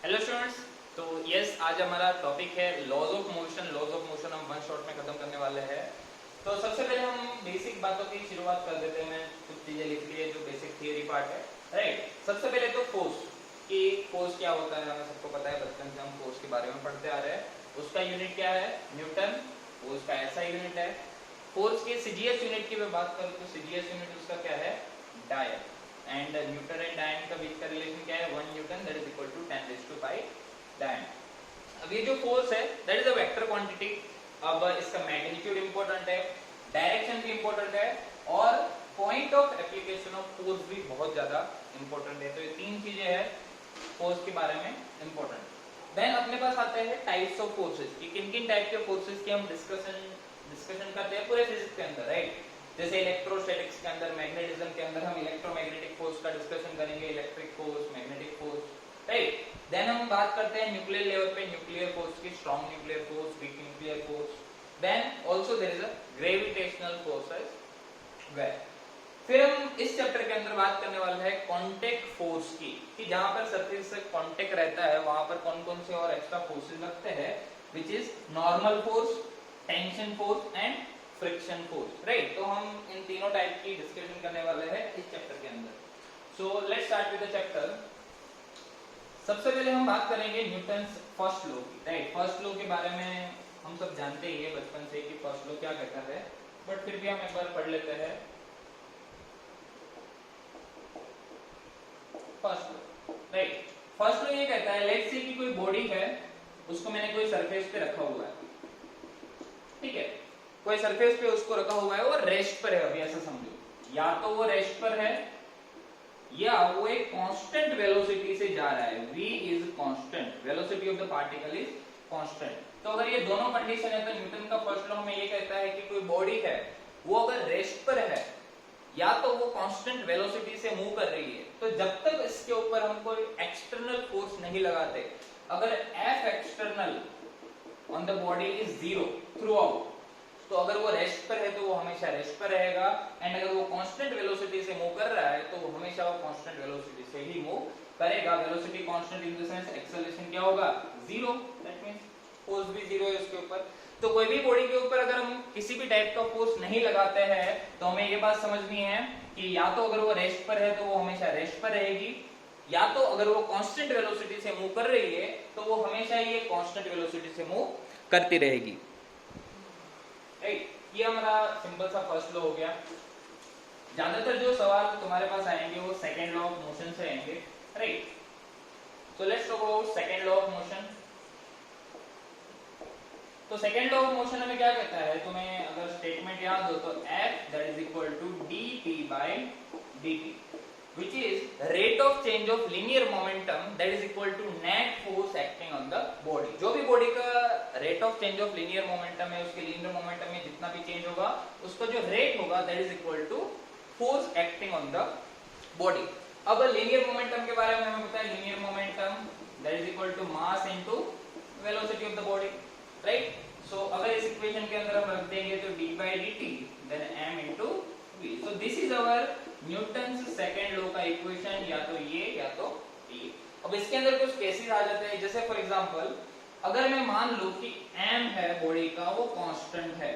Hello students. तो yes, आज हमारा टॉपिक है laws of motion. Laws of motion हम वन शॉट में खत्म करने वाले हैं। तो सबसे पहले हम बेसिक बातों की शुरुआत कर देते हैं। मैं कुछ चीजें लिख ली है जो बेसिक थियरी पार्ट है, राइट। सबसे पहले तो फोर्स कि फोर्स क्या होता है, हमें सबको पता है, बचपन से हम फोर्स के बारे में पढ़ते आ रहे हैं। उसका यूनिट क्या है? न्यूटन। वो उसका ऐसा यूनिट है। फोर्स के सीजीएस यूनिट की मैं बात करूँ तो सीजीएस यूनिट उसका क्या है? डायन। एंड न्यूटन एंड डायन का बीच का रिलेशन क्या है? 1 newton that is equal to 10⁵ dyne. अब ये जो फोर्स है that is a vector quantity. अब इसका मैग्नीट्यूड इंपॉर्टेंट है, डायरेक्शन भी इंपॉर्टेंट है, और point of application of force भी बहुत ज्यादा इंपॉर्टेंट है। तो ये तीन चीजें हैं फोर्स के बारे में इंपॉर्टेंट। देन अपने पास आते हैं टाइप्स ऑफ फोर्सेस कि किन किन टाइप के फोर्सेस की हम डिस्कशन करते हैं पूरे फिजिक्स के अंदर, राइट। जैसे इलेक्ट्रोस्टैटिक्स के अंदर, मैग्नेटिज्म के अंदर हम इलेक्ट्रोमैग्नेटिक फोर्स का डिस्कशन करेंगे, electric force, magnetic force, right. Then हम बात करते हैं न्यूक्लियर लेवल पे न्यूक्लियर फोर्स की, strong nuclear force, weak nuclear force. Then also there is a gravitational force as well. फिर हम इस चैप्टर के अंदर बात करने वाले हैं कांटेक्ट फोर्स की, कि जहां पर सरफेस से कांटेक्ट रहता है वहां पर कौन कौन से और एक्स्ट्रा फोर्सेस लगते हैं, which is normal force, tension force and friction force, right. तो हम इन तीनों टाइप की डिस्कशन करने वाले हैं इस चैप्टर के अंदर। So let's start with the chapter. सबसे पहले हम बात करेंगे न्यूटन्स फर्स्ट लॉ की, राइट। फर्स्ट लॉ के बारे में हम सब जानते ही है बचपन से कि फर्स्ट लॉ क्या कहता है, बट फिर भी हम एक बार पढ़ लेते हैं। First law, right. First law ये कहता है, लेट्स से कि कोई बॉडी है, उसको मैंने कोई सरफेस पे रखा हुआ है, ठीक है। कोई सरफेस पे उसको रखा हुआ है और रेस्ट पर है, अभी ऐसा समझो। या तो वो रेस्ट पर है या वो एक कांस्टेंट वेलोसिटी से जा रहा है। v is constant, velocity of the particle is constant. तो अगर ये दोनों कंडीशन है तो न्यूटन का फर्स्ट लॉ में ये कहता है कि कोई बॉडी है, वो अगर रेस्ट पर है या तो वो कांस्टेंट वेलोसिटी से मूव कर रही है, तो जब तक इसके ऊपर हम कोई एक्सटर्नल फोर्स नहीं लगाते, अगर F external on the body is 0 through out, तो अगर वो रेस्ट पर है तो वो हमेशा रेस्ट पर रहेगा। एंड अगर वो कांस्टेंट वेलोसिटी से मूव कर रहा है तो वो हमेशा वो कांस्टेंट वेलोसिटी से ही मूव करेगा। Velocity constant in the sense acceleration क्या होगा? 0। दैट मींस फोर्स भी 0 है उसके ऊपर। तो कोई भी बॉडी के ऊपर अगर हम किसी भी टाइप का फोर्स नहीं लगाते हैं तो हमें ये बात समझनी है कि या तो अगर वो रेस्ट पर है तो वो हमेशा रेस्ट पर रहेगी, या तो अगर वो कांस्टेंट वेलोसिटी से मूव कर रही है तो वो हमेशा ही कांस्टेंट वेलोसिटी से मूव करती रहेगी, राइट। ये हमारा सिंपल सा फर्स्ट लॉ हो गया। ज्यादातर जो सवाल तुम्हारे पास आएंगे वो सेकंड लॉ ऑफ मोशन से आएंगे, right. So let's talk about second law of motion. तो सेकंड लॉ ऑफ मोशन हमें क्या कहता है? तुम्हें अगर स्टेटमेंट याद हो तो F that is equal to dp/dt, which is rate of change of linear momentum that is equal to net force acting on the body। जो भी बॉडी का rate of change of linear momentum है, उसके linear momentum में जितना भी change होगा उसका जो रेट होगा that is equal to force acting on the body. अब लीनियर मोमेंटम के बारे में हमें पता है, linear momentum that is equal to mass into velocity of the body, right. So अगर इस इक्वेशन के अंदर हम रख देंगे तो d/dt then m into v। So this is our newton's second law का इक्वेशन, या तो ये। अब इसके अंदर कुछ केसेस आ जाते हैं, जैसे फॉर एग्जांपल अगर मैं मान लूं कि m है बॉडी का, वो कांस्टेंट है,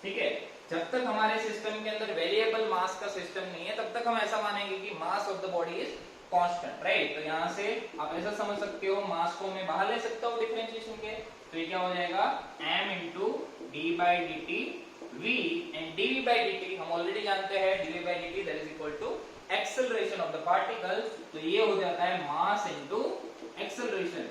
ठीक है। जब तक हमारे सिस्टम के अंदर वेरिएबल मास का सिस्टम नहीं है तब तक हम ऐसा मानेंगे कि मास of the body is constant, right. तो यहाँ से आप ऐसा समझ सकते हो, मास को मैं बाहर ले सकता हूँ डिफरेंशिएशन के, तो ये क्या हो जाएगा? m into d/dt v and dv/dt हम ऑलरेडी जानते हैं, dv/dt that is equal to acceleration of the particle। तो ये हो जाता है mass into acceleration।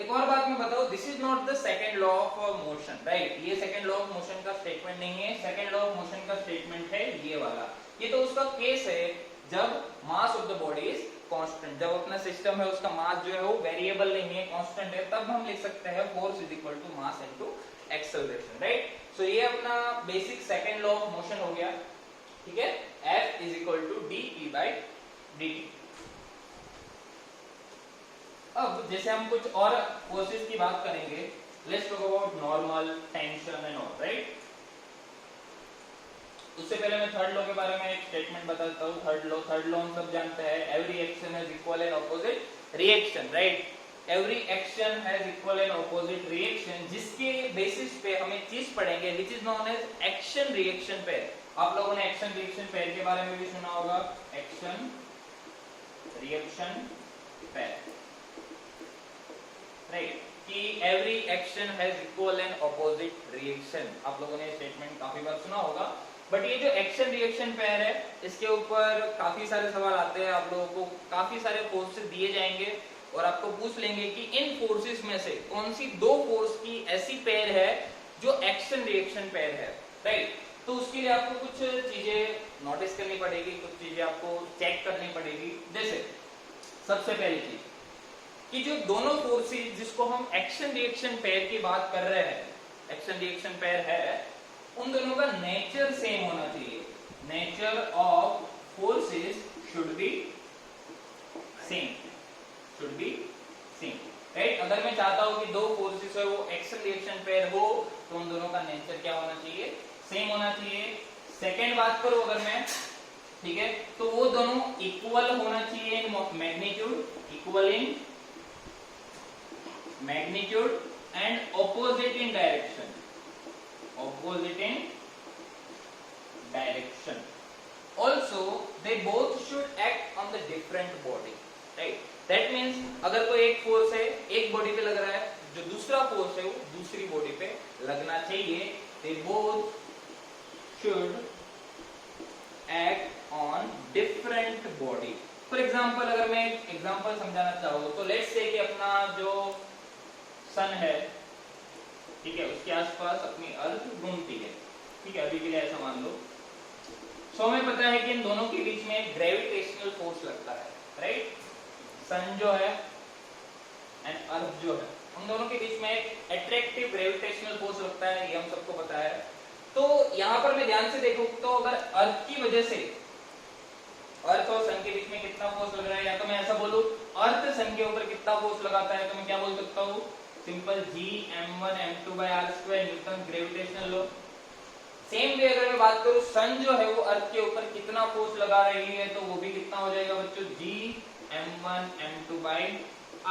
एक और बात मैं बताऊं, this is not the second law of motion, right. ये सेकंड लॉ ऑफ मोशन का स्टेटमेंट नहीं है। सेकंड लॉ ऑफ मोशन का स्टेटमेंट है ये वाला। ये तो उसका केस है जब मास of the body is constant, जब अपना सिस्टम है उसका मास जो है वो वेरिएबल नहीं है, कांस्टेंट है, तब हम लिख सकते हैं force is equal to mass into acceleration, right. So ये अपना basic second law of motion हो गया, ठीक है। F is equal to dp/dt। अब जैसे हम कुछ और फोर्सेस की बात करेंगे, let's talk about normal, tension and all, right. उससे पहले मैं थर्ड लॉ के बारे में एक स्टेटमेंट बताता हूँ। थर्ड लॉ हम सब जानते हैं, every action has equal and opposite reaction, right. Every action has equal and opposite reaction, जिसके बेसिस पे हमें चीज पढ़ेंगे which is known as action reaction pair. आप लोगों ने एक्शन रिएक्शन पेयर के बारे में भी सुना होगा, एक्शन रिएक्शन पेयर, राइट, कि every action has equal and opposite reaction. आप लोगों ने स्टेटमेंट काफी बार सुना होगा। बट ये जो एक्शन रिएक्शन पेयर है, इसके ऊपर काफी सारे सवाल आते हैं, आप लोगों को काफी सारे फोर्सेस दिए जाएंगे और आपको पूछ लेंगे कि इन फोर्सेस में से कौन सी दो फोर्स की ऐसी पेयर है जो एक्शन रिएक्शन पेयर है, राइट। तो उसके लिए आपको कुछ चीजें नोटिस करनी पड़ेगी, कुछ चीजें आपको चेक करनी पड़ेगी। जैसे सबसे पहली चीज कि जो दोनों फोर्सेस जिसको हम एक्शन रिएक्शन पेयर की बात कर रहे हैं, एक्शन रिएक्शन पेयर है, उन दोनों का नेचर सेम होना चाहिए। Nature of forces should be same, should be same, right. अगर मैं चाहता हूं कि दो फोर्सेस है वो एक्शन रिएक्शन पेयर हो, तो उन दोनों का नेचर क्या होना चाहिए, सेम होना चाहिए। सेकेंड बात करूं अगर मैं, ठीक है, तो वो दोनों इक्वल होना चाहिए in magnitude, equal in magnitude and opposite in direction, opposite in direction. Also, they both should act on the different body, right? That means अगर कोई एक फोर्स है एक बॉडी पे लग रहा है, जो दूसरा फोर्स है वो दूसरी बॉडी पे लगना चाहिए। They both should act on different body. For example, अगर मैं एक एग्जांपल समझाना चाहूँ तो लेट्स से कि अपना जो सन है, ठीक है, उसके आसपास अपनी अर्थ घूमती है, ठीक है, अभी के लिए ऐसा मान लो। सो हमें पता है कि इन दोनों के बीच में ग्रेविटेशनल फोर्स लगता है, राइट। सन जो है एंड अर्थ जो है, उन दोनों के बीच में एक अट्रैक्टिव ग्रेविटेशनल फोर्स लगता है, ये हम सबको पता है। तो यहाँ पर मैं ध्यान से देखूं तो अगर अर्थ की वजह से अर्थ और सन के बीच में कितना फोर्स लग रहा है, या तो मैं ऐसा बोलूं अर्थ सन के ऊपर कितना फोर्स लगाता है, तो मैं क्या बोल सकता हूँ, simple G m1 m2 by r2 Newton gravitational law. Same way अगर मैं बात करूं सन जो है वो अर्थ के ऊपर कितना फोर्स लगा रही है, तो वो भी कितना हो जाएगा बच्चों, G m1 m2 by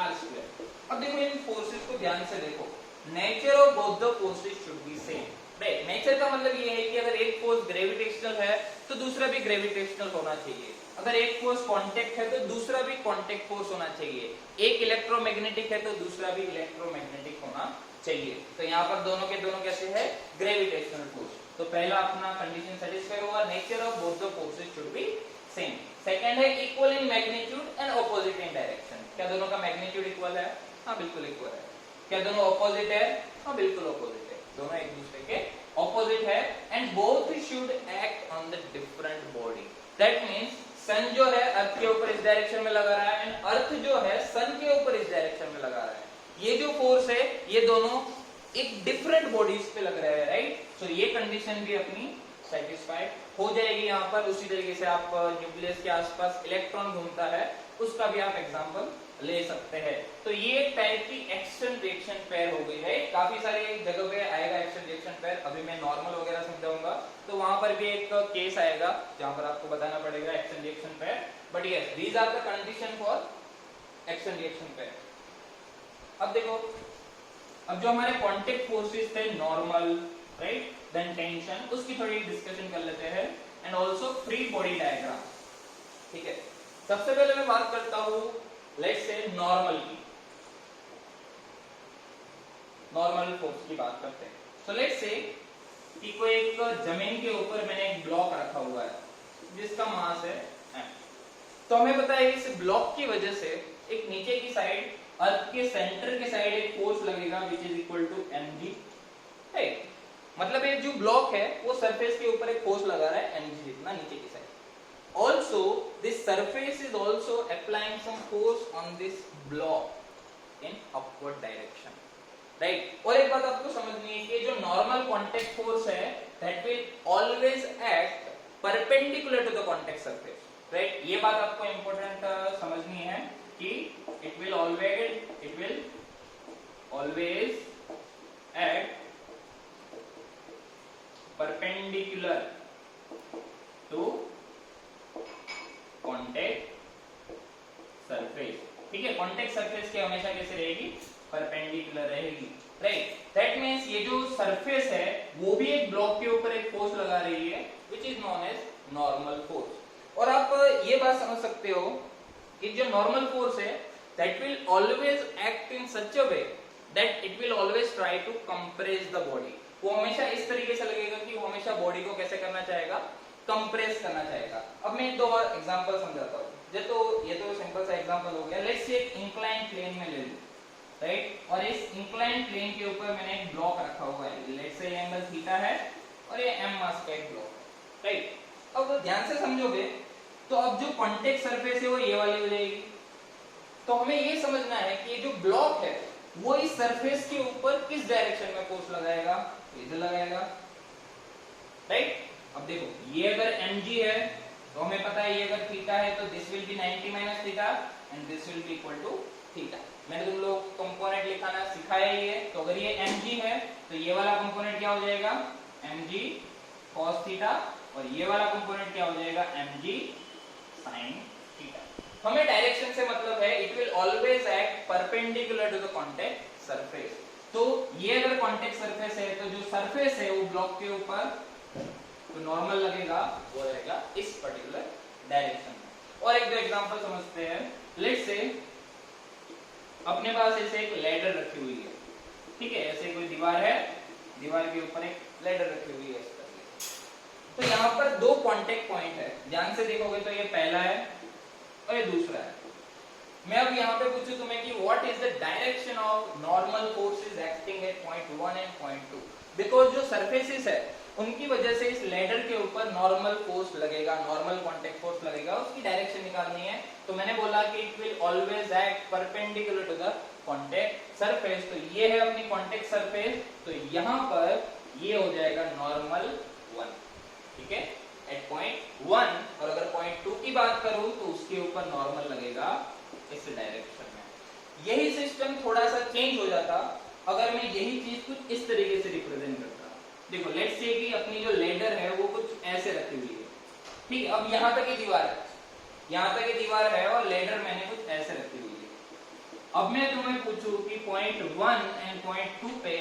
r2। अब देखो इन फोर्सेस को ध्यान से देखो, nature of both the forces should be same, right. Nature का मतलब ये है कि अगर एक फोर्स ग्रेविटेशनल है तो दूसरा भी ग्रेविटेशनल होना चाहिए। अगर एक फोर्स कांटेक्ट है तो दूसरा भी कांटेक्ट फोर्स होना चाहिए। एक इलेक्ट्रोमैग्नेटिक है तो दूसरा भी इलेक्ट्रोमैग्नेटिक होना चाहिए। तो यहाँ पर दोनों के दोनों कैसे है, ग्रेविटेशनल फोर्स। तो पहला अपना कंडीशन सेटिस्फाई हुआ, nature of both the forces should be same. Second है equal in magnitude and opposite in direction. क्या दोनों का मैग्नीट्यूड इक्वल है? हाँ बिल्कुल इक्वल है। क्या दोनों ऑपोजिट है? हाँ बिल्कुल ऑपोजिट है, दोनों एक दूसरे के ऑपोजिट है। And both should act on the different body. That means sun जो है अर्थ के ऊपर इस डायरेक्शन में लगा रहा है एंड अर्थ जो है सन के ऊपर इस डायरेक्शन में लगा रहा है। ये जो फोर्स है ये दोनों एक डिफरेंट बॉडीज पे लग रहे हैं, राइट। सो ये कंडीशन भी अपनी सेटिस्फाइड हो जाएगी यहाँ पर। उसी तरीके से आप न्यूक्लियस के आसपास इलेक्ट्रॉन घूमता है, उसका भी आप एग्जांपल ले सकते हैं। तो ये एक टाइप की एक्शन रिएक्शन पेयर हो गई है। काफी सारी जगह पे आएगा एक्शन रिएक्शन पेयर, अभी मैं नॉर्मल वगैरह समझाऊंगा तो वहां पर भी एक केस आएगा जहां पर आपको बताना पड़ेगा action reaction pair. But yes, these are the condition for action reaction pair. अब देखो, अब जो हमारे कांटेक्ट फोर्सेस थे नॉर्मल, राइट, देन टेंशन, उसकी थोड़ी डिस्कशन कर लेते हैं and also free body diagram. ठीक है, सबसे पहले मैं बात करता हूं लेट्स से नॉर्मल की, नॉर्मल फोर्स की बात करते हैं। सो लेट्स से कि कोई एक जमीन के ऊपर मैंने एक ब्लॉक रखा हुआ है जिसका मास है m। तो हमें पता है इस ब्लॉक की वजह से एक नीचे की साइड अर्थ के सेंटर के साइड एक फोर्स लगेगा which is equal to mg, right. मतलब ये जो ब्लॉक है वो सरफेस के ऊपर एक फोर्स लगा रहा है mg जितना नीचे की side. Also, this surface is also applying some force on this block in upward direction, right? और एक बात आपको समझनी है कि जो normal contact force है, that will always act perpendicular to the contact surface, right? ये बात आपको important समझनी है कि it will always act perpendicular to contact surface. ठीक है, कॉन्टेक्ट सरफेस की हमेशा कैसे रहेगी, परपेंडिकुलर रहेगी, राइट। दैट मींस ये जो सरफेस है वो भी एक ब्लॉक के ऊपर एक फोर्स लगा रही है which is known as normal force. और आप ये बात समझ सकते हो कि जो नॉर्मल फोर्स है that will always act in such a way that it will always try to compress the body। वो हमेशा इस तरीके से लगेगा कि वो हमेशा बॉडी को कैसे करना चाहेगा, कंप्रेस करना चाहेगा। अब मैं एक दो और एग्जांपल समझाता हूँ। ये तो सिंपल सा एग्जांपल हो गया। लेट्स से एक इंक्लाइन प्लेन में ले लूं, राइट, और इस इंक्लाइन प्लेन के ऊपर मैंने एक ब्लॉक रखा हुआ है। लेट्स से ये एंगल थीटा है और ये m मास का एक ब्लॉक है, राइट। अब ध्यान से समझोगे तो अब जो कॉन्टेक्ट सरफेस है वो ये वाली हो जाएगी। तो हमें ये समझना है कि ये जो ब्लॉक है वो इस सरफेस के ऊपर किस डायरेक्शन में फोर्स लगाएगा, इधर लगाएगा, राइट। अब देखो ये अगर mg है तो हमें पता है ये अगर थीटा है तो this will be 90 minus theta and this will be equal to theta. मैंने तुम लोग कंपोनेंट लिखाना सिखाया ही है। तो अगर ये mg है तो ये वाला कंपोनेंट क्या हो जाएगा, mg cos थीटा, और ये वाला कंपोनेंट क्या हो जाएगा, mg sin थीटा। हमें डायरेक्शन से मतलब है it will always act perpendicular to the contact surface. तो ये अगर कॉन्टेक्ट सरफेस है तो जो सरफेस है वो ब्लॉक के ऊपर तो नॉर्मल लगेगा, वो रहेगा इस पर्टिकुलर डायरेक्शन में। और एक दो एग्जांपल समझते हैं। लेट्स से अपने पास ऐसे एक लैडर रखी हुई है, ठीक है, ऐसे कोई दीवार है, दीवार के ऊपर एक लैडर रखी हुई है इस तरह। तो यहाँ पर दो कॉन्टेक्ट पॉइंट है, ध्यान से देखोगे तो ये पहला है और ये दूसरा है। मैं अब यहाँ पे पूछूं तुम्हें कि what is the direction of normal forces acting at point 1 and point 2। Because जो सरफेसेस है उनकी वजह से इस लैडर के ऊपर नॉर्मल फोर्स लगेगा, नॉर्मल कांटेक्ट फोर्स लगेगा, उसकी डायरेक्शन निकालनी है। तो मैंने बोला कि it will always act perpendicular to the contact surface. तो ये है अपनी कांटेक्ट सरफेस, तो यहाँ पर ये हो जाएगा नॉर्मल 1, ठीक है, एट पॉइंट 1। और अगर पॉइंट 2 की बात करूं तो उसके ऊपर नॉर्मल लगेगा इस डायरेक्शन में। यही सिस्टम थोड़ा सा चेंज हो जाता अगर मैं यही चीज कुछ इस तरीके से रिप्रेजेंट करता। देखो लेट्स से कि अपनी जो लैडर है वो कुछ ऐसे रखी हुई है, ठीक है। अब यहाँ तक की दीवार है, यहाँ तक की दीवार है और लैडर मैंने कुछ ऐसे रखी हुई है। अब मैं तुम्हें पूछूं कि पॉइंट 1 एंड पॉइंट 2 पे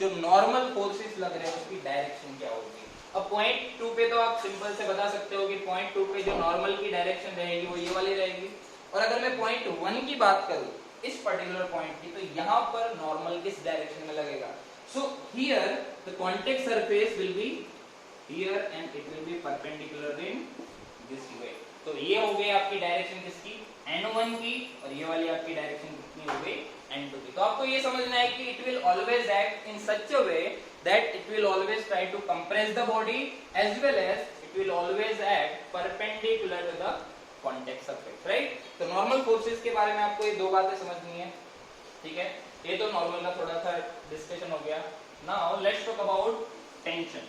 जो नॉर्मल फोर्सेस लग रहे हैं उसकी डायरेक्शन क्या होगी। अब पॉइंट 2 पे तो आप सिंपल से बता सकते हो कि पॉइंट 2 पे जो नॉर्मल की डायरेक्शन रहेगी वो ये वाली रहेगी। और अगर मैं पॉइंट 1 की बात करूं इस पर्टिकुलर पॉइंट की, तो यहाँ पर नॉर्मल किस डायरेक्शन में लगेगा। So here the contact surface will be here and it will be perpendicular in this way. तो ये हो गई आपकी डायरेक्शन किसकी, n1 की, और ये वाली आपकी डायरेक्शन कितनी हो गई, n2 की। तो आपको ये समझना है कि it will always act in such a way that it will always try to compress the body as well as it will always act perpendicular to the contact surface, right। तो normal forces के बारे में आपको ये दो बातें समझनी है, ठीक है। ये तो नॉर्मल का थोड़ा सा डिस्कशन हो गया। Now let's talk about tension.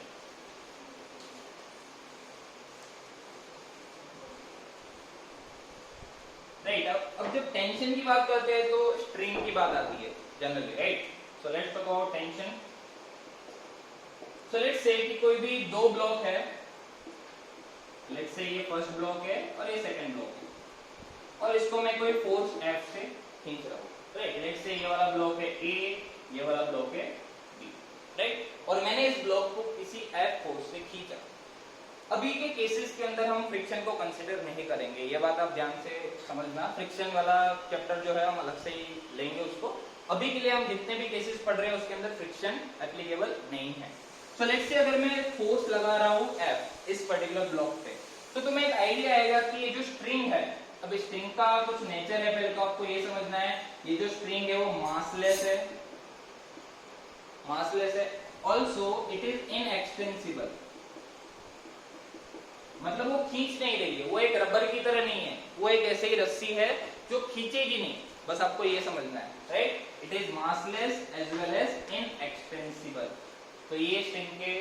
Right, अब जब टेंशन की बात करते हैं तो स्ट्रेन की बात आती है generally, right. So let's talk about tension. So let's say कि कोई भी दो ब्लॉक है, let's say ये फर्स्ट ब्लॉक है और ये सेकंड ब्लॉक है, और इसको मैं कोई फोर्स F से खींच रहा हूँ, राइट। let's say ये वाला ब्लॉक है A, ये वाला ब्लॉक है B, राइट। और मैंने इस ब्लॉक को किसी F फोर्स से खींचा। अभी के केसेस के अंदर हम फ्रिक्शन को कंसीडर नहीं करेंगे, ये बात आप ध्यान से समझना। फ्रिक्शन वाला चैप्टर जो है हम अलग से ही लेंगे उसको। अभी के लिए हम जितने भी केसेस पढ़ रहे हैं उसके अंदर फ्रिक्शन एप्लीकेबल नहीं है। तो लेट्स से अगर मैं फोर्स लगा रहा हूँ F इस पर्टिकुलर ब्लॉक पे, तो तुम्हें एक आइडिया आएगा कि ये जो स्ट्रिंग है, अब स्ट्रिंग का कुछ नेचर है, पहले तो आपको ये समझना है ये जो स्ट्रिंग है वो मासलेस है, मासलेस है। ऑल्सो इट इज इनएक्सटेंसिबल, मतलब वो खींच नहीं रही है, वो एक रबर की तरह नहीं है, वो एक ऐसे ही रस्सी है जो खींचेगी नहीं, बस आपको ये समझना है, right. It is massless as well as inextensible. तो ये स्ट्रिंग के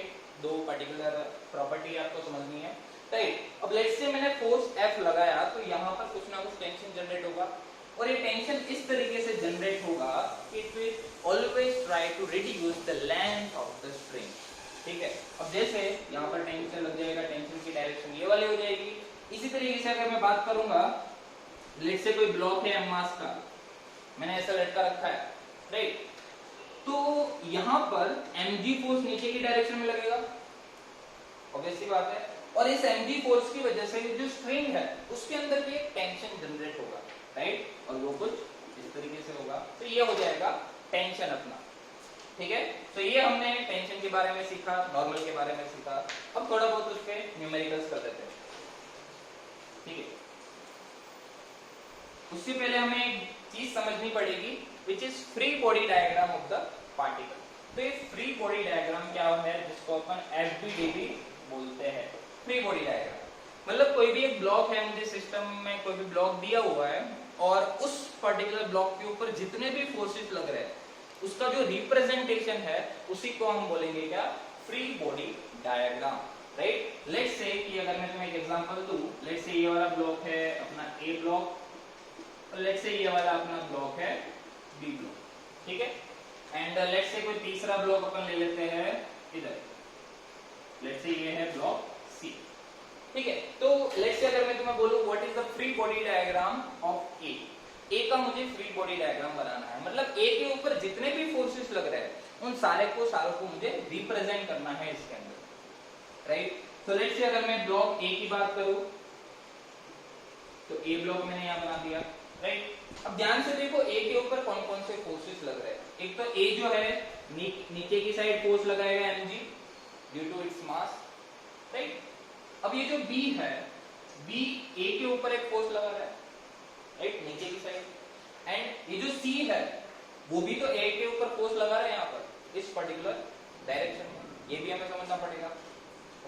दो पर्टिकुलर प्रॉपर्टी आपको समझनी है, राइट। अब लेट्स से मैंने फोर्स F लगाया तो यहाँ पर कुछ ना कुछ टेंशन जनरेट होगा, और ये टेंशन इस तरीके से जनरेट होगा कि it will always try to reduce the length of the string, ठीक है। अब जैसे यहाँ पर टेंशन लग जाएगा, टेंशन की डायरेक्शन ये वाली हो जाएगी। इसी तरीके से अगर मैं बात करूंगा, लेट्स से कोई ब्लॉक है m मास का, मैंने ऐसा लटका रखा है, राइट। तो यहां पर mg फोर्स नीचे की डायरेक्शन में लगेगा, ऑब्वियस सी बात है, और इस mg फोर्स की वजह से जो स्ट्रिंग है उसके अंदर भी एक टेंशन जनरेट होगा, राइट, और वो कुछ इस तरीके से होगा। तो ये हो जाएगा टेंशन अपना, ठीक है। तो ये हमने टेंशन के बारे में सीखा, नॉर्मल के बारे में सीखा। अब थोड़ा बहुत उसके न्यूमेरिकल्स कर लेते हैं, ठीक है। उससे पहले हमें एक चीज समझनी पड़ेगी, which is free body diagram of the particle. तो ये फ्री बॉडी डायग्राम क्या है, जिसको अपन FBDB बोलते हैं, फ्री बॉडी डायग्राम। मतलब कोई भी एक ब्लॉक है, मुझे सिस्टम में कोई भी ब्लॉक दिया हुआ है और उस पर्टिकुलर ब्लॉक के ऊपर जितने भी फोर्सेस लग रहे हैं उसका जो रिप्रेजेंटेशन है उसी को हम बोलेंगे क्या, free body diagram, right. Let's say कि अगर मैं तुम्हें एक एग्जांपल दूं, लेट्स से ये वाला ब्लॉक है अपना A ब्लॉक, और लेट्स से ये वाला अपना ब्लॉक है B ब्लॉक, ठीक है। एंड लेट्स से कोई तीसरा ब्लॉक अपन ले लेते हैं इधर, लेट्स से ये है ब्लॉक C, ठीक है। तो लेट्स से अगर मैं तुम्हें बोलूं what is the free body diagram of A का मुझे फ्री बॉडी डायग्राम बनाना है, मतलब ए के ऊपर जितने भी फोर्सेस लग रहे हैं उन सारे को मुझे रिप्रेजेंट करना है इसके अंदर, राइट। तो लेट्स से अगर मैं ब्लॉक ए की बात करूं तो ए ब्लॉक मैंने यहां बना दिया, राइट। अब ध्यान से देखो ए के ऊपर कौन कौन से फोर्सेस लग रहे हैं। एक तो ए जो है नीचे की साइड फोर्स लगाएगा mg due to its mass, right. अब ये जो B है, B A के ऊपर एक फोर्स लगा रहा है, राइट, नीचे की साइड। एंड ये जो C है वो भी तो A के ऊपर फोर्स लगा रहा है यहाँ पर इस पर्टिकुलर डायरेक्शन में, ये भी हमें समझना पड़ेगा,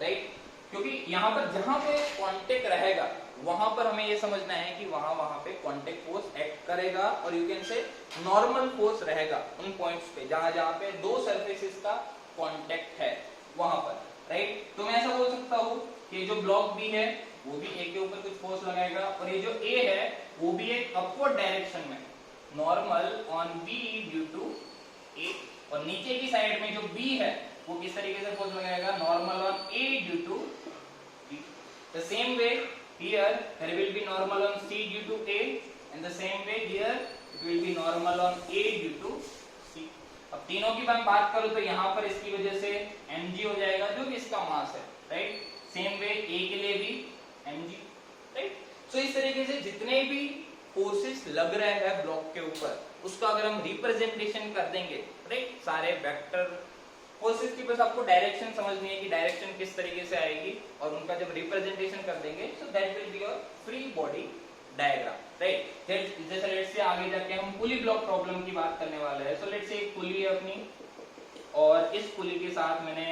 राइट। क्योंकि यहाँ पर जहां पे कांटेक्ट रहेगा वहां पर हमें ये समझना है कि वहां पे कांटेक्ट फोर्स एक्ट करेगा, और यू कैन से नॉर्मल फोर्स रहेगा उन पॉइंट्स पे जहां पे दो सरफेसेस का कांटेक्ट है वहां पर, राइट। तो मैं ऐसा बोल सकता हूं कि जो ब्लॉक B है वो भी A के ऊपर कुछ फोर्स लगाएगा, और ये जो A है वो भी एक अपवर्ड डायरेक्शन में, normal on B due to A, और नीचे की साइड में जो B है वो किस तरीके से फोर्स लगाएगा, normal on A due to B। The same way here there will be normal on C due to A, and the same way here it will be normal on A due to C। अब तीनों की बात करूं तो यहाँ पर इसकी वजह से mg हो जाएगा जो कि इसका मास है, राइट। सेम वे A के लिए भी mg, राइट। सो इस तरीके से जितने भी फोर्सेस लग रहे हैं ब्लॉक के ऊपर उसका अगर हम रिप्रेजेंटेशन कर देंगे, राइट, सारे वेक्टर फोर्सेस की बस आपको डायरेक्शन समझनी है कि डायरेक्शन किस तरीके से आएगी, और उनका जब रिप्रेजेंटेशन कर देंगे so that will be your free body diagram, right. जैसे लेट्स से आगे जाके हम पुली ब्लॉक प्रॉब्लम की बात करने वाले हैं। सो लेट्स से एक पुली है अपनी, और इस पुली के साथ मैंने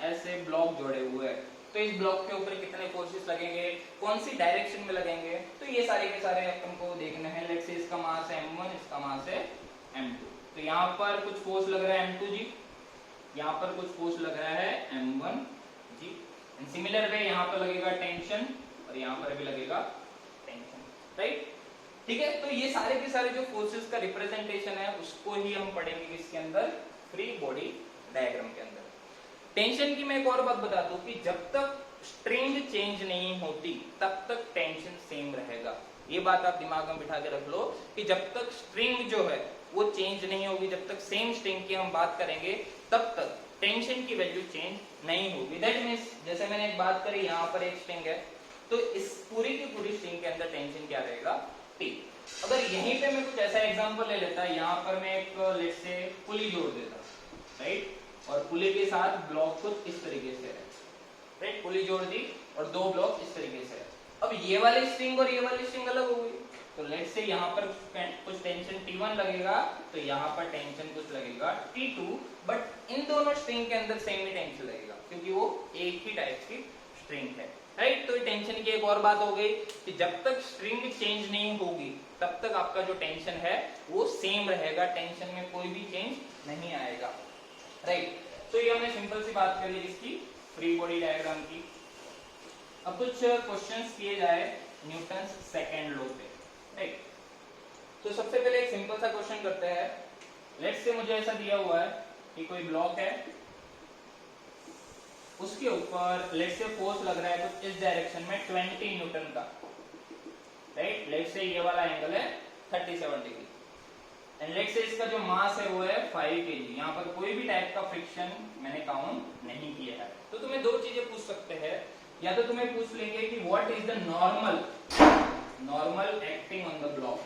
ऐसे ब्लॉक जोड़े हुए हैं, तो इस ब्लॉक के ऊपर कितने फोर्सेस लगेंगे, कौन सी डायरेक्शन में लगेंगे, तो ये सारे के सारे अपन को देखने हैं। लेट्स से इसका मास है m1, इसका मास है m2, तो यहाँ पर कुछ फोर्स लग रहा है m2g, यहाँ पर कुछ फोर्स लग रहा है m1g, एंड सिमिलर वे यहाँ पर लगेगा टेंशन और यहाँ पर भी लगेगा टेंशन, राइट, ठीक है। तो ये सारे के सारे जो फोर्सेस का रिप्रेजेंटेशन है उसको ही हम पढ़ेंगे किसके अंदर, फ्री बॉडी डायग्राम के अंदर। टेंशन की मैं एक और बात बता दूं कि जब तक स्ट्रिंग चेंज नहीं होती तब तक टेंशन सेम रहेगा। ये बात आप दिमाग में बिठा के रख लो कि जब तक स्ट्रिंग जो है वो चेंज नहीं होगी, जब तक सेम स्ट्रिंग की हम बात करेंगे तब तक टेंशन की वैल्यू चेंज नहीं होगी। दैट मींस जैसे मैंने एक बात करी, यहाँ पर एक स्ट्रिंग है तो इस पूरी की पूरी स्ट्रिंग के अंदर टेंशन क्या रहेगा, T। अगर यहीं पे मैं कुछ ऐसा एग्जांपल ले लेता, यहाँ पर मैं एक लेट्स से पुली जोड़ देता, राइट, और पुली के साथ ब्लॉक कुछ इस तरीके से है, राइट, पुली जोड़ दी और दो ब्लॉक इस तरीके से है। अब ये वाली स्ट्रिंग और ये वाली स्ट्रिंग अलग हो गई, तो लेट्स से यहाँ पर कुछ टेंशन T1 लगेगा तो यहाँ पर टेंशन कुछ लगेगा T2, बट इन दोनों स्ट्रिंग के अंदर सेम ही टेंशन लगेगा क्योंकि वो एक ही टाइप की स्ट्रिंग है, राइट। तो टेंशन की एक और बात हो गई कि जब तक स्ट्रिंग चेंज नहीं होगी तब तक आपका जो टेंशन है वो सेम रहेगा, टेंशन में कोई भी चेंज नहीं आएगा, राइट। तो ये हमने सिंपल सी बात करी इसकी फ्री बॉडी डायग्राम की। अब कुछ क्वेश्चंस किए जाए न्यूटन सेकंड लॉ पे, राइट। तो सबसे पहले एक सिंपल सा क्वेश्चन करते हैं। लेट्स से मुझे ऐसा दिया हुआ है कि कोई ब्लॉक है, उसके ऊपर लेट्स से फोर्स लग रहा है कुछ इस डायरेक्शन में 20 न्यूटन का, राइट। लेट्स से ये वाला एंगल है 37 डिग्री, एंड लेट्स से इसका जो मास है वो है 5 kg। यहाँ पर कोई भी टाइप का फ्रिक्शन मैंने काउंट नहीं किया है। तो तुम्हें दो चीजें पूछ सकते हैं, या तो तुम्हें पूछ लेंगे कि what is the normal acting on the block,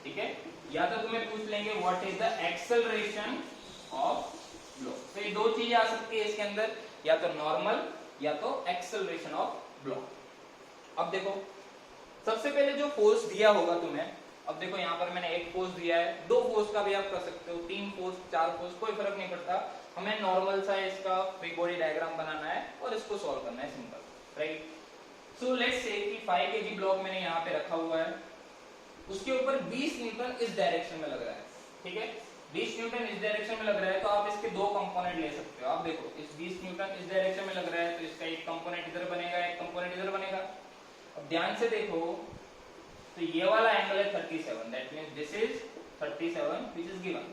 ठीक है, या तो तुम्हें पूछ लेंगे what is the acceleration of block. तो ये दो चीजें आ सकती है इसके अंदर, या तो नॉर्मल या तो एक्सेलरेशन ऑफ ब्लॉक। अब देखो सबसे पहले जो फोर्स दिया होगा तुम्हें, अब देखो यहाँ पर मैंने एक फोर्स दिया है, दो फोर्स का भी आप कर सकते हो, तीन फोर्स, चार फोर्स, कोई फर्क नहीं पड़ता। हमें नॉर्मल सा इसका फ्री बॉडी डायग्राम बनाना है और इसको सॉल्व करना है, सिंपल, राइट। सो लेट्स से कि 5 kg ब्लॉक मैंने यहाँ पे रखा हुआ है, उसके ऊपर 20 न्यूटन इस डायरेक्शन में लग रहा है, ठीक है, 20 न्यूटन इस डायरेक्शन में लग रहा है। तो आप इसके दो कंपोनेंट ले सकते हो। आप देखो इस 20 न्यूटन इस डायरेक्शन में लग रहा है, तो इसका एक कंपोनेंट इधर बनेगा, एक कंपोनेंट इधर बनेगा। अब ध्यान से देखो, तो ये वाला एंगल है 37, that means this is 37 which is given,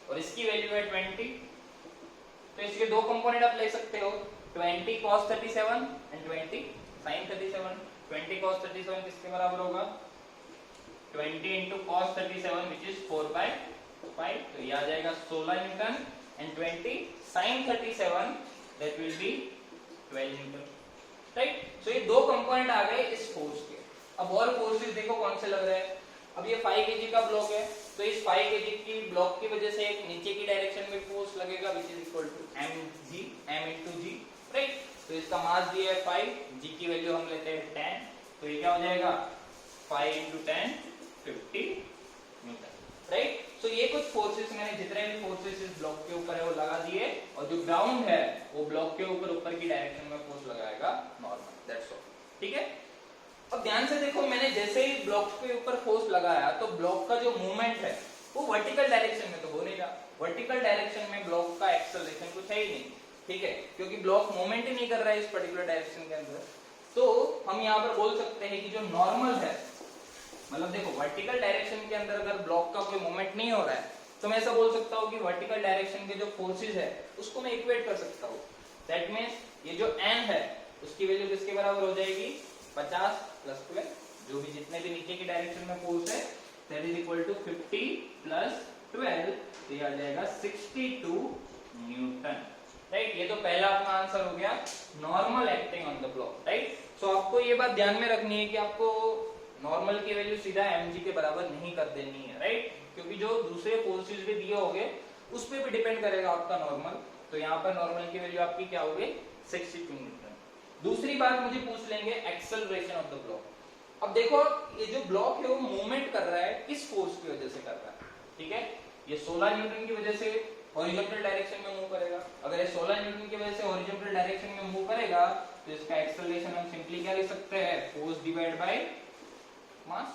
और इसकी वैल्यू है 20। तो इसके दो कंपोनेंट आप ले सकते हो, 20 cos 37 एंड 20 sin 37। 20 cos 37 किसके बराबर होगा, 20 into cos 37 which is 4/5, तो ये आ जाएगा 16 newton, and 20 sin 37 that will be 12 newton, right. So ये दो कंपोनेंट आ गए इस फोर्स के। अब और फोर्सेस देखो कौन से लग रहे हैं। अब ये 5 kg का ब्लॉक है, तो इस 5 kg की ब्लॉक की वजह से एक नीचे की डायरेक्शन में फोर्स लगेगा which is equal to mg, m into g, right. तो इसका मास दिया है 5, g की वैल्यू हम लेते हैं 10, तो ये क्या हो जाएगा 5 into 10 50 न्यूटन, राइट। तो ये कुछ फोर्सेस मैंने जितने भी फोर्सेस इस ब्लॉक के ऊपर है वो लगा दिए, और जो ग्राउंड है वो ब्लॉक के ऊपर की डायरेक्शन में फोर्स लगाएगा नॉर्मल, दैट्स ऑल, ठीक है। अब ध्यान से देखो, मैंने जैसे ही ब्लॉक के ऊपर फोर्स लगाया तो ब्लॉक का जो मूवमेंट है वो वर्टिकल डायरेक्शन में तो हो नहीं रहा। वर्टिकल डायरेक्शन में ब्लॉक का एक्सेलरेशन कुछ है ही नहीं, ठीक है, क्योंकि ब्लॉक मूवमेंट ही नहीं कर रहा है इस पर्टिकुलर डायरेक्शन के अंदर। तो हम यहाँ पर बोल सकते हैं कि जो नॉर्मल है, मतलब देखो वर्टिकल डायरेक्शन के अंदर अगर ब्लॉक का कोई मूवमेंट नहीं हो रहा है, तो मैं ऐसा बोल सकता हूँ कि वर्टिकल डायरेक्शन के जो फोर्सेज है उसको मैं इक्वेट कर सकता हूँ। दैट मींस ये जो n है उसकी वैल्यू किसके बराबर हो जाएगी, 50 + 12, जो भी जितने भी नीचे की डायरेक्शन में फोर्स है दैट इज इक्वल टू 50 + 12, तो ये आ जाएगा 62 न्यूटन, राइट। ये तो पहला अपना आंसर हो गया, normal acting on the block, right. So आपको ये बात ध्यान में रखनी है कि आपको नॉर्मल की वैल्यू सीधा mg के बराबर नहीं कर देनी है, राइट, क्योंकि जो दूसरे फोर्सेस भी दिए होंगे उस पे भी डिपेंड करेगा आपका नॉर्मल। तो यहाँ पर नॉर्मल की वैल्यू आपकी क्या होगी, 62 न्यूटन। दूसरी बात मुझे पूछ लेंगे एक्सेलरेशन ऑफ द ब्लॉक। अब देखो ये जो ब्लॉक है वो मूवमेंट कर रहा है, किस फोर्स की वजह से कर रहा है, ठीक है, ये 16 न्यूटन की वजह से हॉरिजॉन्टल डायरेक्शन में मूव करेगा। अगर ये 16 न्यूटन की वजह से हॉरिजॉन्टल डायरेक्शन में मूव करेगा तो इसका एक्सेलरेशन हम सिंपली क्या लिख सकते हैं, force divide by mass,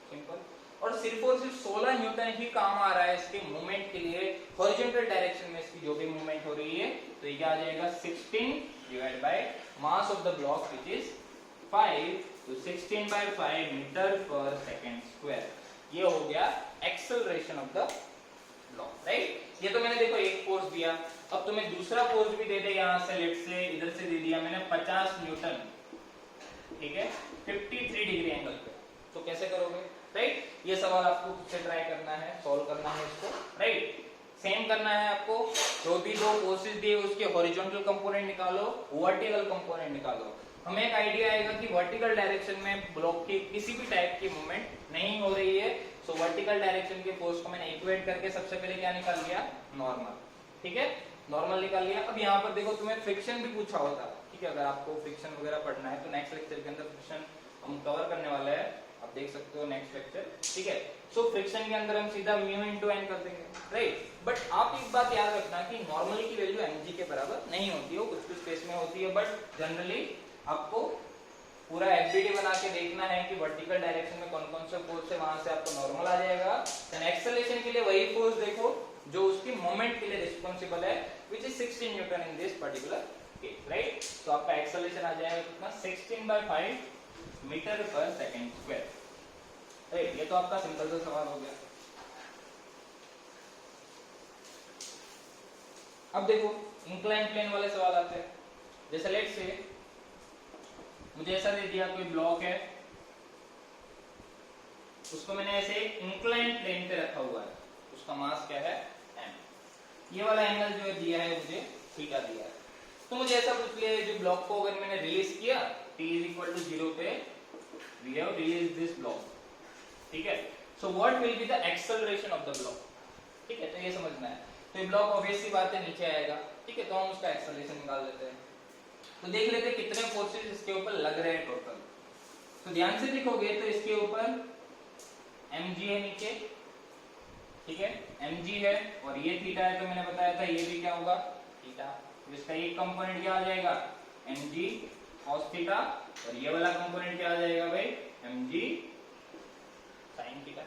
simple. और सिर्फ और सिर्फ 16 न्यूटन ही काम आ रहा है इसके मूवमेंट के लिए, हॉरिजॉन्टल डायरेक्शन में इसकी जो भी मूवमेंट हो रही है, तो ये क्या आ जाएगा 16 divide by mass of the block which is 5, तो 16/5 मीटर पर सेकंड स्क्वायर। ये हो गया acceleration of the block, right. ये तो मैंने देखो एक फोर्स दिया, अब तुम्हें दूसरा फोर्स भी दे दे, यहां से लेट से इधर से दे दिया मैंने 50 न्यूटन, ठीक है, 53 डिग्री एंगल पे, तो कैसे करोगे, राइट। ये सवाल आपको खुद से ट्राई करना है, सॉल्व करना है इसको, राइट। सेम करना है आपको, जो भी दो फोर्सेस दिए उसके हॉरिजॉन्टल कंपोनेंट निकालो, वर्टिकल कंपोनेंट निकालो। हमें एक आइडिया आएगा कि वर्टिकल डायरेक्शन में ब्लॉक की किसी भी टाइप की मूवमेंट नहीं हो रही है, सो वर्टिकल डायरेक्शन के फोर्स को मैंने इक्वेट करके सबसे पहले क्या निकाल लिया, नॉर्मल, ठीक है, नॉर्मल निकाल लिया। अब यहाँ पर देखो तुम्हें फ्रिक्शन भी पूछा होता, ठीक है, अगर आपको फ्रिक्शन वगैरह पढ़ना है तो नेक्स्ट लेक्चर के अंदर फ्रिक्शन हम कवर करने वाले हैं, आप देख सकते हो नेक्स्ट लेक्चर, ठीक है। सो फ्रिक्शन के अंदर हम सीधा म्यू इनटू एन कर देंगे, राइट। बट आप एक बात याद रखना कि नॉर्मली की वैल्यू mg के बराबर नहीं होती है, वो कुछ कुछ केस में होती है, बट जनरली आपको पूरा एफबीडी बना के देखना है कि वर्टिकल डायरेक्शन में कौन कौन से फोर्स है, वहां से आपको नॉर्मल आ जाएगा। देन एक्सेलरेशन के लिए वही फोर्स देखो जो उसकी मोमेंट के लिए रिस्पांसिबल है, which is 16 Newton in this particular case, right. तो आपका एक्सेलरेशन आ जाएगा कितना, 16/5 metre per second square, right. ये तो आपका सिंपल सा सवाल हो गया। अब देखो इंक्लाइन प्लेन वाले सवाल आते हैं, जैसे लेट से मुझे ऐसा दे दिया कोई ब्लॉक है, उसको मैंने ऐसे इंक्लाइन प्लेन पे रखा हुआ है, उसका मास क्या है m। ये वाला एंगल जो दिया है मुझे थीटा दिया है। तो मुझे ऐसा पूछ लिया जो ब्लॉक को अगर मैंने रिलीज किया t = 0 पे we have release this block, ठीक है। So what will be the acceleration of the block, ठीक है। तो ये समझना है। तो ये ब्लॉक ऑब्वियसली बात है नीचे आएगा, ठीक है। तो हम उसका एक्सेलरेशन निकाल लेते हैं। तो देख लेते हैं कितने फोर्सेस इसके ऊपर लग रहे हैं टोटल। तो ध्यान से देखोगे तो इसके ऊपर mg है नीचे, ठीक है, mg है और ये थीटा है। तो मैंने बताया था ये भी क्या होगा थीटा। तो इसका एक कंपोनेंट क्या आ जाएगा mg cos थीटा और ये वाला कंपोनेंट क्या आ जाएगा भाई mg sin थीटा,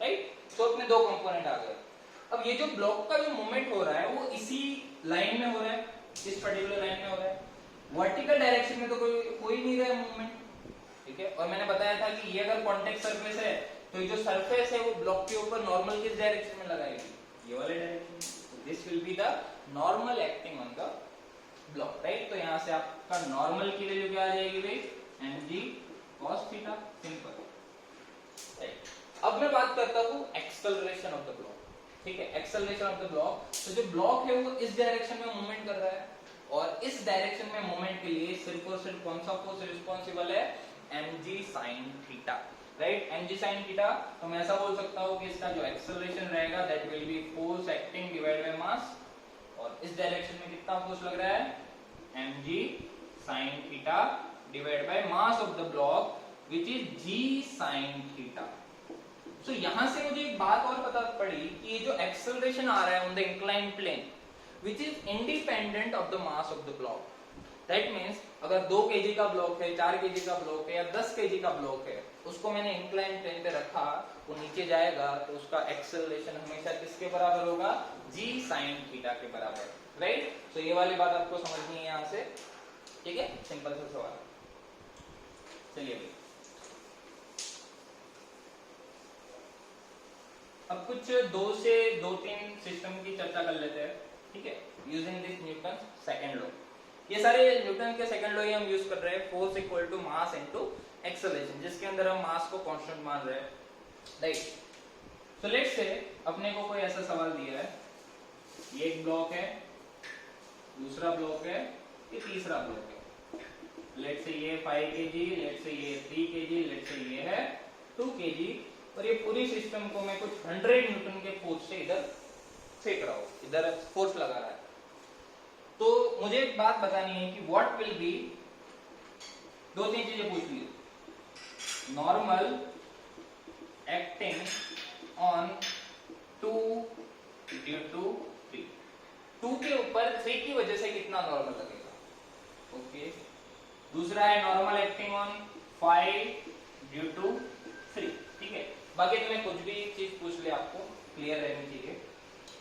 राइट। तो अपने दो कंपोनेंट आ गए। अब ये जो ब्लॉक का जो मूवमेंट हो रहा है वो इसी लाइन में हो रहा है, इस पर्टिकुलर लाइन में हो रहा है। वर्टिकल डायरेक्शन में तो कोई नहीं रहा है मूवमेंट, ठीक है। और मैंने बताया था कि ये अगर कॉन्टेक्ट सरफेस है तो ये जो सरफेस है वो ब्लॉक के ऊपर नॉर्मल किस डायरेक्शन में लगाएगी, ये वाले डायरेक्शन में। तो this will be the normal acting on the block, right. तो यहाँ से आपका नॉर्मल की वैल्यू क्या आ जाएगी भाई mg cos theta, simple, right. अब मैं बात करता हूँ एक्सेलरेशन ऑफ द ब्लॉक, ठीक है। एक्सेलरेशन ऑफ द ब्लॉक, तो जो ब्लॉक है वो इस डायरेक्शन में मूवमेंट कर रहा है और इस डायरेक्शन में मूवमेंट के लिए सिर्फ और सिर्फ कौन सा फोर्स रिस्पांसिबल है mg sin theta, right. mg sin theta. तो मैं ऐसा बोल सकता हूँ कि इसका जो एक्सेलरेशन रहेगा that will B force acting divide by मास, और इस डायरेक्शन में कितना फोर्स लग रहा है mg sin theta divide by mass of the block which is g sin theta. So यहां से मुझे एक बात और पता पड़ी कि ये जो एक्सेलरेशन आ रहा है on the incline plane which is independent of the mass of the block. That means अगर 2 केजी का ब्लॉक है, 4 केजी का ब्लॉक है या 10 केजी का ब्लॉक है, उसको मैंने इंक्लाइन प्लेन पे रखा, वो नीचे जाएगा तो उसका एक्सेलरेशन हमेशा किसके बराबर होगा g sin थीटा के बराबर, राइट। तो ये वाली बात आपको समझनी है यहां से, ठीक है। सिंपल सा सवाल। चलिए भाई अब कुछ 2-3 सिस्टम की चर्चा कर लेते हैं, ठीक है, using this Newton second law. ये सारे न्यूटन के सेकंड लॉ ही हम यूज कर रहे हैं, force equal to mass into acceleration, जिसके अंदर हम मास को कांस्टेंट मान रहे हैं, राइट। सो लेट्स से अपने को कोई ऐसा सवाल दिया है, ये एक ब्लॉक है, दूसरा ब्लॉक है, ये तीसरा ब्लॉक है। लेट्स से ये 5 केजी, लेट्स से ये 3 केजी, लेट्स से ये है 2 केजी, और ये पूरी सिस्टम को मैं कुछ 100 न्यूटन के फोर्स से इधर फेंक रहा हूं, इधर फोर्स लगा रहा है। तो मुझे एक बात बतानी है कि व्हाट विल बी, 2-3 चीजें पूछ ली। Normal acting on 2 due to 3, 2 के ऊपर 3 की वजह से कितना नॉर्मल लगेगा, ओके। दूसरा है normal acting on 5 due to 3, ठीक है। बाकी तुम्हें कुछ भी चीज पूछ ले आपको क्लियर रहनी चाहिए।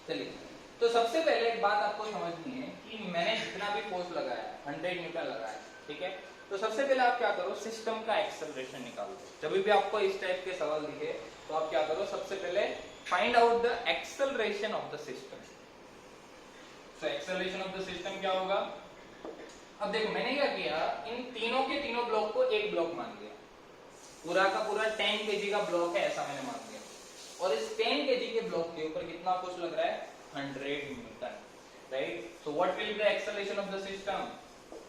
चलिए, तो सबसे पहले एक बात आपको समझनी है कि मैंने जितना भी फोर्स लगाया 100 न्यूटन लगाया, ठीक है। तो सबसे पहले आप क्या करो, सिस्टम का एक्सेलरेशन निकालो। जब भी आपको इस टाइप के सवाल दिखे तो आप क्या करो, सबसे पहले find out the acceleration of the system. So acceleration of the system क्या होगा। अब देखो मैंने क्या किया, इन तीनों के तीनों ब्लॉक को एक ब्लॉक मान लिया, पूरा का पूरा 10 केजी का ब्लॉक है ऐसा मैंने मान लिया, और इस 10 केजी के ब्लॉक के ऊपर कितना फोर्स लग रहा है 100 Newton, right. So what will be the acceleration of the system,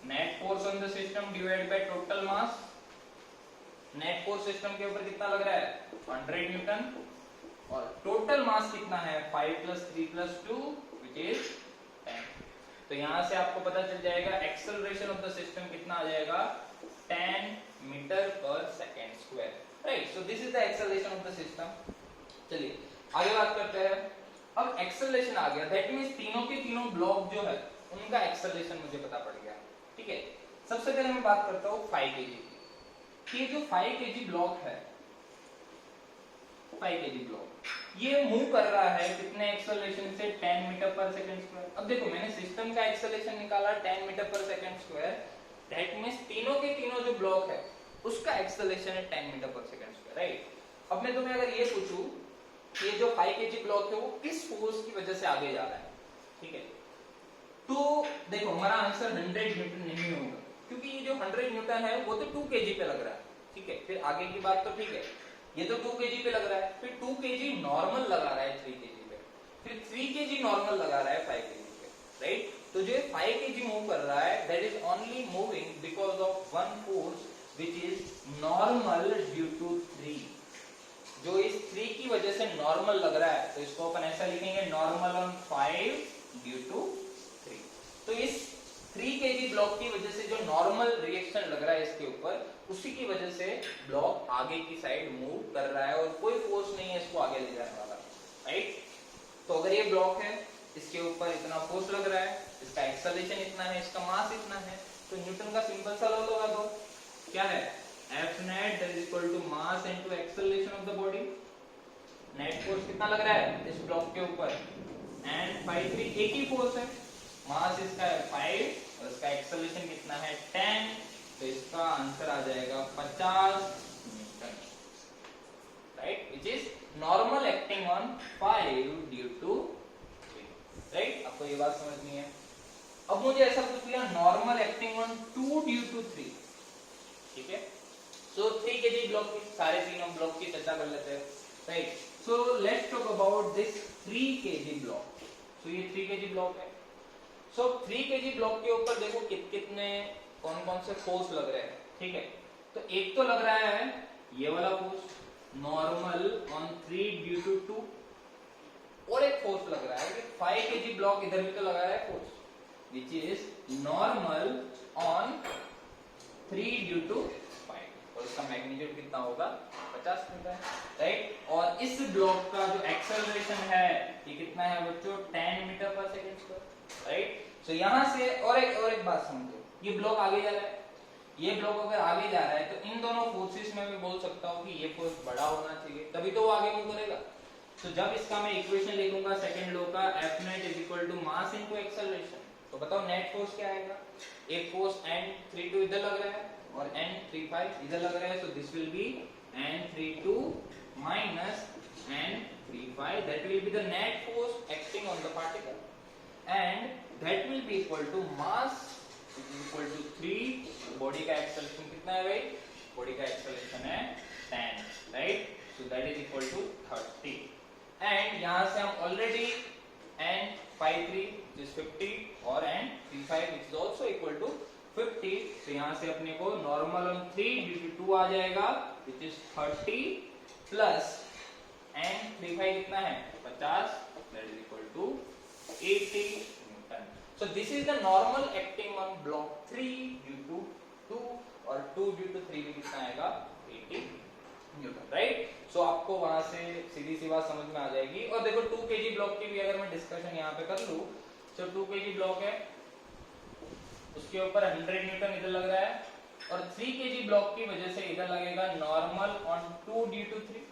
net force on the system divided by total mass. Net force system के ऊपर कितना लग रहा है 100 न्यूटन, और टोटल मास कितना है 5 + 3 + 2 व्हिच इज 10। तो यहां से आपको पता चल जाएगा एक्सेलरेशन ऑफ द सिस्टम कितना आ जाएगा 10 metre per second square, right. So this is the acceleration of the system. चलिए आगे बात करते हैं। अब एक्सेलरेशन आ गया, दैट मींस तीनों के तीनों ब्लॉक जो है उनका एक्सेलरेशन मुझे पता पड़ गया, ठीक है। सबसे पहले मैं बात करता हूँ 5 केजी की। ये जो 5 केजी ब्लॉक है, 5 केजी ब्लॉक ये मूव कर रहा है कितने एक्सेलरेशन से 10 मीटर पर सेकंड स्क्वायर। अब देखो मैंने सिस्टम का एक्सेलरेशन निकाला 10 metre per second square, that means तीनों के तीनों जो ब्लॉक है उसका एक्सेलरेशन है 10 metre per second square, right. अब मैं तुम्हें अगर ये पूछूं कि ये जो 5 केजी ब्लॉक है वो किस फोर्स की वजह से आगे जा रहा है, ठीक है, तो देखो हमारा आंसर 100 न्यूटन नहीं होगा, क्योंकि ये जो 100 न्यूटन है वो तो 2 केजी पे लग रहा है, ठीक है। फिर आगे की बात तो ठीक है, ये तो 2 kg पे लग रहा है, फिर 2 kg नॉर्मल लगा रहा है 3 kg पे, फिर 3 kg नॉर्मल लगा रहा है 5 kg पे, राइट। तो जो 5 kg मूव कर रहा है that is only moving because of one force which is normal due to 3। जो इस 3 की वजह से नॉर्मल लग रहा है तो इसको अपन ऐसा लिखेंगे नॉर्मल ऑन 5 ड्यू टू 3। तो इस 3 kg ब्लॉक की वजह से जो नॉर्मल रिएक्शन लग रहा है इसके ऊपर, उसी की वजह से ब्लॉक आगे की साइड मूव कर रहा है और कोई फोर्स नहीं है इसको आगे ले जाने वाला, राइट। तो अगर ये ब्लॉक है, इसके ऊपर इतना फोर्स लग रहा है, इसका एक्सेलरेशन इतना है, इसका मास इतना है, तो न्यूटन का सिंपल सा लॉ लगा दो, क्या है F net that is equal to mass into acceleration of the body। Net force कितना लग रहा है इस ब्लॉक के ऊपर, एंड 5 3 एक ही फोर्स है, मास इसका है 5 और इसका एक्सेलरेशन कितना है 10, तो इसका आंसर आ जाएगा 50 newton, right, which is normal acting on 5 due to 3, right. आपको ये बात समझनी है। अब मुझे ऐसा पूछ लिया normal acting on 2 due to 3, ठीक है। सो 3 kg ब्लॉक की, सारे तीनों ब्लॉक की चर्चा कर लेते हैं, right. So let's talk about this 3 kg block. So ये 3 kg ब्लॉक है। सो 3 kg ब्लॉक के ऊपर देखो कितने कौन कौन से फोर्स लग रहे हैं, ठीक है। तो एक तो लग रहा है ये वाला force normal on 3 due to 2, और एक फोर्स लग रहा है कि 5 kg ब्लॉक इधर भी तो लगा रहा है force which is normal on 3 due to 5, और इसका मैग्नीट्यूड कितना होगा 50 न्यूटन, राइट। और इस ब्लॉक का जो एक्सेलरेशन है ये कितना है बच्चों 10 metre per second square, right. सो यहां से और एक बात समझो, ये ब्लॉक आगे जा रहा है, ये ब्लॉक अगर आगे जा रहा है तो इन दोनों फोर्सेस में मैं बोल सकता हूं कि ये फोर्स बड़ा होना चाहिए, तभी तो वो आगे मूव करेगा। तो जब इसका मैं इक्वेशन लिखूंगा सेकंड लॉ का F net is equal to mass into acceleration, तो बताओ नेट फोर्स क्या आएगा, एक फोर्स N32 इधर लग रहा है और N35 इधर लग रहा है, so this will be N32 minus N35, that will be the net force acting on the particle, and that will be equal to mass which is equal to 3, body का एक्सेलरेशन कितना है भाई, body का acceleration है 10, right. so that is equal to 30, and यहां से हम already N53 which is 50 और N35 which is also equal to 50, तो यहां से अपने को नॉर्मल ऑन 3 ड्यू टू 2 आ जाएगा which is 30 प्लस N35 कितना है 50, that is equal to 80 Newton. So this is the normal acting on block 3 due to 2, और 2 due to 3 भी कितना आएगा 80 न्यूटन, राइट। सो आपको वहां से सीधी सी बात समझ में आ जाएगी। और देखो 2 kg ब्लॉक की भी अगर मैं डिस्कशन यहाँ पे कर लूं, तो 2 kg ब्लॉक है, उसके ऊपर 100 न्यूटन इधर लग रहा है, और 3 kg ब्लॉक की वजह से इधर लगेगा नॉर्मल ऑन 2 ड्यू टू 3,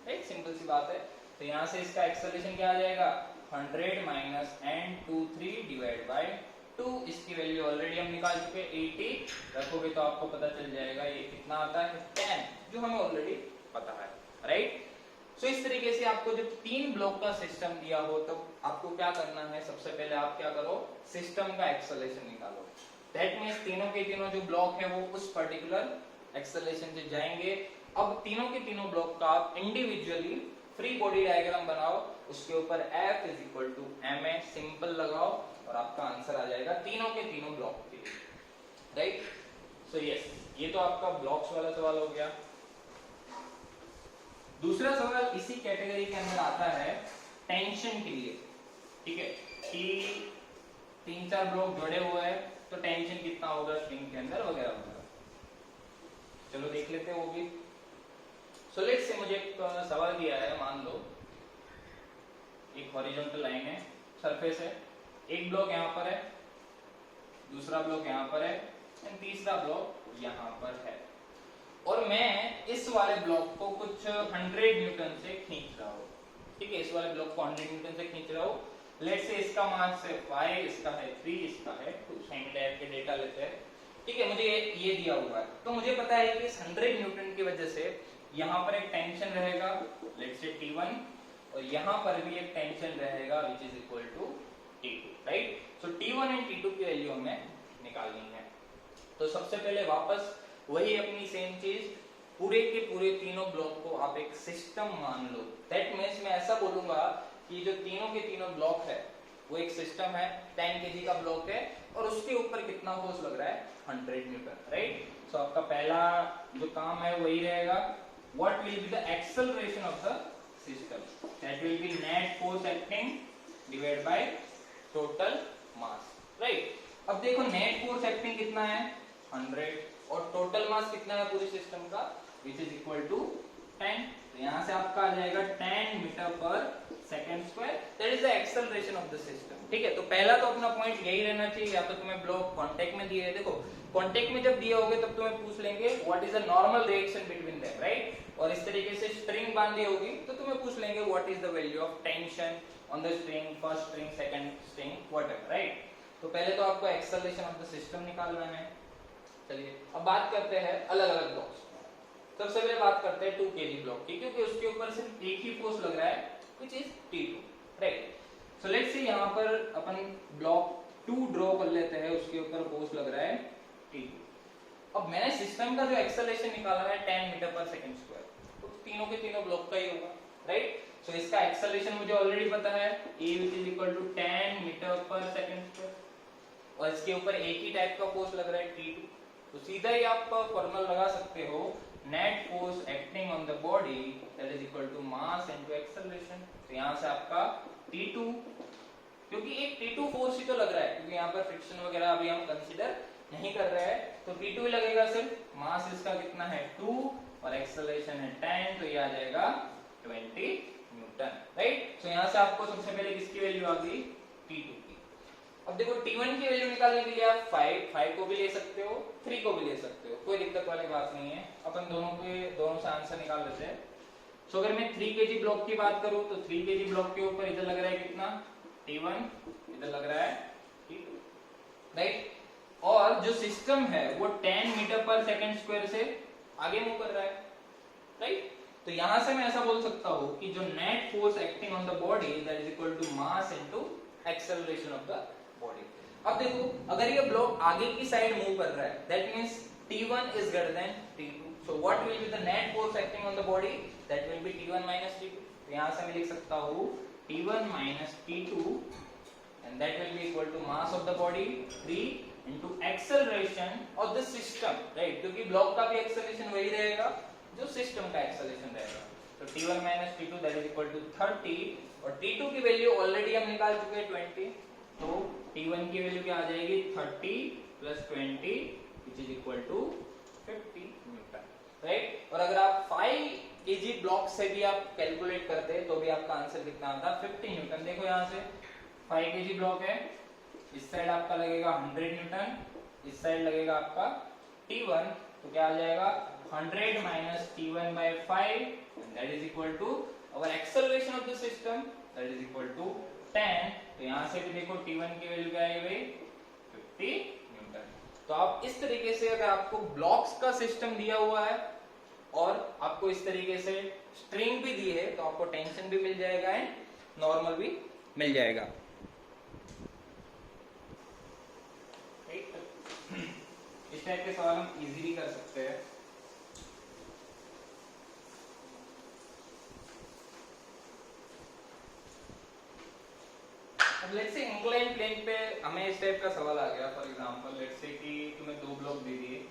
एक सिंपल सी बात है। तो यहाँ से इसका एक्सेलरेशन क्या आ जाएगा 100 माइनस N23 डिवाइड बाय 2, इसकी वैल्यू ऑलरेडी हम निकाल चुके 80, रखोगे तो आपको पता चल जाएगा ये कितना आता है 10, जो हमें ऑलरेडी पता है, राइट। सो इस तरीके से आपको जब 3 ब्लॉक का सिस्टम दिया हो तो आपको क्या करना है, सबसे पहले आप क्या करो सिस्टम का एक्सेलरेशन निकालो। दैट मींस तीनों के तीनों जो ब्लॉक है वो उस पर्टिकुलर एक्सेलरेशन से जाएंगे। अब तीनों के तीनों ब्लॉक का आप इंडिविजुअली फ्री बॉडी डायग्राम बनाओ, उसके ऊपर F is equal to ma simple लगाओ और आपका आंसर आ जाएगा तीनों के तीनों ब्लॉक के लिए, राइट। सो यस, ये तो आपका ब्लॉक्स वाला सवाल हो गया। दूसरा सवाल इसी कैटेगरी के अंदर आता है टेंशन के लिए, ठीक है, कि 3-4 ब्लॉक जुड़े हुए हैं तो टेंशन कितना होगा स्ट्रिंग के अंदर वगैरह वगैरह। चलो देख लेते हैं वो भी। सो लेट्स से मुझे एक सवाल दिया है, मान लो एक हॉरिजॉन्टल लाइन है, सरफेस है, एक ब्लॉक यहाँ पर है, दूसरा ब्लॉक यहाँ पर है, एंड तीसरा ब्लॉक यहाँ पर है, और मैं इस वाले ब्लॉक को कुछ 100 न्यूटन से खींच रहा हूँ, ठीक है, इस वाले ब्लॉक को 100 न्यूटन से खींच रहा हूँ। लेट्स से इसका मास है 5, इसका है 3, इसका है 2, सेम टाइप के डेटा लेते हैं, ठीक है। मुझे ये दिया हुआ है, तो मुझे पता है कि इस 100 न्यूटन की वजह से यहाँ पर एक टेंशन रहेगा, लेट्स से T1, और यहाँ पर भी एक टेंशन रहेगा which is equal to T2, right. So T1 and T2 की वैल्यू हमें निकालनी है। तो सबसे पहले वापस वही अपनी सेम चीज, पूरे के पूरे तीनों ब्लॉक को आप एक सिस्टम मान लो। दैट मीन्स मैं ऐसा बोलूंगा कि जो तीनों के तीनों ब्लॉक है वो एक सिस्टम है, 10 kg का ब्लॉक है और उसके ऊपर कितना फोर्स लग रहा है, 100 न्यूटन, राइट। सो आपका पहला जो काम है वही रहेगा, what will be the acceleration of the system, that will B net force acting divide by total mass, right. अब देखो नेट फोर्स एक्टिंग कितना है, 100 और टोटल मास कितना है पूरे सिस्टम का, विच इज इक्वल टू 10। तो यहां से आपका आ जाएगा 10 metre per second square, that is the acceleration of the system, ठीक है। तो पहला तो अपना पॉइंट यही रहना चाहिए, या तो तुम्हें ब्लॉक कांटेक्ट में दिए है, देखो कांटेक्ट में जब दिए होगे तब तुम्हें पूछ लेंगे what is the normal reaction between them, right. और इस तरीके से स्ट्रिंग बांधी होगी तो तुम्हें पूछ लेंगे what is the value of tension on the string, first string, second string, whatever, right. तो पहले तो आपको एक्सेलरेशन ऑफ द सिस्टम निकालना है। चलिए अब बात करते हैं अलग अलग ब्लॉक्स। सबसे पहले बात करते हैं 2 kg ब्लॉक की, क्योंकि उसके ऊपर सिर्फ एक ही फोर्स लग रहा है which is T2, right. So let's see यहाँ पर अपन ब्लॉक 2 ड्रॉ कर लेते हैं, उसके ऊपर फोर्स लग रहा है T2। अब मैंने सिस्टम का जो एक्सेलरेशन निकाला है 10 मीटर पर सेकंड स्क्वायर, तो तीनों के तीनों ब्लॉक का ही होगा, राइट। सो इसका एक्सेलरेशन मुझे ऑलरेडी पता है, A which is equal to 10 metre per second square, और इसके ऊपर एक ही टाइप का फोर्स लग रहा है T2। तो सीधा ही आप फॉर्मूला लगा सकते हो, net force acting on the body that is equal to mass into acceleration. तो यहां से आपका T2, क्योंकि एक T2 फोर्स ही तो लग रहा है, क्योंकि यहाँ पर फ्रिक्शन वगैरह अभी हम कंसीडर नहीं कर रहे हैं, तो T2 ही लगेगा सिर्फ, मास इसका कितना है 2 और एक्सेलरेशन है 10, तो ये आ जाएगा 20 न्यूटन, राइट। तो यहाँ से आपको सबसे पहले किसकी वैल्यू आ गई, T2 की। अब देखो T1 की वैल्यू निकालने के लिए आप 5 को भी ले सकते हो, 3 को भी ले सकते हो, कोई दिक्कत वाली बात नहीं है। अपन दोनों से आंसर निकाल लेते हैं। सो अगर मैं 3 kg ब्लॉक की बात करूं तो 3 kg ब्लॉक के ऊपर इधर लग रहा है कितना, T1, इधर लग रहा है T2, राइट। और जो सिस्टम है वो 10 मीटर पर सेकंड स्क्वायर से आगे मूव कर रहा है, राइट। तो यहां से मैं ऐसा बोल सकता हूं कि जो net force acting on the body that is equal to mass into acceleration of the body. अब देखो अगर ये ब्लॉक आगे की साइड मूव कर रहा है, that means T1 is greater than T2, so what will be the net force acting on the body, that will be T1 minus T2। तो यहां से मैं लिख सकता हूं T1 minus T2 and that will be equal to mass of the body 3 into acceleration of the system, right, क्योंकि block का भी एक्सेलरेशन वही रहेगा जो सिस्टम का एक्सेलरेशन रहेगा। तो T1 minus T2 that is equal to 30 और T2 की वैल्यू ऑलरेडी हम निकाल चुके हैं 20, तो T1 की वैल्यू क्या आ जाएगी 30 plus 20 which is equal to 50 newton, right. और अगर आप 5 kg ब्लॉक से भी आप कैलकुलेट करते तो भी आपका आंसर कितना आता, 50 न्यूटन। देखो यहाँ से 5 kg ब्लॉक है, इस साइड आपका लगेगा 100 न्यूटन, इस साइड लगेगा आपका T1, तो क्या आ जाएगा 100 minus T1 by 5 that is equal to our acceleration of the system that is equal to 10। तो यहां से भी देखो T1 की वैल्यू क्या आई भाई 50 न्यूटन। तो आप इस तरीके से अगर आपको ब्लॉक्स का सिस्टम दिया हुआ है और आपको इस तरीके से स्ट्रिंग भी दी है तो आपको टेंशन भी मिल जाएगा एंड नॉर्मल भी मिल जाएगा, इस टाइप के सवाल हम इजीली कर सकते हैं। अब लेट्स से इंक्लाइन प्लेन पे हमें इस टाइप का सवाल आ गया, फॉर एग्जांपल लेट्स से कि तुम्हें 2 ब्लॉक दे दिए,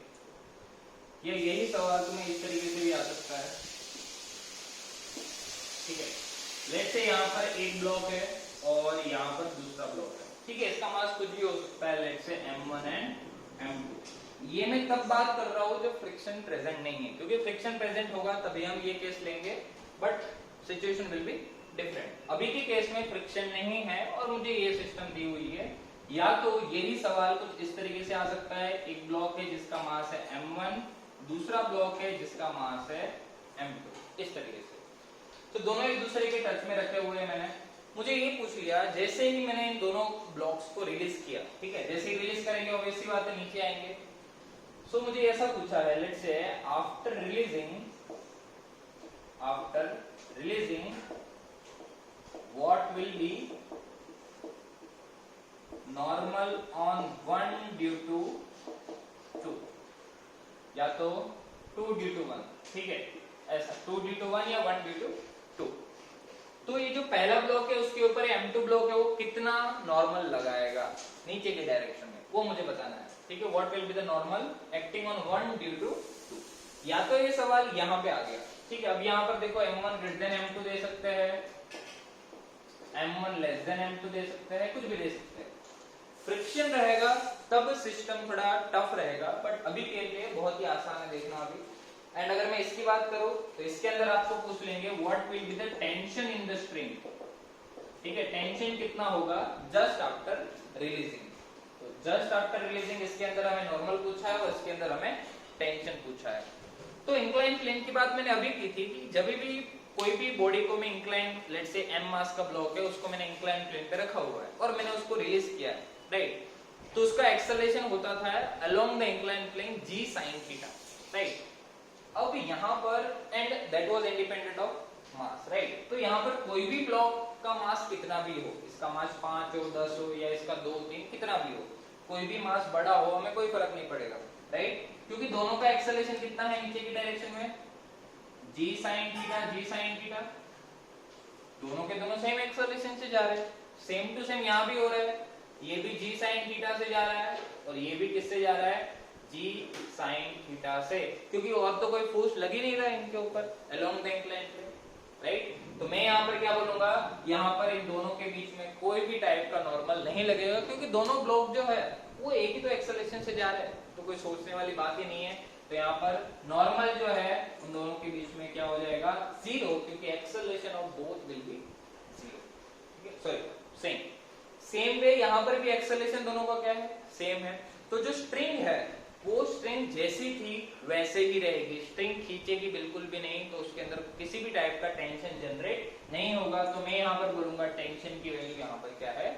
या यही सवाल तुम्हें इस तरीके से भी आ सकता है, ठीक है। लेट्स से यहाँ पर एक ब्लॉक है और यहाँ पर दूसरा ब्लॉक है, ठीक है। इसका मास कुछ भी हो सकता है, let's say M1 and M2। ये मैं तब बात कर रहा हूँ जब फ्रिक्शन प्रेजेंट नहीं है, क्योंकि फ्रिक्शन प्रेजेंट होगा तभी हम ये केस लेंगे, but situation will be different. अभी के केस में फ्रिक्शन नहीं है और मुझे ये सिस्टम दी हुई है, या तो यही सवाल कुछ इस तरीके से आ सकता है, एक ब्लॉक है जिसका मास है M1, दूसरा ब्लॉक है जिसका मास है M2, इस तरीके से। तो दोनों एक दूसरे के टच में रखे हुए हैं। मैंने मुझे ये पूछ लिया, जैसे ही मैंने इन दोनों ब्लॉक्स को रिलीज किया, ठीक है, जैसे ही रिलीज करेंगे ऑब्वियस सी बात है नीचे आएंगे। सो मुझे ऐसा पूछा है, let's say after releasing what will be normal on 1 due to 2, या तो 2 due to 1, ठीक है, ऐसा 2d/1 या 1d/2। तो ये जो पहला ब्लॉक है उसके ऊपर m2 ब्लॉक है वो कितना नॉर्मल लगाएगा नीचे के डायरेक्शन में, वो मुझे बताना है। ठीक है, what will be the normal acting on 1d/2। या तो ये सवाल यहाँ पे आ गया, ठीक है। अब यहाँ पर देखो m1 ग्रेटर देन m2 दे सकते हैं, m1 लेस देन m2 दे सकते हैं, कुछ भी दे सकते हैं। फ्रिक्शन रहेगा तब सिस्टम थोड़ा टफ रहेगा, बट अभी के लिए बहुत ही आसान है, देखना अभी। एंड अगर मैं इसकी बात करूं तो इसके अंदर आपको पूछ लेंगे what will be the tension in the spring. ठीक है, टेंशन कितना होगा जस्ट आफ्टर रिलीजिंग। तो जस्ट आफ्टर रिलीजिंग इसके अंदर हमें नॉर्मल पूछा है और इसके अंदर हमें टेंशन पूछा है। तो इंक्लाइन प्लेन की बात मैंने अभी की थी कि जब भी कोई भी बॉडी को मैं इंक्लाइन, लेट्स से m मास का ब्लॉक है उसको मैंने इंक्लाइन प्लेन पे रखा हुआ है और मैंने उसको रिलीज किया है, राइट। तो उसका एक्सेलरेशन होता था along the incline plane g sin theta, right. अब यहाँ पर and that was independent of mass, right. तो यहाँ पर कोई भी ब्लॉक का मास कितना भी हो, इसका मास 5 हो 10 हो या इसका 2 3 कितना भी हो, कोई भी मास बड़ा हो हमें कोई फर्क नहीं पड़ेगा, राइट। क्योंकि दोनों का एक्सेलरेशन कितना है नीचे की डायरेक्शन में, g sin थीटा, दोनों के दोनों सेम एक्सेलरेशन से जा रहे हैं, सेम टू सेम यहाँ भी हो रहा है, ये भी g sin थीटा से जा रहा है और ये भी किससे जा रहा है, g sin थीटा से, क्योंकि और तो कोई फोर्स लग ही नहीं रहा है इनके ऊपर along the incline plane, right. तो मैं यहाँ पर क्या बोलूंगा, यहाँ पर इन दोनों के बीच में कोई भी टाइप का नॉर्मल नहीं लगेगा, क्योंकि दोनों ब्लॉक जो है वो एक ही तो एक्सेलरेशन से जा रहे हैं, तो कोई सोचने वाली बात ही नहीं है। तो यहाँ पर नॉर्मल जो है उन दोनों के बीच में क्या हो जाएगा, 0, क्योंकि acceleration of both will be 0। ठीक है, सॉरी सेम वे यहाँ पर भी एक्सेलरेशन दोनों का क्या है, सेम है। तो जो स्ट्रिंग है वो स्ट्रिंग जैसी थी वैसे ही रहेगी, स्ट्रिंग खींचेगी बिल्कुल भी नहीं, तो उसके अंदर किसी भी टाइप का टेंशन जनरेट नहीं होगा। तो मैं यहाँ पर बोलूंगा टेंशन की वैल्यू यहाँ पर क्या है,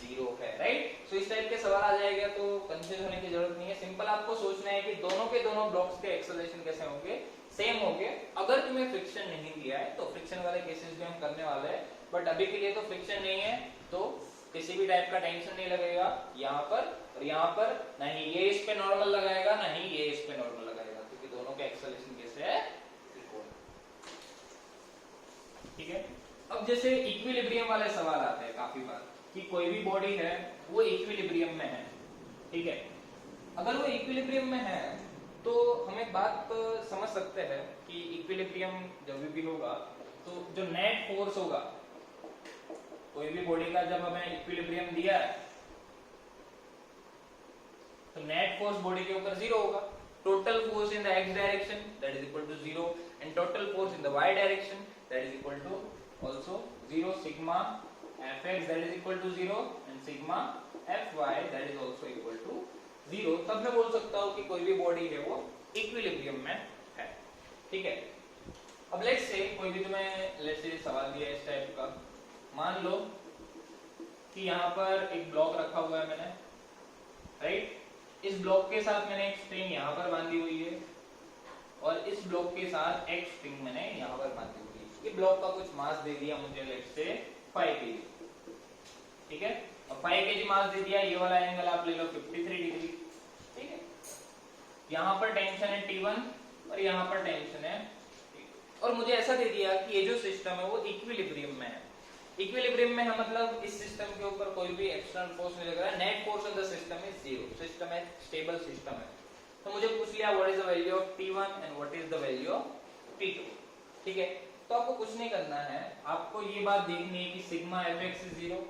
0 है, राइट। सो इस टाइप के सवाल आ जाएगा तो कंफ्यूज होने की जरूरत नहीं है, सिंपल आपको सोचना है कि दोनों के दोनों ब्लॉक्स के एक्सेलरेशन कैसे होंगे, सेम होंगे। अगर तुम्हें फ्रिक्शन नहीं दिया है तो फ्रिक्शन वाले केसेस भी हम करने वाले हैं, बट अभी के लिए तो फ्रिक्शन नहीं है तो किसी भी टाइप का टेंशन नहीं लगेगा यहाँ पर, और यहाँ पर नहीं ये इस पे नॉर्मल लगाएगा ना ही ये इस पे नॉर्मल लगाएगा, क्योंकि दोनों का एक्सेलरेशन कैसे है, इक्वल। ठीक है, अब जैसे इक्विलिब्रियम वाले सवाल आते हैं काफी बार कि कोई भी बॉडी है वो इक्विलिब्रियम में है, ठीक है। अगर वो इक्विलिब्रियम में है तो हम एक बात समझ सकते हैं कि इक्विलिब्रियम जब भी होगा तो जो नेट फोर्स होगा, कोई भी बॉडी का जब हमें इक्विलिब्रियम दिया है तो नेट फोर्स बॉडी के ऊपर 0 होगा। Total force in the x direction that is equal to 0 and total force in the y direction that is equal to also 0, sigma fx that is equal to 0 and sigma fy that is also equal to 0। तब मैं बोल सकता हूं कि कोई भी body है वो इक्विलिब्रियम में है, ठीक है। अब लेट्स से कोई भी तुम्हें लेट्स से सवाल दिया इस टाइप का, मान लो कि यहाँ पर एक ब्लॉक रखा हुआ है मैंने, राइट। इस ब्लॉक के साथ मैंने एक स्ट्रिंग यहाँ पर बांधी हुई है और इस ब्लॉक के साथ एक स्ट्रिंग मैंने यहाँ पर बांधी हुई है। ये ब्लॉक का कुछ मास दे दिया मुझे लेट्स से 5 kg, ठीक है। और 5 kg मास दे दिया, ये वाला एंगल आप ले लो 53 डिग्री, ठीक है। यहाँ पर टेंशन है T1 और यहाँ पर टेंशन है T2, और मुझे ऐसा दे दिया कि ये जो सिस्टम है वो इक्विलिब्रियम में है। इक्विलिब्रियम में है मतलब इस सिस्टम के ऊपर कोई भी एक्सटर्नल फोर्स नहीं लग रहा है, net force on the system is 0, system है स्टेबल सिस्टम है। तो मुझे पूछ लिया what is the value of T1 and what is the value of T2, ठीक है। तो आपको कुछ नहीं करना है, आपको ये बात देखनी है कि sigma fx is 0,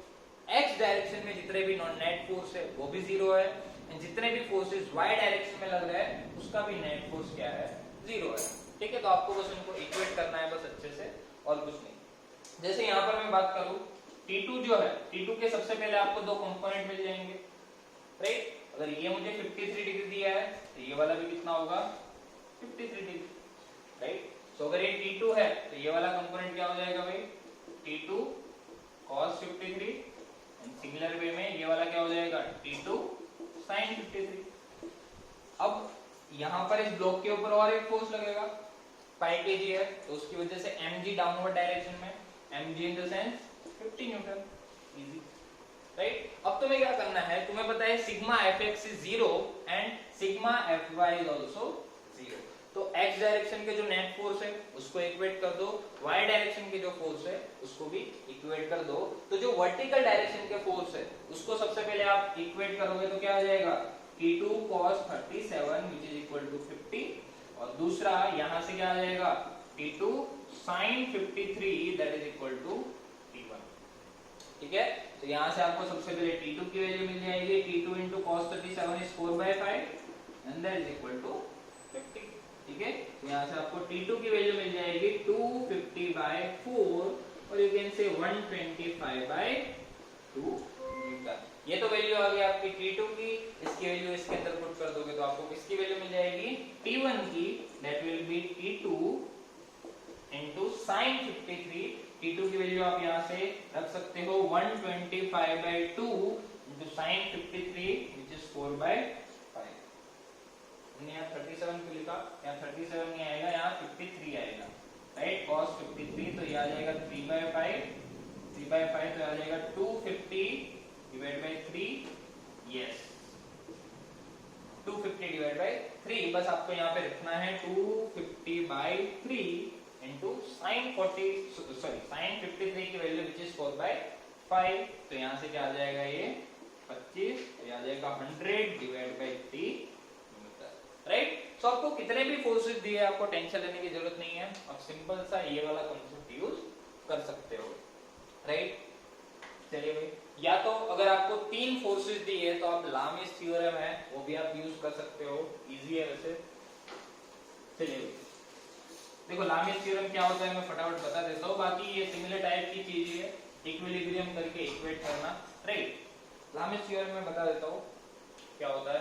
x direction में जितने भी नॉन नेट फोर्स है वो भी 0 है, एंड जितने भी फोर्सेस y डायरेक्शन में लग रहे हैं उसका भी नेट फोर्स क्या है, 0 है, ठीक है। तो आपको बस उनको इक्वेट करना है बस अच्छे से, और कुछ नहीं। जैसे यहाँ पर मैं बात करूं T2 जो है, T2 के सबसे पहले आपको दो कंपोनेंट मिल जाएंगे, राइट। अगर ये मुझे 53 डिग्री दिया है तो ये वाला भी कितना होगा, 53 डिग्री, राइट। सो अगर ये T2 है तो ये वाला कंपोनेंट क्या हो जाएगा भाई, T2 cos 53, and similar way में ये वाला क्या हो जाएगा, T2 sin 53। अब यहाँ पर इस ब्लॉक के ऊपर और एक फोर्स लगेगा, 5 kg है तो उसकी वजह से mg डाउनवर्ड डायरेक्शन में, mg in the sense 50 Newton, easy, right. अब तुम्हें क्या करना है, तुम्हें पता है sigma fx is 0 and sigma fy is also 0। तो x डायरेक्शन के जो नेट फोर्स है उसको इक्वेट कर दो, y डायरेक्शन के जो फोर्स है उसको भी इक्वेट कर दो। तो जो वर्टिकल डायरेक्शन के फोर्स है उसको सबसे पहले आप इक्वेट करोगे तो क्या आ जाएगा, T2 cos 37 which is equal to 50, और दूसरा यहां से क्या आ जाएगा, T2 sin 53 that is equal to T1। ठीक है, तो यहां से आपको सबसे पहले T2 की वैल्यू मिल जाएगी, T2 into cos 37 is 4/5 and that is equal to 50। ठीक है, तो यहाँ से आपको T2 की वैल्यू मिल जाएगी 250/4 और यू कैन से 125/2 न्यूटन। ये तो वैल्यू आ गई आपकी T2 की, इसकी वैल्यू इसके अंदर पुट कर दोगे तो आपको किसकी वैल्यू मिल जाएगी, T1 की, that will B T2 into sin 53। T2 की वैल्यू आप यहाँ से रख सकते हो 125/2 into sin 53 which is 4/5। यहाँ 37 क्यों लिखा, यहाँ 37 नहीं आएगा, यहाँ 53 आएगा, राइट। cos 53 तो ये आ जाएगा 3/5 तो आ जाएगा 250/3, यस 250/3। बस आपको यहाँ पे रखना है 250/3 into sin 53 की वैल्यू विच इज 4/5, तो यहाँ से क्या आ जाएगा, ये 25, तो ये आ जाएगा 100/3, राइट। सो आपको कितने भी फोर्सेस दिए आपको टेंशन लेने की जरूरत नहीं है, आप सिंपल सा ये वाला कॉन्सेप्ट यूज कर सकते हो, राइट। चलिए भाई, या तो अगर आपको 3 फोर्सेस दिए तो आप लामिस थ्योरम है वो भी आप यूज कर सकते हो, इजी है वैसे। चलिए देखो लामिस थ्योरम क्या होता है मैं फटाफट बता देता हूँ, बाकी ये सिमिलर टाइप की चीज है, इक्विलिब्रियम करके इक्वेट करना, राइट। लामिस थ्योरम में बता देता हूँ क्या होता है,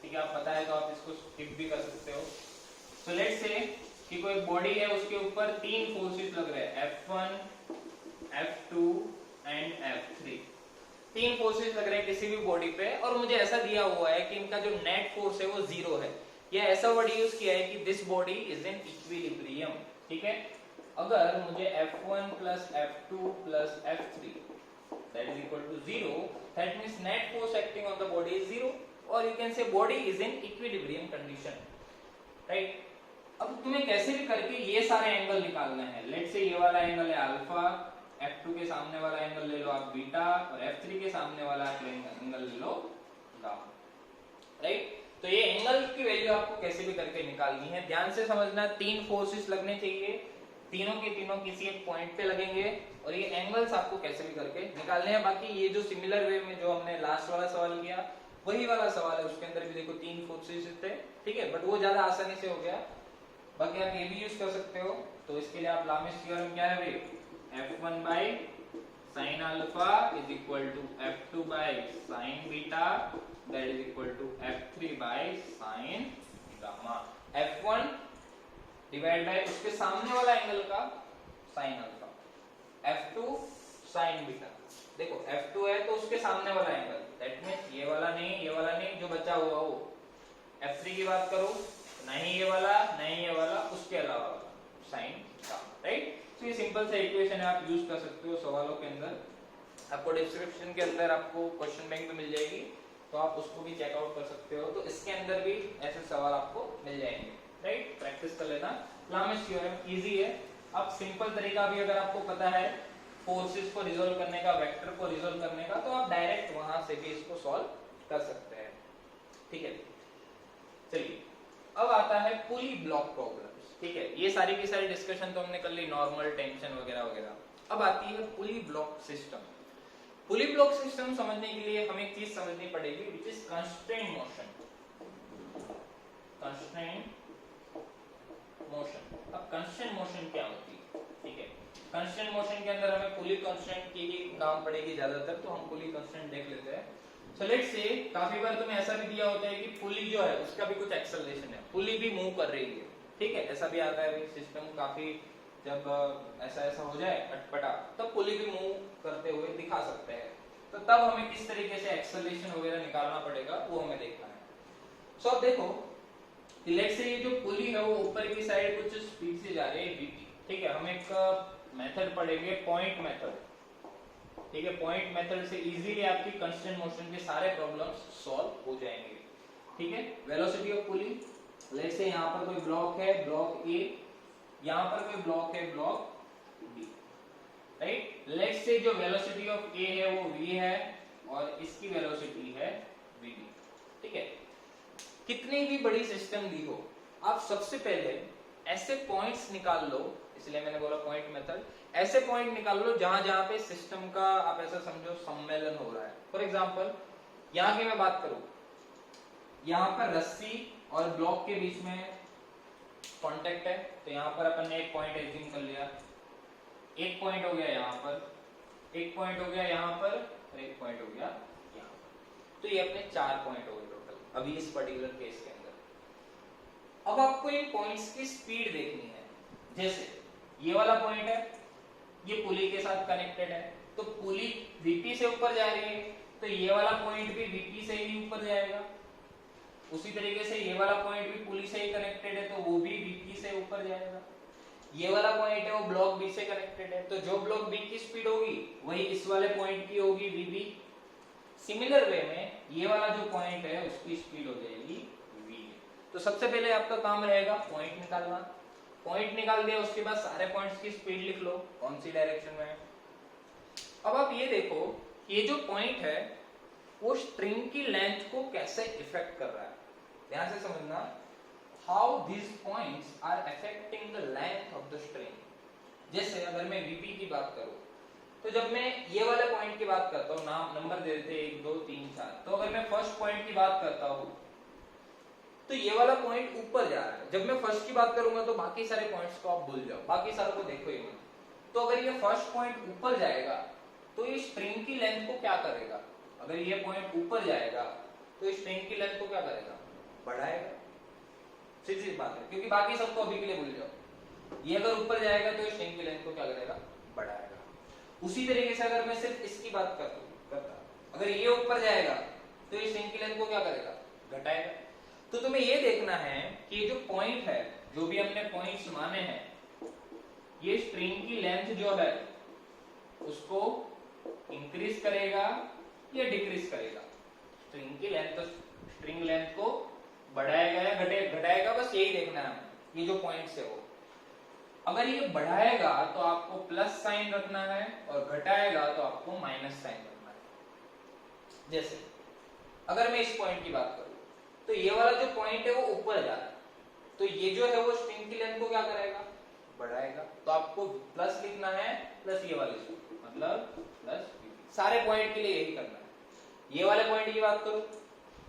ठीक है, आप पता है तो आप इसको स्किप भी कर सकते हो। सो लेट्स से कि कोई बॉडी है उसके ऊपर 3 फोर्सेस लग रहे हैं, F1, F2 and F3। 3 forces लग रहे हैं किसी भी बॉडी पे, और मुझे ऐसा दिया हुआ है कि इनका जो नेट फोर्स है वो 0 है, या ऐसा वर्ड यूज किया है कि this body is in equilibrium. ठीक है, अगर मुझे F1 plus F2 plus F3 that is equal to 0, that means net force acting on the body is 0, or you can say body is in equilibrium condition, right। अब तुम्हें कैसे भी करके ये सारे एंगल निकालना है। लेट्स से ये वाला एंगल है अल्फा, F2 के सामने वाला एंगल ले लो आप बीटा, और F3 के सामने वाला एंगल ले लो गामा, राइट। तो ये एंगल की वैल्यू आपको कैसे भी करके निकालनी है, ध्यान से समझना। 3 फोर्सेस लगने चाहिए, तीनों के तीनों किसी एक पॉइंट पे लगेंगे, और ये एंगल्स आपको कैसे भी करके निकालने हैं। बाकी ये जो सिमिलर वे में जो हमने लास्ट वाला सवाल किया वही वाला सवाल है, उसके अंदर भी देखो 3 फोर्सेस थे, ठीक है, बट वो ज्यादा आसानी से हो गया। बाकी आप ये भी यूज कर सकते हो, तो इसके लिए आप लामिस थ्योरम क्या है भाई, F1/sin alpha is equal to F2/sin beta that is equal to F3/sin gamma. F1 divide by उसके सामने वाला एंगल का sin alpha, F2 sin beta. देखो F2 है तो उसके सामने वाला एंगल, दैट मींस ये वाला नहीं, जो बचा हुआ वो। F3 की बात करो, नहीं ये वाला, उसके अलावा वाला sin का, राइट। तो ये सिंपल सा इक्वेशन है, आप यूज कर सकते हो सवालों के अंदर। आपको डिस्क्रिप्शन के अंदर आपको क्वेश्चन बैंक भी मिल जाएगी, तो आप उसको भी चेकआउट कर सकते हो। तो इसके अंदर भी ऐसे सवाल आपको मिल जाएंगे, राइट। प्रैक्टिस कर लेना। लामिस थ्योरम इजी है। अब सिंपल तरीका भी अगर आपको पता है फोर्सेस को रिजोल्व करने का, वेक्टर को रिजोल्व करने का, तो आप डायरेक्ट वहां से भी इसको सॉल्व कर सकते हैं, ठीक है। चलिए अब आता है पुली ब्लॉक प्रॉब्लम्स, ठीक है। ये सारी की सारी डिस्कशन तो हमने कर ली, नॉर्मल, टेंशन वगैरह वगैरह। अब आती है पुली ब्लॉक सिस्टम। पुली ब्लॉक सिस्टम समझने के लिए हमें एक चीज समझनी पड़ेगी which is constraint motion. Constraint motion. अब कंस्ट्रेंट मोशन क्या होती है, ठीक है। कंस्ट्रेंट मोशन के अंदर हमें पुली कंस्ट्रेंट की ही काम पड़ेगी ज्यादातर, तो हम पुली कंस्ट्रेंट देख लेते हैं। सो लेट्स से काफी बार तुम्हें ऐसा भी दिया होता है कि पुली जो है उसका भी कुछ एक्सेलरेशन है, पुली भी मूव कर रही है, ठीक है। ऐसा भी आता है भाई, सिस्टम काफी जब ऐसा हो जाए अटपटा, तब पुली भी मूव करते हुए दिखा सकते हैं। तो तब हमें किस तरीके से एक्सेलरेशन वगैरह निकालना पड़ेगा वो हमें देखना है। सो अब देखो लेट्स से ये जो पुली है वो ऊपर की साइड कुछ स्पीड से जा रही है vt, ठीक है। हम एक मेथड पढ़ेंगे पॉइंट मेथड, ठीक है। पॉइंट मेथड से इजीली आपकी कंस्टेंट मोशन के सारे प्रॉब्लम्स सॉल्व हो जाएंगे। ठीक है, velocity of pulley, let's say यहाँ पर कोई ब्लॉक है ब्लॉक ए, यहाँ पर कोई ब्लॉक है block B, right. Let's say जो वेलोसिटी ऑफ ए है वो v है और इसकी वेलोसिटी है vb, ठीक है। कितनी भी बड़ी सिस्टम दी हो, आप सबसे पहले ऐसे पॉइंट्स निकाल लो, इसलिए मैंने बोला पॉइंट मेथड, ऐसे पॉइंट निकाल लो जहां जहां पे सिस्टम का आप ऐसा समझो सम्मेलन हो रहा है। फॉर एग्जांपल यहाँ की मैं बात करूं, यहाँ पर रस्सी और ब्लॉक के बीच में कांटेक्ट है, तो यहाँ पर अपन ने एक पॉइंट एज्यूम कर लिया, एक पॉइंट हो गया यहाँ पर, एक पॉइंट हो गया यहाँ पर और एक पॉइंट हो गया यहाँ पर, तो ये अपने 4 पॉइंट हो गए टोटल अभी इस पर्टिकुलर केस के अंदर। अब आपको इन पॉइंट्स की स्पीड देखनी है, जैसे ये वाला पॉइंट है, ये पुली के साथ कनेक्टेड है, तो पुली वीपी से ऊपर जा रही है, तो ये वाला पॉइंट भी वीपी से ही ऊपर जाएगा। उसी तरीके से ये वाला पॉइंट भी पुली से ही कनेक्टेड है, तो वो भी वीपी से ऊपर जाएगा। ये वाला पॉइंट है वो ब्लॉक बी से कनेक्टेड है, तो जो ब्लॉक बी की स्पीड होगी वही इस वाले पॉइंट की होगी वीबी। सिमिलर वे में ये वाला जो पॉइंट है उसकी स्पीड हो जाएगी वी। तो सबसे पहले आपका काम रहेगा पॉइंट निकालना, पॉइंट निकाल दिया उसके बाद सारे पॉइंट्स की स्पीड लिख लो कौन सी डायरेक्शन में है। अब आप ये देखो ये जो पॉइंट है वो स्ट्रिंग की लेंथ को कैसे इफेक्ट कर रहा है, ध्यान से समझना। How these points are affecting the length of the string। जैसे अगर मैं VP की बात करूं, तो जब मैं ये वाले पॉइंट की बात करता हूँ, नाम नंबर दे देते 1 2 3 4, तो अगर मैं फर्स्ट पॉइंट की बात करता हूँ तो ये वाला पॉइंट ऊपर जा रहा है। जब मैं फर्स्ट की बात करूंगा तो बाकी सारे पॉइंट्स को आप भूल जाओ, बाकी सारों को देखो ही मत। तो अगर ये फर्स्ट पॉइंट ऊपर जाएगा तो ये स्ट्रिंग की लेंथ को क्या करेगा, अगर ये पॉइंट ऊपर जाएगा तो ये स्ट्रिंग की लेंथ को क्या करेगा, बढ़ाएगा। सीधी बात है, क्योंकि बाकी सबको अभी के लिए भूल जाओ। ये अगर ऊपर जाएगा तो स्ट्रिंग की लेंथ को क्या करेगा, बढ़ाएगा। उसी तरीके से अगर मैं सिर्फ इसकी बात करता, अगर ये ऊपर जाएगा तो ये स्ट्रिंग की लेंथ को क्या करेगा, घटाएगा। तो तुम्हें ये देखना है कि ये जो पॉइंट है, जो भी हमने पॉइंट्स माने हैं, ये स्ट्रिंग की लेंथ जो है उसको इंक्रीज करेगा या डिक्रीज करेगा। स्ट्रिंग की लेंथ, तो स्ट्रिंग लेंथ को बढ़ाएगा या घटाएगा, बस यही देखना है। ये जो पॉइंट्स है वो अगर ये बढ़ाएगा तो आपको प्लस साइन रखना है और घटाएगा तो आपको माइनस साइन रखना है। जैसे अगर मैं इस पॉइंट की बात करूं तो ये वाला जो पॉइंट है वो ऊपर जा रहा है, तो ये जो है वो स्ट्रिंग की लेंथ को क्या करेगा, बढ़ाएगा। तो आपको प्लस लिखना है, प्लस ये वाली मतलब प्लस, सारे पॉइंट के लिए यही करना है। ये वाले पॉइंट की बात करूं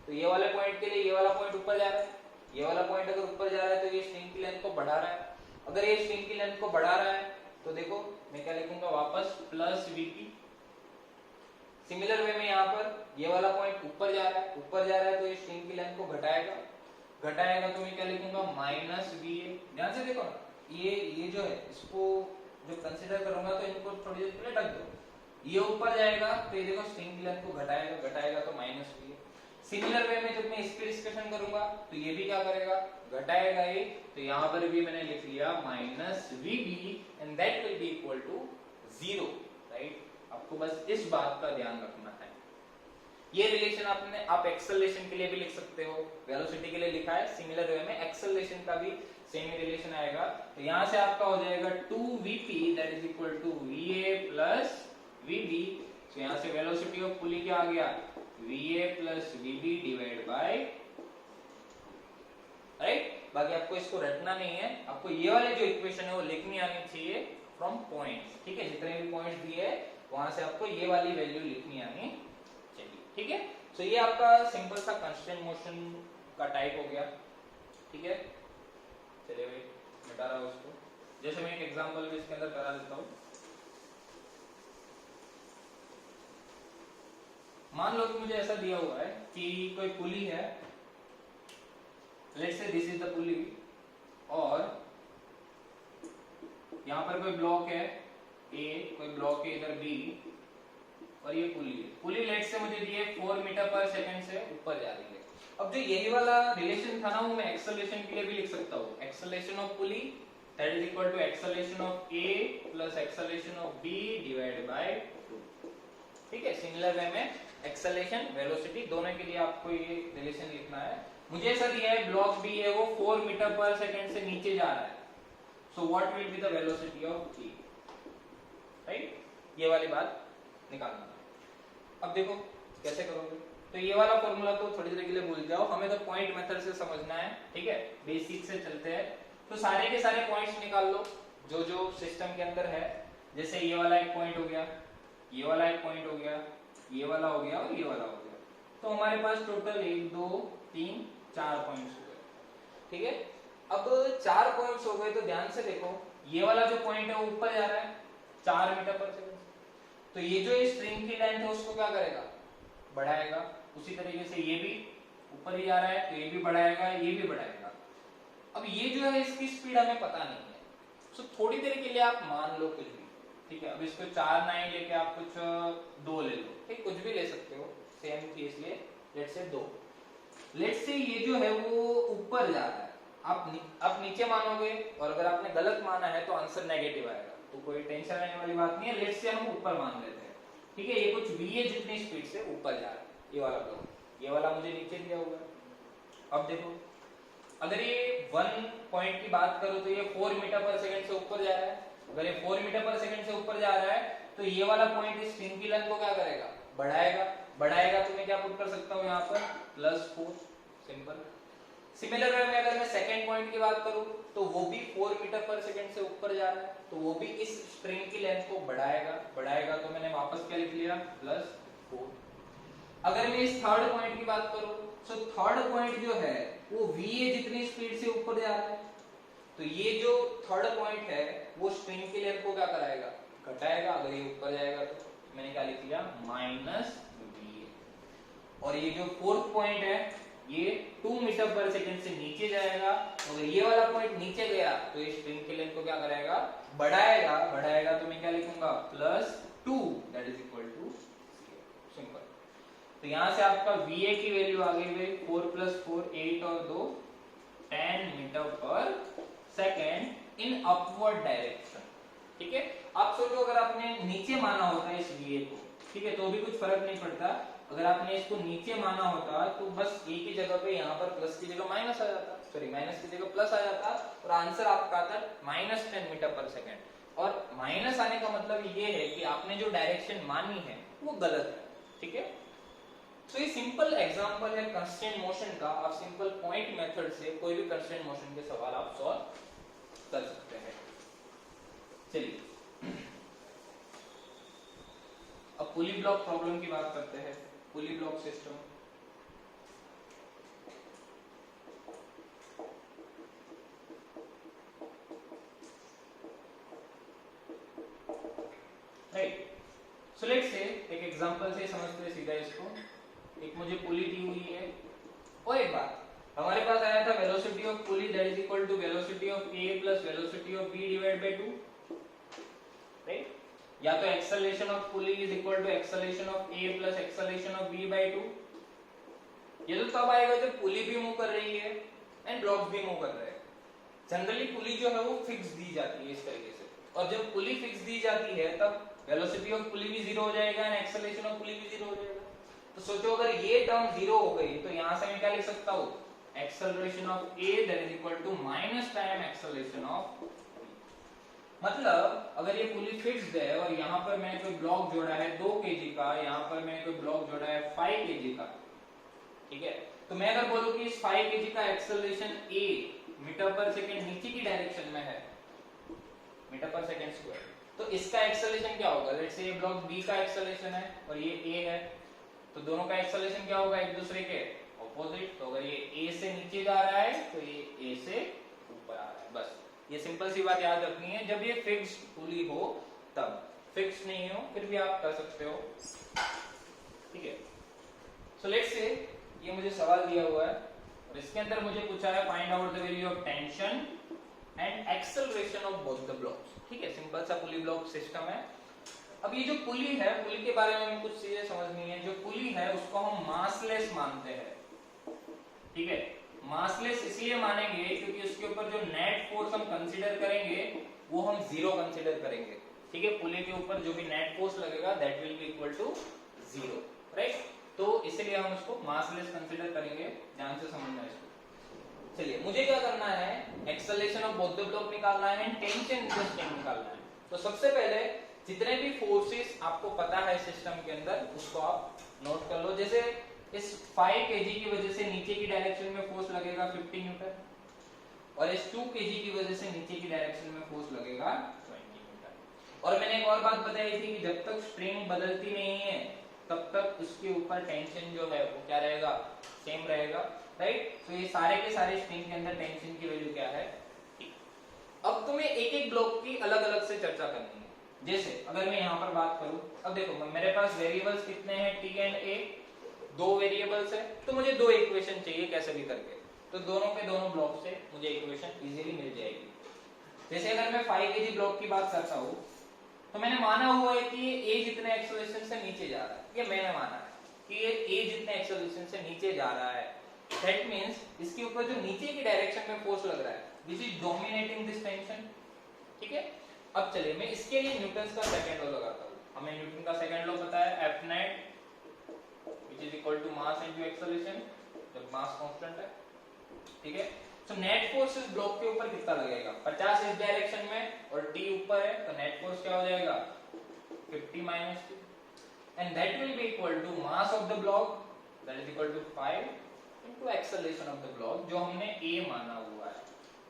तो ये वाले पॉइंट के लिए ये वाला पॉइंट ऊपर जा रहा है, ये वाला पॉइंट अगर ऊपर जा रहा है तो ये स्ट्रिंग की लेंथ को बढ़ा रहा है। अगर ये स्ट्रिंग की लेंथ को बढ़ा रहा है तो देखो मैं क्या लिखूंगा वापस, प्लस वीपी। सिमिलर वे में यहाँ पर ये वाला पॉइंट ऊपर जा रहा है, ऊपर जा रहा है तो ये स्ट्रिंग की लेंथ को घटाएगा, घटाएगा तो मैं क्या लिखूंगा, माइनस वीए। ध्यान से देखो ना, ये जो है इसको जो कंसीडर करूंगा तो इनको थोड़ी देर के लिए ढक दो। ये ऊपर जाएगा तो ये देखो स्ट्रिंग की लेंथ को घटाएगा, घटाएगा तो माइनस वीए। सिमिलर वे में जब मैं इस पे डिस्कशन करूंगा तो ये भी क्या करेगा, घटाएगा ये, तो यहाँ पर भी मैंने लिख लिया minus VB and that will be equal to 0, right. आपको बस इस बात का ध्यान रखना है। ये रिलेशन आप एक्सेलरेशन के लिए भी लिख सकते हो, वेलोसिटी के लिए लिखा है, सिमिलर वे में एक्सेलरेशन का भी सेम रिलेशन आएगा। तो यहाँ से आपका हो जाएगा 2vp that is equal to va plus vb। तो यहाँ से वेलोसिटी ऑफ पुली क्या आ गया, va plus vb divide by, right. बाकी आपको इसको रटना नहीं है, आपको ये वाले जो इक्वेशन है वो लिखनी आनी चाहिए फ्रॉम पॉइंट्स, ठीक है। जितने भी पॉइंट्स दिए हैं वहां से आपको ये वाली वैल्यू लिखनी आनी चाहिए, ठीक है। सो ये आपका सिंपल सा कंस्ट्रेंट मोशन का टाइप हो गया, ठीक है। चलिए भाई मिटा रहा हूं उसको, जैसे मैं एक एग्जांपल भी इसके अंदर करा देता हूं। मान लो कि मुझे ऐसा दिया हुआ है कि कोई पुली है, let's say this is the पुली, और यहां पर कोई ब्लॉक है ए, कोई ब्लॉक है इधर बी, और ये पुली है। पुली लेट्स से मुझे दिए 4 मीटर पर सेकंड से ऊपर जा रही है। अब जो यही वाला रिलेशन था ना वो मैं एक्सेलरेशन के लिए भी लिख सकता हूँ। Acceleration of pulley that is equal to acceleration of A plus acceleration of B divide by 2, ठीक है। सिमिलर वे में एक्सेलरेशन वेलोसिटी दोनों के लिए आपको ये रिलेशन लिखना है। मुझे ऐसा दिया है ब्लॉक बी है वो 4 मीटर पर सेकंड से नीचे जा रहा है, so what will be the velocity of A, right? ये वाली बात निकालना। अब देखो कैसे करोगे, तो ये वाला फॉर्मूला तो थोड़ी देर के लिए भूल जाओ, हमें तो पॉइंट मेथड से समझना है, ठीक है? बेसिक से चलते हैं। तो सारे के सारे पॉइंट्स निकाल लो जो जो सिस्टम के अंदर है। जैसे ये वाला एक पॉइंट हो गया, ये वाला एक पॉइंट हो गया, ये वाला हो गया और ये वाला हो गया। तो हमारे पास टोटल 1 2 3 4 पॉइंट्स हो गए, ठीक है? अब 4 पॉइंट्स हो गए तो ध्यान से देखो, ये वाला जो पॉइंट है वो ऊपर जा रहा है 4 मीटर पर सेकंड, तो ये जो स्ट्रिंग की लेंथ है उसको क्या करेगा, बढ़ाएगा। उसी तरीके से ये भी ऊपर ही जा रहा है तो ये भी बढ़ाएगा, ये भी बढ़ाएगा। अब ये जो है इसकी स्पीड हमें पता नहीं है, तो थोड़ी देर के लिए आप मान लो कुछ भी, ठीक है? अब इसको 4 ना ही लेके आप कुछ 2 ले लो, ठीक? कुछ भी ले सकते हो, सेम थी इसलिए लेट्स से 2। लेट्स से ये जो है वो ऊपर जा रहा है, आप नीचे मानोगे और अगर आपने गलत माना है तो आंसर नेगेटिव आएगा, तो कोई टेंशन लेने वाली बात नहीं है। लेट्स से हम ऊपर मान लेते हैं, ठीक है? ये कुछ va जितनी स्पीड से ऊपर जा रहा है, ये वाला ब्लॉक, ये वाला मुझे नीचे दिया हुआ है। अब देखो अगर ये 1 पॉइंट की बात करो तो ये 4 मीटर पर सेकंड से ऊपर जा रहा है। अगर ये 4 मीटर पर सेकंड से ऊपर जा रहा है तो ये वाला पॉइंट इस स्ट्रिंग की लेंथ को क्या करेगा, बढ़ाएगा। बढ़ाएगा तो मैं क्या पुट कर सकता हूँ यहाँ पर, +4, सिंपल। सिमिलर वे में अगर मैं सेकंड पॉइंट की बात करूं तो वो भी 4 मीटर पर सेकंड से ऊपर जा रहा है, तो वो भी इस स्ट्रिंग की लेंथ को बढ़ाएगा तो मैंने वापस क्या लिख लिया, +4। अगर मैं इस थर्ड पॉइंट की बात करूं तो थर्ड पॉइंट जो है वो va जितनी स्पीड से ऊपर जा रहा है, तो ये जो थर्ड पॉइंट है वो स्ट्रिंग की लेंथ को क्या कराएगा, घटाएगा। अगर ये ऊपर जाएगा तो मैंने क्या लिख लिया, -va। और ये जो फोर्थ पॉइंट है ये 2 मीटर पर सेकंड से नीचे जाएगा, अगर ये वाला पॉइंट नीचे गया तो ये स्ट्रिंग की लेंथ को क्या करेगा, बढ़ाएगा तो मैं क्या लिखूंगा, +2 that is equal to 0, simple. तो यहां से आपका va की वैल्यू आ गई 4 + 4 8 और 2 10 metre per second in upward direction, ठीक है? आप सोचो अगर आपने नीचे माना होता है इस va को, ठीक है, तो भी कुछ फर्क नहीं पड़ता। अगर आपने इसको नीचे माना होता तो बस a की जगह पे यहाँ पर प्लस की जगह माइनस आ जाता, सॉरी माइनस की जगह प्लस आ जाता और आंसर आपका आता -10 मीटर पर सेकंड। और माइनस आने का मतलब ये है कि आपने जो डायरेक्शन मानी है वो गलत है, ठीक है? तो ये सिंपल एग्जांपल है कंस्ट्रेंट मोशन का। आप सिंपल पॉइंट मेथड से कोई भी कंस्ट्रेंट मोशन के सवाल आप सॉल्व कर सकते हैं। चलिए अब पुली ब्लॉक प्रॉब्लम की बात करते हैं। Pulley block system, right? So let's say एक एग्जांपल से समझते हैं सीधा इसको। एक मुझे पुली दी हुई है और एक बात, हमारे पास आया था velocity of pulley that is equal to velocity of a plus velocity of b divide by 2, right? या तो acceleration of pulley is equal to acceleration of a plus acceleration of b by 2। ये तो तब आएगा जब पुली भी move कर रही है एंड ब्लॉक्स भी मूव कर रहे हैं। जनरली पुली जो है वो फिक्स दी जाती है इस तरीके से, और जब पुली फिक्स दी जाती है तब वेलोसिटी ऑफ पुली भी 0 हो जाएगा एंड एक्सेलरेशन ऑफ पुली भी 0 हो जाएगा। तो सोचो अगर ये टर्म 0 हो गई तो यहां से मैं क्या लिख सकता हूं, acceleration of a that is equal to minus time acceleration of, मतलब अगर ये पुली फिक्स्ड है और यहाँ पर मैंने कोई ब्लॉक जोड़ा है 2 kg का, यहाँ पर मैंने कोई ब्लॉक जोड़ा है 5 kg का, ठीक है? तो मैं अगर बोलूं कि इस 5 kg का acceleration a metre per second नीचे की डायरेक्शन में है, मीटर पर सेकंड स्क्वायर, तो इसका एक्सेलरेशन क्या होगा? लेट्स से ये ब्लॉक b का एक्सेलरेशन है और ये a है, तो दोनों का एक्सेलरेशन क्या होगा, एक दूसरे के ऑपोजिट। तो अगर ये a से नीचे जा रहा है तो ये a से ऊपर आ रहा है। बस ये सिंपल सी बात याद रखनी है जब ये फिक्स्ड पुली हो तब, फिक्स नहीं हो फिर भी आप कर सकते हो, ठीक है? सो लेट्स से ये मुझे सवाल दिया हुआ है और इसके अंदर मुझे पूछा है find out the value of tension and acceleration of both the blocks, ठीक है? सिंपल सा पुली ब्लॉक सिस्टम है। अब ये जो पुली है, पुली के बारे में हमें कुछ चीजें समझनी है। जो पुली है उसको हम मासलेस मानते हैं, ठीक है? मासलेस इसलिए मानेंगे क्योंकि उसके ऊपर जो नेट फोर्स हम कंसीडर करेंगे वो हम 0 कंसीडर करेंगे, ठीक है? पुली के ऊपर जो भी नेट फोर्स लगेगा that will be equal to 0, right? तो इसलिए हम उसको मासलेस कंसीडर करेंगे। ध्यान से समझना इसको। चलिए मुझे क्या करना है, acceleration of both the block निकालना है, टेंशन इन द स्ट्रिंग निकालना है। तो सबसे पहले जितने भी फोर्सेस आपको पता है सिस्टम के अंदर उसको आप नोट कर लो। जैसे इस 5 kg की वजह से नीचे की डायरेक्शन में फोर्स लगेगा 50 न्यूटन, और इस 2 kg की वजह से नीचे की डायरेक्शन में फोर्स लगेगा 20 न्यूटन। और मैंने एक और बात बताई थी कि जब तक स्ट्रिंग बदलती नहीं है तब तक उसके ऊपर टेंशन जो है वो क्या रहेगा, सेम रहेगा, राइट। तो ये सारे के सारे स्ट्रिंग के अंदर टेंशन की वैल्यू क्या है। अब तुम्हें एक एक ब्लॉक की अलग अलग से चर्चा करनी है। जैसे अगर मैं यहाँ पर बात करूं, अब देखो मेरे पास वेरिएबल्स कितने हैं, टी एंड ए, 2 वेरिएबल्स है, तो मुझे 2 इक्वेशन चाहिए कैसे भी करके। तो दोनों के दोनों ब्लॉक से मुझे इक्वेशन इजीली मिल जाएगी। जैसे अगर मैं 5 kg ब्लॉक की बात करता हूँ, तो मैंने माना हुआ है कि ये ए जितने एक्सेलरेशन से नीचे जा रहा है, ये मैंने माना है कि ये ए जितने एक्सेलरेशन से नीचे जा रहा है। दैट मींस इसके ऊपर जो नीचे की डायरेक्शन में फोर्स लग रहा है, this is dominating this tension, ठीक है। अब चलिए मैं इसके लिए न्यूटन का सेकंड लॉ लगाता हूँ। हमें न्यूटन का सेकंड लॉ पता है, F net which is equal to mass into acceleration, जब मास कांस्टेंट है, ठीक है। तो नेट फोर्स इस ब्लॉक के ऊपर कितना लगेगा, 50 इस डायरेक्शन में और t ऊपर है, तो नेट फोर्स क्या हो जाएगा 50 minus 2, and that will be equal to mass of the block that is equal to 5 into acceleration of the block, जो हमने a माना हुआ है।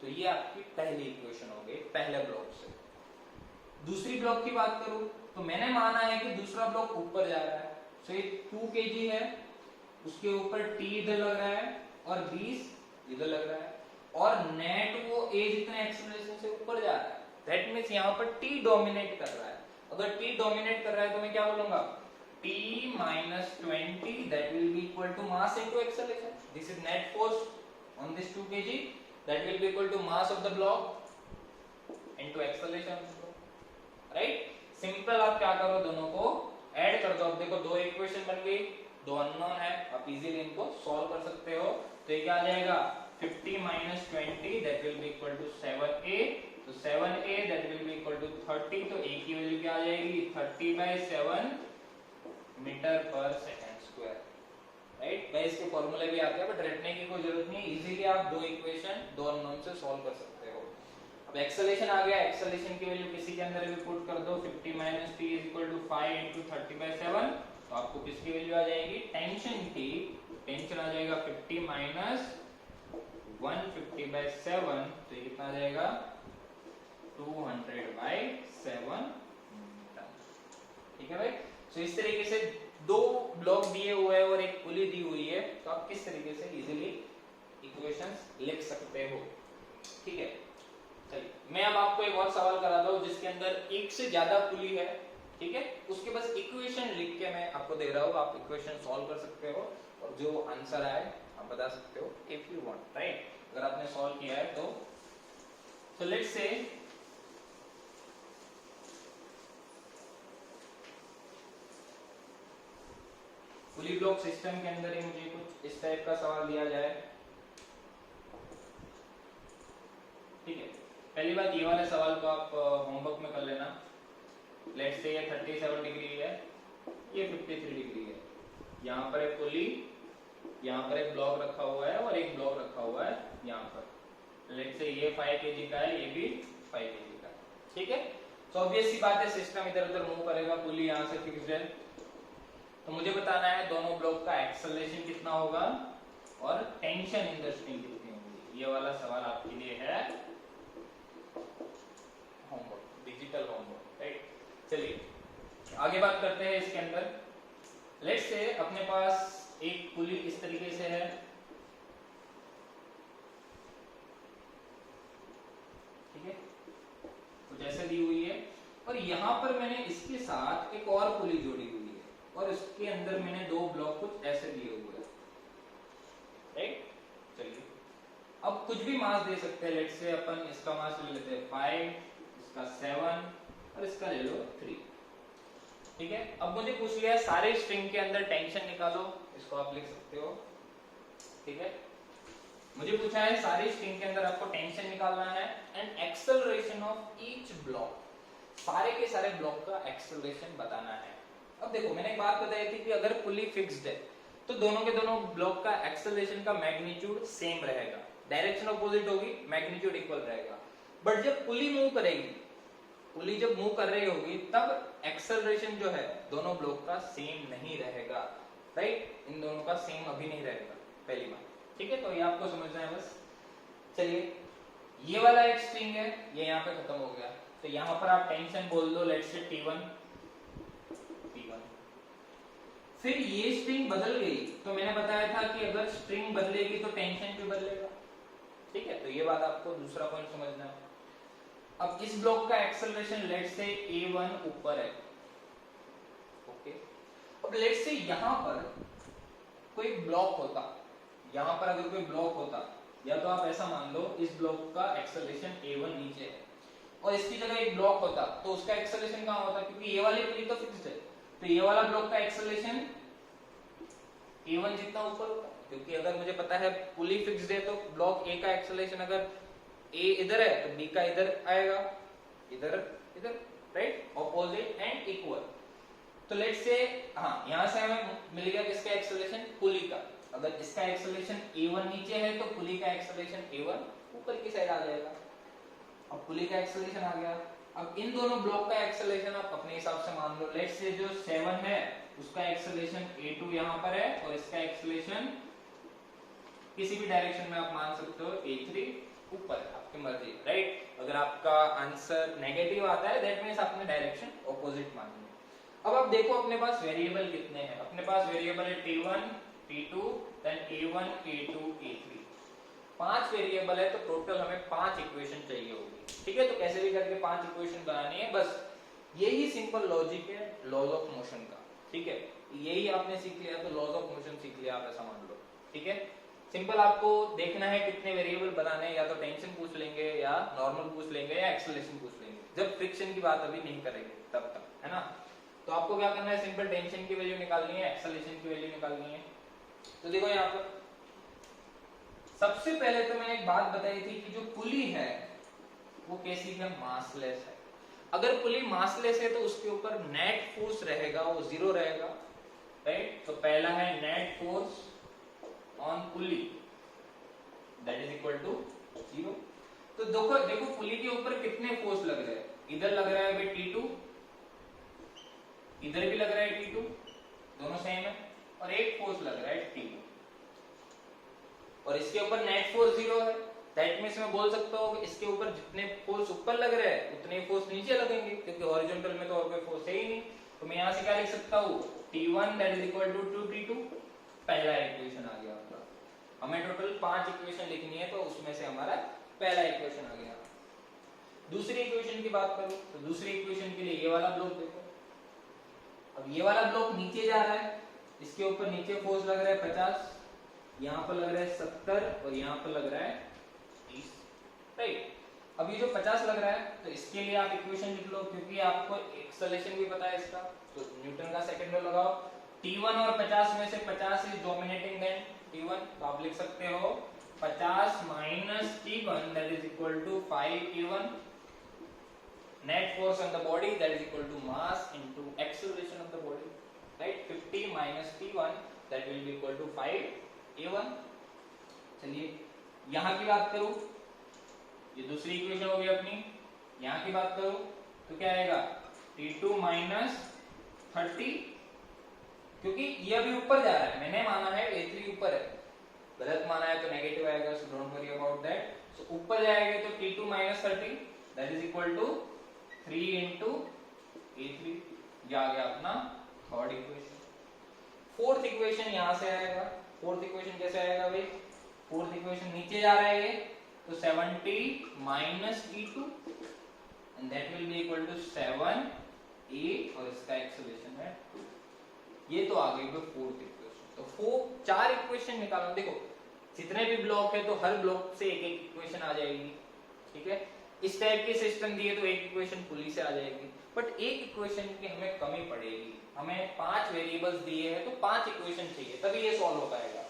तो ये आपकी पहली इक्वेशन हो गई पहले ब्लॉक से। दूसरी ब्लॉक की बात करूं तो मैंने माना है कि दूसरा ब्लॉक ऊपर जा रहा है, सो ये 2 kg है, उसके ऊपर t इधर लग रहा है और 20 इधर लग रहा है, और नेट वो a जितने एक्सेलरेशन से ऊपर जा रहा है। दैट मींस यहाँ पर t डोमिनेट कर रहा है। अगर t डोमिनेट कर रहा है तो मैं क्या बोलूंगा, t minus 20 that will be equal to mass into acceleration. This is net force on this 2 kg that will be equal to mass of the block into acceleration of the block, right? Simple आप क्या करो, दोनों को add कर दो। अब देखो 2 equation बन गई, 2 अननोन है, आप इजीली इनको सॉल्व कर सकते हो। तो ये क्या आ जाएगा 50 minus 20 that will be equal to 7a, तो 7a that will be equal to 30, तो a की वैल्यू क्या आ जाएगी 30/7 metre per second square, right. भाई इसके फॉर्मूले भी आते हैं बट रटने की कोई जरूरत नहीं, इजीली आप 2 इक्वेशन 2 अननोन से सॉल्व कर सकते हो। अब एक्सेलरेशन आ गया, एक्सेलरेशन की वैल्यू किसी के अंदर भी पुट कर दो, 50 minus t is equal to 5 into 30/7, तो आपको किसकी वैल्यू आ जाएगी, टेंशन की, टेंशन आ जाएगा 50 minus 150/7, तो ये कितना आ जाएगा 200/7 न्यूटन, ठीक है भाई। तो इस तरीके से 2 ब्लॉक दिए हुए हैं और एक पुली दी हुई है, तो आप किस तरीके से इजीली इक्वेशंस लिख सकते हो, ठीक है। चलिए मैं अब आपको एक और सवाल कराता हूं जिसके अंदर एक से ज्यादा पुली है, ठीक है। उसके बस इक्वेशन लिख के मैं आपको दे रहा हूं, आप इक्वेशन सॉल्व कर सकते हो और जो आंसर आए आप बता सकते हो इफ यू वांट, राइट। अगर आपने सॉल्व किया है तो let's say pulley block system के अंदर ही मुझे कुछ इस टाइप का सवाल दिया जाए, ठीक है। पहली बात ये वाले सवाल को आप होमवर्क में कर लेना। लेट्स से ये 37 डिग्री है, ये 53 डिग्री है, यहाँ पर एक पुली, यहाँ पर एक ब्लॉक रखा हुआ है और एक ब्लॉक रखा हुआ है यहाँ पर। लेट्स से ये 5 kg का है, ये भी 5 kg का है, ठीक है। तो ऑब्वियस सी बात है सिस्टम इधर उधर मूव करेगा, पुली यहाँ से फिक्स्ड है, तो मुझे बताना है दोनों ब्लॉक का एक्सेलरेशन कितना होगा और टेंशन इन द स्ट्रिंग कितनी होगी। ये वाला सवाल आपके लिए है होमवर्क, डिजिटल होमवर्क, राइट। चलिए आगे बात करते हैं इसके अंदर। लेट्स से अपने पास एक पुली इस तरीके से है, ठीक है, कुछ ऐसे दी हुई है, और यहां पर मैंने इसके साथ एक और पुली जोड़ी हुई है और इसके अंदर मैंने 2 ब्लॉक कुछ ऐसे दिए हुए हैं, राइट। चलिए अब कुछ भी मास दे सकते हैं। लेट्स से अपन इसका मास ले लेते हैं 5, इसका 7 और इसका ले लो 3, ठीक है। अब मुझे पूछ लिया सारे स्ट्रिंग के अंदर टेंशन निकालो, इसको आप लिख सकते हो, ठीक है। मुझे पूछा है सारी स्ट्रिंग के अंदर आपको टेंशन निकालना है and acceleration of each block, सारे के सारे ब्लॉक का एक्सेलरेशन बताना है। अब देखो मैंने एक बात बताई थी कि अगर पुली फिक्स्ड है तो दोनों के दोनों ब्लॉक का एक्सेलरेशन का मैग्नीट्यूड सेम रहेगा, डायरेक्शन अपोजिट होगी, मैग्नीट्यूड इक्वल रहेगा। बट जब पुली मूव करेगी, पुली जब मूव कर रही होगी तब एक्सेलरेशन जो है दोनों ब्लॉक का सेम नहीं रहेगा, राइट, इन दोनों का सेम अभी नहीं रहेगा, पहली बात, ठीक है। तो ये आपको समझना है बस। चलिए ये वाला एक स्ट्रिंग है, ये यहाँ पे खत्म हो गया, तो यहाँ पर आप टेंशन बोल दो, लेट्स से T1। फिर ये स्ट्रिंग बदल गई, तो मैंने बताया था कि अगर स्ट्रिंग बदलेगी तो टेंशन भी बदलेगा, ठीक है। तो ये बात आपको दूसरा पॉइंट समझना है। अब इस ब्लॉक का एक्सेलरेशन लेट्स से A1 ऊपर है, ओके। अब लेट्स से यहां पर कोई ब्लॉक होता, यहां पर अगर कोई ब्लॉक होता, या तो आप ऐसा मान लो इस ब्लॉक का एक्सेलरेशन A1 नीचे है और इसकी जगह एक ब्लॉक होता, तो उसका एक्सेलरेशन कहां होता, क्योंकि ये वाली पुली तो फिक्स्ड है, तो ये वाला ब्लॉक का एक्सेलरेशन A1 जितना ऊपर होगा, क्योंकि अगर मुझे पता है पुली फिक्स्ड है तो ब्लॉक A का एक्सेलरेशन अगर A इधर है तो B का इधर आएगा, इधर इधर, राइट, ऑपोजिट एंड इक्वल। तो लेट्स से हाँ, यहां से हमें मिल गया किसका एक्सेलरेशन, पुली का। अगर इसका एक्सेलरेशन A1 नीचे है तो पुली का एक्सेलरेशन A1 ऊपर की साइड आ जाएगा। अब पुली का एक्सेलरेशन आ गया, अब इन दोनों ब्लॉक का एक्सेलरेशन आप अपने हिसाब से मान लो, लेट्स से जो 7 है उसका एक्सेलरेशन A2 यहाँ पर है और इसका एक्सेलरेशन किसी भी डायरेक्शन में आप मान सकते हो A3 ऊपर, आपकी मर्जी, राइट। अगर आपका आंसर नेगेटिव आता है दैट मींस आपने डायरेक्शन ऑपोजिट मानी है। अब आप देखो अपने पास वेरिएबल कितने हैं, अपने पास वेरिएबल है T1 T2 then A1 A2 A3, 5 variable है, तो टोटल हमें 5 इक्वेशन चाहिए होगी, ठीक है। तो कैसे भी करके 5 इक्वेशन बनानी है, बस यही सिंपल लॉजिक है लॉज ऑफ मोशन का, ठीक है। यही आपने सीख लिया तो लॉज ऑफ मोशन सीख लिया, आप ऐसा मान लो, ठीक है। सिंपल आपको देखना है कितने वेरिएबल बनाने हैं, या तो टेंशन पूछ लेंगे या नॉर्मल पूछ लेंगे या एक्सेलरेशन पूछ लेंगे, जब फ्रिक्शन की बात अभी नहीं करेंगे तब तक, है ना। तो आपको क्या करना है, सिंपल टेंशन की वैल्यू निकालनी है, एक्सेलरेशन की वैल्यू निकालनी है। तो देखो यहाँ पर सबसे पहले तो मैंने एक बात बताई थी कि जो पुली है वो कैसी है, मासलेस है। अगर पुली मासलेस है तो उसके ऊपर नेट फोर्स रहेगा वो 0 रहेगा, राइट। तो पहला है net force on pulley that is equal to 0। तो देखो पुली के ऊपर कितने फोर्स लग रहे हैं, इधर लग रहा है भाई T2, इधर भी लग रहा है T2, दोनों सेम है, और एक फोर्स लग रहा है T1, और इसके ऊपर नेट फोर्स 0 है, दैट मींस मैं बोल सकता हूं कि इसके ऊपर जितने फोर्स ऊपर लग रहे हैं उतने फोर्स नीचे लगेंगे, क्योंकि हॉरिजॉन्टल में तो और कोई फोर्स है ही नहीं। तो मैं यहां से क्या लिख सकता हूं, T1 that is equal to 2T2, पहला इक्वेशन आ गया आपका। हमें टोटल 5 इक्वेशन लिखनी है, तो उसमें से हमारा पहला इक्वेशन आ गया। दूसरी इक्वेशन की बात करूं तो दूसरी इक्वेशन के लिए ये वाला ब्लॉक देखो, अब ये वाला ब्लॉक नीचे जा रहा है, इसके ऊपर नीचे फोर्स लग रहा है 50, यहाँ पर लग रहा है 70 और यहाँ पर लग रहा है 30, राइट। अब ये जो 50 लग रहा है तो इसके लिए आप इक्वेशन लिख लो, क्योंकि आपको एक्सेलरेशन भी पता है इसका, तो न्यूटन का सेकंड लॉ लगाओ। T1 और 50 में से 50 इज डोमिनेटिंग देन T1, तो आप लिख सकते हो 50 minus T1 that is equal to 5A1, net force on the body that is equal to mass into acceleration of the body, right। 50 minus T1 that will be equal to 5A1। चलिए यहाँ की बात करूं, ये दूसरी equation हो गई अपनी, यहाँ की बात करूं तो क्या आएगा, T2 minus 30, क्योंकि ये अभी ऊपर जा रहा है, मैंने माना है A3 ऊपर है, गलत माना है तो नेगेटिव आएगा, so don't worry about that. So ऊपर जाएगा तो T2 minus 30 that is equal to 3 into A3, ये आ गया अपना थर्ड इक्वेशन। फोर्थ इक्वेशन यहां से आएगा, फोर्थ इक्वेशन कैसे आएगा भाई, फोर्थ इक्वेशन नीचे जा रहा है ये, तो 70 minus T2 and that will be equal to 7A और इसका एक्सेलरेशन है 2। ये तो आ गई फोर्थ इक्वेशन। तो 4 इक्वेशन निकालो, देखो जितने भी ब्लॉक है तो हर ब्लॉक से एक एक इक्वेशन आ जाएगी, ठीक है। इस टाइप की सिस्टम दिए तो एक इक्वेशन पुली से आ जाएगी, बट एक इक्वेशन की हमें कमी पड़ेगी, हमें 5 वेरिएबल्स दिए हैं तो 5 इक्वेशन चाहिए तभी ये सॉल्व हो पाएगा।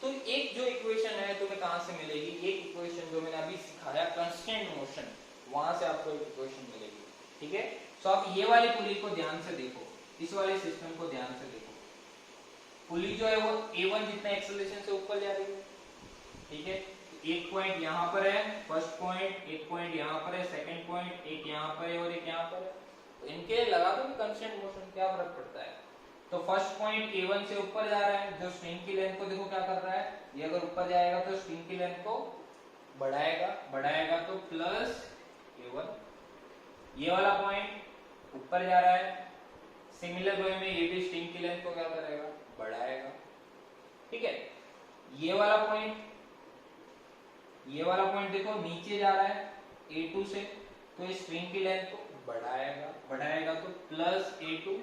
तो एक जो इक्वेशन है तुम्हें कहां से मिलेगी, एक इक्वेशन जो मैंने अभी सिखाया कांस्टेंट मोशन, वहां से आपको एक इक्वेशन मिलेगी, ठीक है। तो आप ये वाली पुली को ध्यान से देखो, इस वाले सिस्टम को ध्यान से देखो, पुली जो है वो A1 जितना एक्सेलरेशन से ऊपर जा रही है, ठीक है। एक पॉइंट यहाँ पर है फर्स्ट पॉइंट, एक पॉइंट यहाँ पर है सेकंड पॉइंट, एक यहाँ पर है और एक यहाँ पर है, तो इनके लगा दो कांस्टेंट मोशन, क्या फर्क पड़ता है। तो फर्स्ट पॉइंट A1 से ऊपर जा रहा है, जो स्ट्रिंग की लेंथ को देखो क्या कर रहा है, ये अगर ऊपर जाएगा तो स्ट्रिंग की लेंथ को बढ़ाएगा, बढ़ाएगा तो प्लस A1। ये वाला पॉइंट ऊपर जा रहा है, सिमिलर वे में ये भी स्ट्रिंग की लेंथ को क्या करेगा, बढ़ाएगा, ठीक है। ये वाला पॉइंट देखो नीचे जा रहा है A2 से, तो इस स्ट्रिंग की लेंथ को बढ़ाएगा, बढ़ाएगा तो प्लस A2।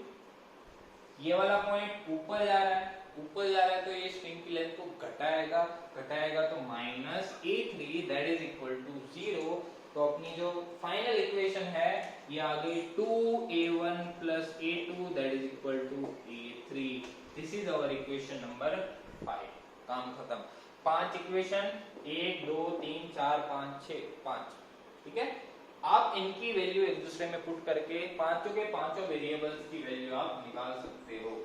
ये वाला पॉइंट ऊपर जा रहा है, ऊपर जा रहा है तो ये स्ट्रिंग की लेंथ को घटाएगा, घटाएगा तो minus A3 that is equal to 0। तो अपनी जो फाइनल इक्वेशन है ये आ गई 2A1 plus A2 that is equal to A3। This is our equation number 5। काम खत्म। 5 इक्वेशन, 1 2 3 4 5 6 5, ठीक है। आप इनकी वैल्यू एक दूसरे में पुट करके पांचों के पांचों वेरिएबल्स की वैल्यू आप निकाल सकते हो।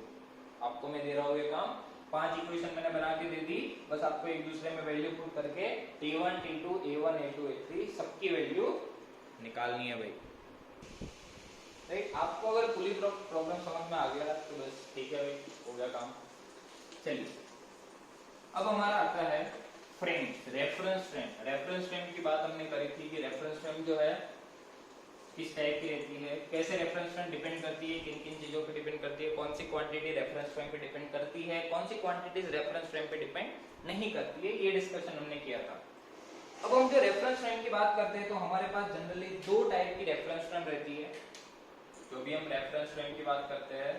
आपको मैं दे रहा हूँ ये काम, 5 इक्वेशन मैंने बना के दे दी, बस आपको एक दूसरे में वैल्यू पुट करके T1 T2 A1 A2 A3 सबकी वैल्यू निकालनी है भाई, राइट। आपको अगर पूरी प्रॉब्लम समझ में आ गया तो बस ठीक है भाई, हो गया काम। चलिए अब हमारा आता है frame, reference frame. Reference frame की बात हमने करी थी कि रेफरेंस फ्रेम जो है किस टाइप की रहती है, कैसे रेफरेंस फ्रेम डिपेंड करती है, किन किन चीजों पे डिपेंड करती है, कौन सी क्वांटिटी रेफरेंस फ्रेम पे डिपेंड करती है, कौन सी क्वांटिटीज रेफरेंस फ्रेम पे डिपेंड नहीं करती है, ये डिस्कशन हमने किया था। अब हम जो रेफरेंस फ्रेम की बात करते हैं तो हमारे पास जनरली दो टाइप की रेफरेंस फ्रेम रहती है। जो भी हम रेफरेंस फ्रेम की बात करते हैं,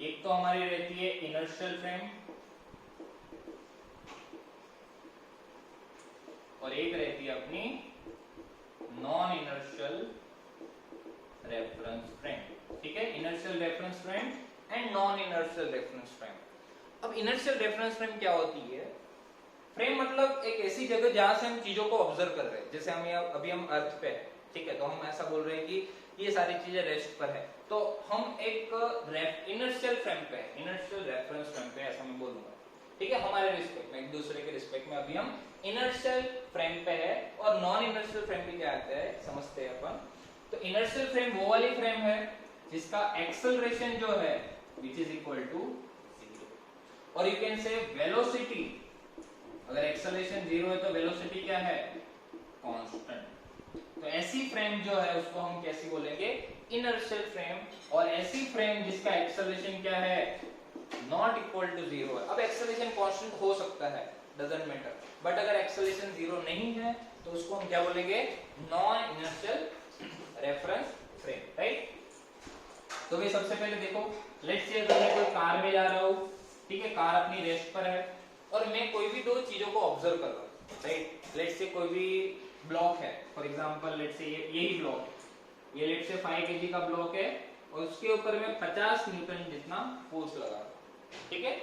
एक तो हमारी रहती है इनर्शियल फ्रेम और एक रहती है अपनी नॉन इनर्शियल रेफरेंस फ्रेम, ठीक है। Inertial reference frame and non inertial reference frame. अब इनर्शियल रेफरेंस फ्रेम क्या होती है? फ्रेम मतलब एक ऐसी जगह जहां से हम चीजों को ऑब्जर्व कर रहे हैं, जैसे हम अभी हम अर्थ पे है, ठीक है, तो हम ऐसा बोल रहे हैं कि ये सारी चीजें रेस्ट पर है, तो हम एक इनर्शियल फ्रेम पे, इनर्शियल रेफरेंस फ्रेम पे, ऐसा मैं बोलूंगा, ठीक है। हमारे रिस्पेक्ट में, एक दूसरे के रिस्पेक्ट में अभी हम इनर्शियल फ्रेम पे है, और नॉन इनर्शियल फ्रेम पे क्या आता है समझते हैं अपन। तो इनर्शियल फ्रेम वो वाली फ्रेम है जिसका एक्सेलरेशन जो है विच इज इक्वल टू 0, और यू कैन से वेलोसिटी, अगर एक्सेलरेशन 0 है तो वेलोसिटी क्या है, कांस्टेंट। तो ऐसी फ्रेम जो है उसको हम कैसी बोलेंगे, इनर्शियल फ्रेम। और ऐसी फ्रेम जिसका एक्सेलरेशन क्या है, नॉट इक्वल टू 0 है। अब एक्सेलरेशन कांस्टेंट हो सकता है, डजंट मैटर, बट अगर एक्सेलरेशन 0 नहीं है तो उसको हम क्या बोलेंगे, non inertial reference frame, right. तो भाई सबसे पहले देखो, लेट्स से अगर मैं कोई कार में जा रहा हूं, ठीक है, कार अपनी रेस्ट पर है और मैं कोई भी दो चीजों को ऑब्जर्व कर रहा हूं, राइट। लेट्स से कोई भी ब्लॉक है, फॉर एग्जांपल लेट्स से यही ब्लॉक है, ये लेट्स से 5 kg का ब्लॉक है और उसके ऊपर मैं 50 न्यूटन जितना फोर्स लगा रहा हूं, ठीक है।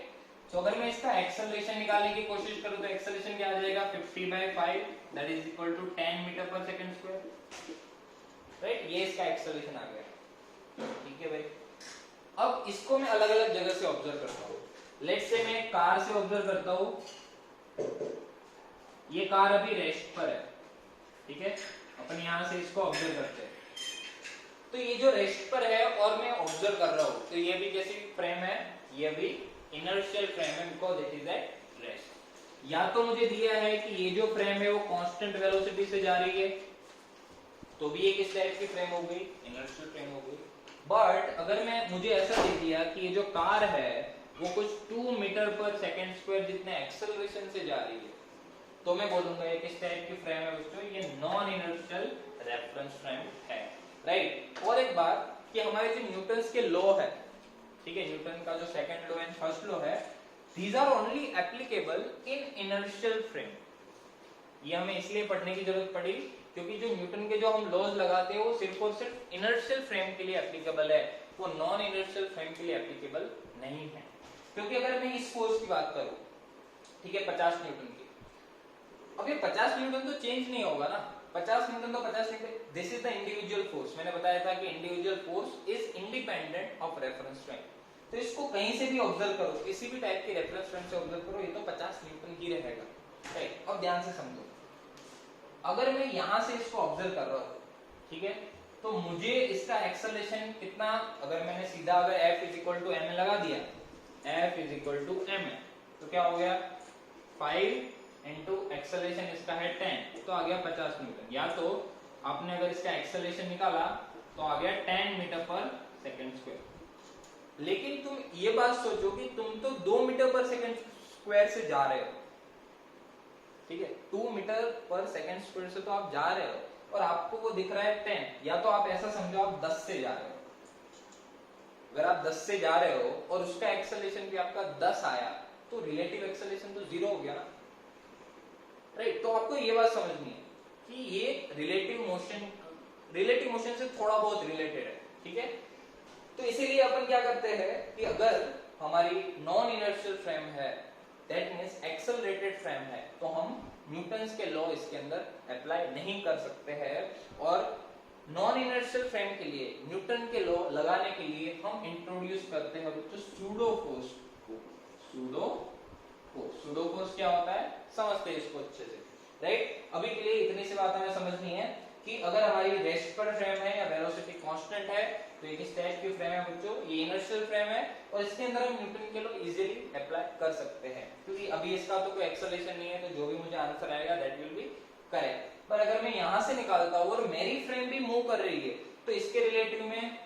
तो अगर मैं इसका एक्सेलरेशन निकालने की कोशिश करूं तो एक्सेलरेशन क्या आ जाएगा, 50/5 that is equal to 10 metre per second square, right. ये इसका एक्सेलरेशन आ गया, ठीक है भाई। अब इसको मैं अलग अलग जगह से ऑब्जर्व करता हूँ। लेट्स से मैं कार से ऑब्जर्व करता हूँ, ये कार अभी रेस्ट पर है, ठीक है, अपन यहां से इसको ऑब्जर्व करते हैं। तो ये जो रेस्ट पर है और मैं ऑब्जर्व कर रहा हूँ, तो ये भी कैसी फ्रेम है, ये भी इनर्शियल फ्रेम है, because it is at rest. या तो मुझे दिया है कि ये जो फ्रेम है वो कांस्टेंट वेलोसिटी से जा रही है, तो भी एक इस टाइप की फ्रेम हो गई, इनर्शियल फ्रेम हो गई। बट अगर मुझे ऐसा दे दिया कि ये जो कार है वो कुछ 2 मीटर पर सेकंड स्क्वायर जितने एक्सेलरेशन से जा रही है, तो मैं बोलूंगा ये किस टाइप की फ्रेम है बच्चों, ये नॉन इनर्शियल रेफरेंस फ्रेम है, राइट। और एक बात कि हमारे जो न्यूटन्स के लॉ है, ठीक है, न्यूटन का जो second law and first law है, these are only applicable in inertial frame. ये हमें इसलिए पढ़ने की जरूरत पड़ी क्योंकि जो न्यूटन के जो हम लॉज लगाते हैं वो सिर्फ और सिर्फ इनर्शियल फ्रेम के लिए एप्लीकेबल है, वो नॉन इनर्शियल फ्रेम के लिए एप्लीकेबल नहीं है। क्योंकि अगर मैं इस फोर्स की बात करूं, ठीक है, 50 न्यूटन की, अब ये 50 न्यूटन तो चेंज नहीं होगा ना, 50 न्यूटन तो 50 Newton, this is the individual force. मैंने बताया था कि individual force is independent of reference frame. तो इसको कहीं से भी ऑब्जर्व करो, किसी भी टाइप के रेफरेंस फ्रेम से ऑब्जर्व करो, ये तो 50 न्यूटन ही रहेगा, राइट। अब ध्यान से समझो, अगर मैं यहां से इसको ऑब्जर्व कर रहा हूं, ठीक है, तो मुझे इसका एक्सेलरेशन कितना, अगर मैंने सीधा अगर F इज m लगा दिया, F इज m, तो क्या हो गया 5 इंटू एक्सेलरेशन इसका है 10, तो आ गया 50 न्यूटन। या तो आपने अगर इसका एक्सेलरेशन निकाला तो आ गया 10 मीटर पर सेकंड स्क्वायर। लेकिन तुम ये बात सोचो कि तुम तो 2 मीटर पर सेकंड स्क्वायर से जा रहे हो, ठीक है, 2 मीटर पर सेकंड स्क्वायर से तो आप जा रहे हो, और आपको वो दिख रहा है 10, या तो आप ऐसा समझो आप 10 से जा रहे हो। अगर आप 10 से जा रहे हो और उसका एक्सेलरेशन भी आपका 10 आया, तो रिलेटिव एक्सेलरेशन तो 0 हो गया ना, राइट। तो आपको ये बात समझनी है कि ये रिलेटिव मोशन से थोड़ा बहुत रिलेटेड है, ठीक है। तो इसीलिए अपन क्या करते हैं कि अगर हमारी नॉन इनर्शियल फ्रेम है, दैट मींस एक्सेलरेटेड फ्रेम है, तो हम न्यूटन्स के लॉ इसके अंदर अप्लाई नहीं कर सकते हैं, और नॉन इनर्शियल फ्रेम के लिए न्यूटन के लॉ लगाने के लिए हम इंट्रोड्यूस करते हैं बच्चों सूडो फोर्स को। सूडो फोर्स क्या होता है, समझते हैं इसको अच्छे से, राइट। अभी के लिए इतनी सी बात हमें समझनी है कि अगर हमारी रेस्ट पर फ्रेम है या वेलोसिटी कांस्टेंट है, तो ये किस टाइप की फ्रेम है बच्चों, ये इनर्शियल फ्रेम है, और इसके अंदर हम न्यूटन के लॉ इजीली अप्लाई कर सकते हैं, क्योंकि अभी इसका तो कोई एक्सेलरेशन नहीं है, तो जो भी मुझे आंसर आएगा दैट विल बी करेक्ट। पर अगर मैं यहां से निकालता हूं और मेरी फ्रेम भी मूव कर रही है, तो इसके रिलेटिव में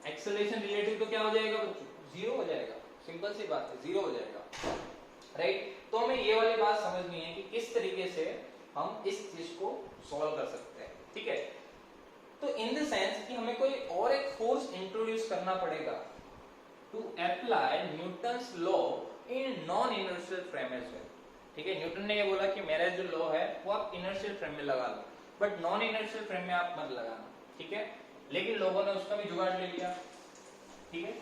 एक्सेलरेशन रिलेटिव तो क्या हो जाएगा बच्चों, 0 हो जाएगा। सिंपल सी बात है, 0 हो जाएगा, राइट। तो हमें ये वाली बात समझनी है कि किस तरीके से हम इस चीज को सॉल्व कर सकते हैं, ठीक है। तो इन द सेंस कि हमें कोई और एक फोर्स इंट्रोड्यूस करना पड़ेगा to apply Newton's law in non inertial frame as well, ठीक है। न्यूटन ने ये बोला कि मेरा जो लॉ है वो आप इनर्शियल फ्रेम में लगा लो, बट नॉन इनर्शियल फ्रेम में आप मत लगाना, ठीक है। लेकिन लोगों ने उसका भी जुगाड़ ले लिया, ठीक है।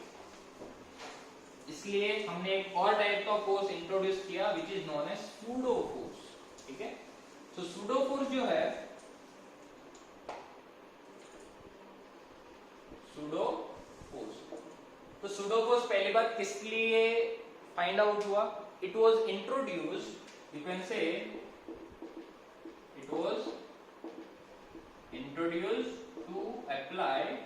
इसलिए हमने एक और टाइप का फोर्स इंट्रोड्यूस किया which is known as pseudo force, ठीक है। तो सूडो फोर्स जो है, सूडो फोर्स, तो सूडो फोर्स पहली बात किस लिए फाइंड आउट हुआ, it was introduced, you can say it was introduced to apply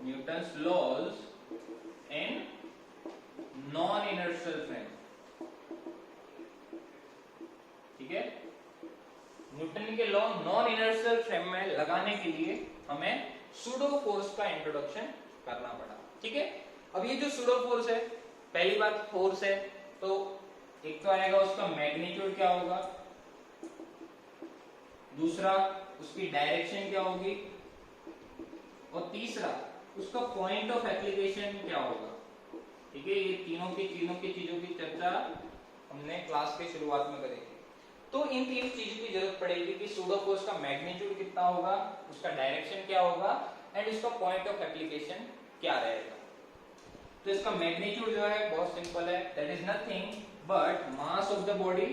Newton's laws in non-inertial frame, ठीक है। न्यूटन के लॉ नॉन इनर्शियल फ्रेम में लगाने के लिए हमें सूडो फोर्स का इंट्रोडक्शन करना पड़ा, ठीक है। अब ये जो सूडो फोर्स है, पहली बात फोर्स है, तो एक तो आएगा उसका मैग्नीट्यूड क्या होगा, दूसरा उसकी डायरेक्शन क्या होगी, और तीसरा उसका पॉइंट ऑफ एप्लीकेशन क्या होगा, ठीक है। ये तीनों की चीजों की चर्चा हमने क्लास के शुरुआत में करी थी। तो इन तीन चीजों की जरूरत पड़ेगी कि सूडो फोर्स का मैग्नीट्यूड कितना होगा, उसका डायरेक्शन क्या होगा, एंड उसका पॉइंट ऑफ एप्लीकेशन क्या रहेगा। तो इसका मैग्नीट्यूड जो है बहुत सिंपल है, that is nothing but mass of the body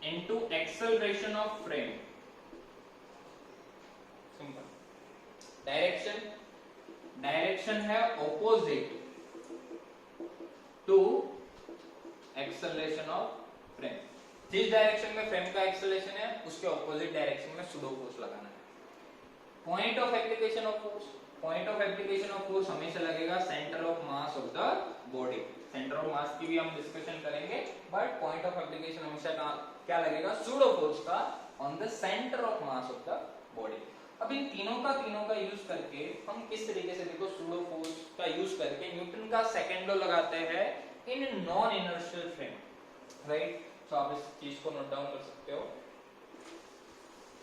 into acceleration of frame, simple. Direction है opposite to acceleration of frame, जिस डायरेक्शन में फ्रेम का एक्सेलरेशन है उसके ऑपोजिट डायरेक्शन में सूडो फोर्स लगाना है। Point of application of force हमेशा लगेगा centre of mass of the body. Centre of mass की भी हम डिस्कशन करेंगे, बट पॉइंट ऑफ एप्लीकेशन हमेशा क्या लगेगा, सूडो फोर्स का on the centre of mass of the body. अब इन तीनों का यूज करके हम किस तरीके से, देखो, सूडो फोर्स का यूज करके न्यूटन का सेकंड लॉ लगाते हैं इन नॉन इनर्शियल फ्रेम, राइट। तो आप इस चीज को नोट डाउन कर सकते हो,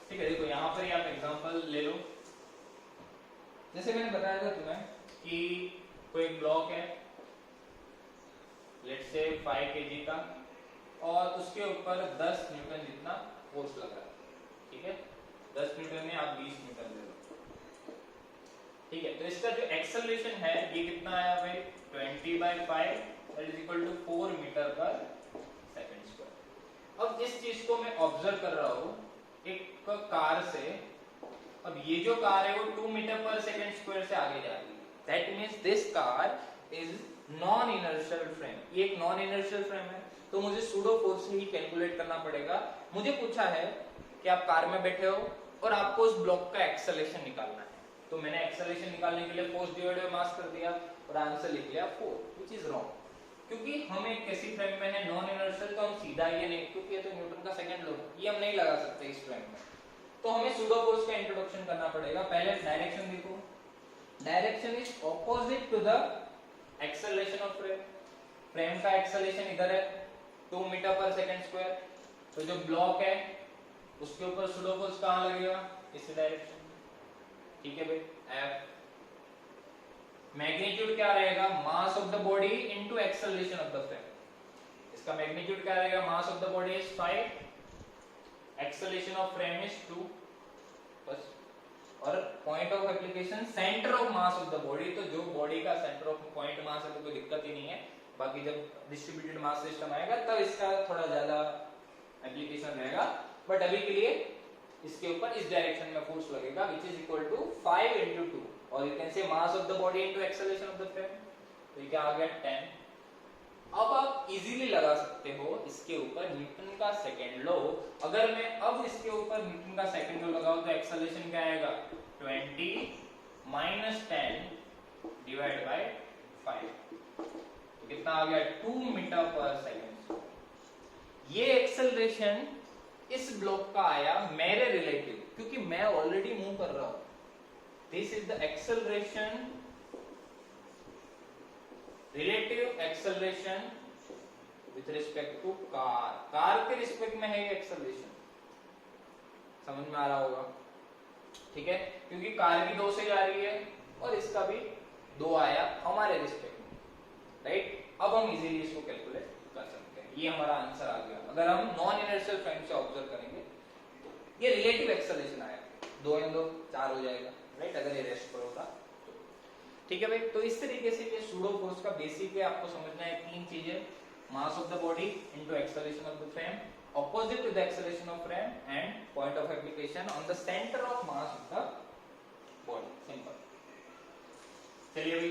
ठीक है। देखो यहाँ पर ही आप एग्जांपल ले लो, जैसे मैंने बताया था तुम्हें कि कोई ब्लॉक है, लेट्स से 5 kg का, और उसके ऊपर 10 न्यूटन जितना फोर्स लग रहा है, ठीक है। 10 न्यूटन में आप 20 न्यूटन ले लो, ठीक है। तो इसका जो एक्सेलरेशन है ये कितना आया भाई, 20/5 that is equal to 4 metre per second square. अब इस चीज को मैं ऑब्जर्व कर रहा हूं एक कार से, अब ये जो कार है वो 2 मीटर पर सेकंड स्क्वायर से आगे जा रही है, that means this car is non inertial frame. ये एक नॉन इनर्शियल फ्रेम है, तो मुझे सूडो फोर्स से ही कैलकुलेट करना पड़ेगा। मुझे पूछा है कि आप कार में बैठे हो और आपको उस ब्लॉक का एक्सेलरेशन निकालना है, तो मैंने एक्सेलरेशन निकालने के लिए फोर्स डिवाइडेड बाय मास कर दिया और आंसर लिख लिया 4, व्हिच इज रॉन्ग, क्योंकि हम एक कैसी फ्रेम में है, नॉन इनर्शियल, तो हम सीधा ये नहीं, क्योंकि ये तो न्यूटन का सेकंड लॉ है, ये हम नहीं लगा सकते इस फ्रेम में, तो हमें सूडो फोर्स का इंट्रोडक्शन करना पड़ेगा। पहले डायरेक्शन देखो, direction is opposite to the acceleration of frame. Frame का एक्सेलरेशन इधर है 2 मीटर पर सेकंड स्क्वायर, तो जो ब्लॉक है उसके ऊपर सूडो फोर्स कहां लगेगा, इस डायरेक्शन, ठीक है भाई। F मैग्नीट्यूड क्या रहेगा, मास of the body into acceleration of the frame. इसका मैग्नीट्यूड क्या रहेगा, मास of the body is 5, acceleration of frame is 2 बस। और point of application centre of mass of the body, तो जो बॉडी का सेंटर ऑफ पॉइंट मास है तो कोई दिक्कत ही नहीं है, बाकी जब डिस्ट्रीब्यूटेड मास सिस्टम आएगा तब इसका थोड़ा ज्यादा एप्लीकेशन रहेगा, बट अभी के लिए इसके ऊपर इस डायरेक्शन में फोर्स लगेगा which is equal to 5 into 2, और you can say mass of the body into acceleration of the frame, तो ये क्या आ गया 10। अब आप इजीली लगा सकते हो इसके ऊपर न्यूटन का सेकंड लॉ। अगर मैं अब इसके ऊपर न्यूटन का सेकंड लॉ लगाऊं तो एक्सेलरेशन क्या आएगा, 20 माइनस 10 डिवाइड बाय 5, तो कितना आ गया 2 मीटर पर सेकंड। ये एक्सेलरेशन इस ब्लॉक का आया मेरे रिलेटिव, क्योंकि मैं ऑलरेडी मूव कर रहा हूं। This is the acceleration, relative acceleration with respect to car. Car के रिस्पेक्ट में है ये एक्सेलरेशन, समझ में आ रहा होगा, ठीक है, क्योंकि कार भी 2 से जा रही है और इसका भी 2 आया हमारे रिस्पेक्ट में, राइट। अब हम इजीली इसको कैलकुलेट कर सकते हैं, ये हमारा आंसर आ गया। अगर हम नॉन इनर्शियल फ्रेम से ऑब्जर्व करेंगे तो ये रिलेटिव एक्सेलरेशन आया, 2 × 2 4 हो जाएगा, राइट, अगर ये रेस्ट पर होता तो, ठीक है भाई। तो इस तरीके से ये सूडो फोर्स का बेसिक है, आपको समझना है 3 चीजें, मास of the body into acceleration of the frame, opposite to the acceleration of frame, and point of application on the center of mass of the body, simple। चलिए भाई,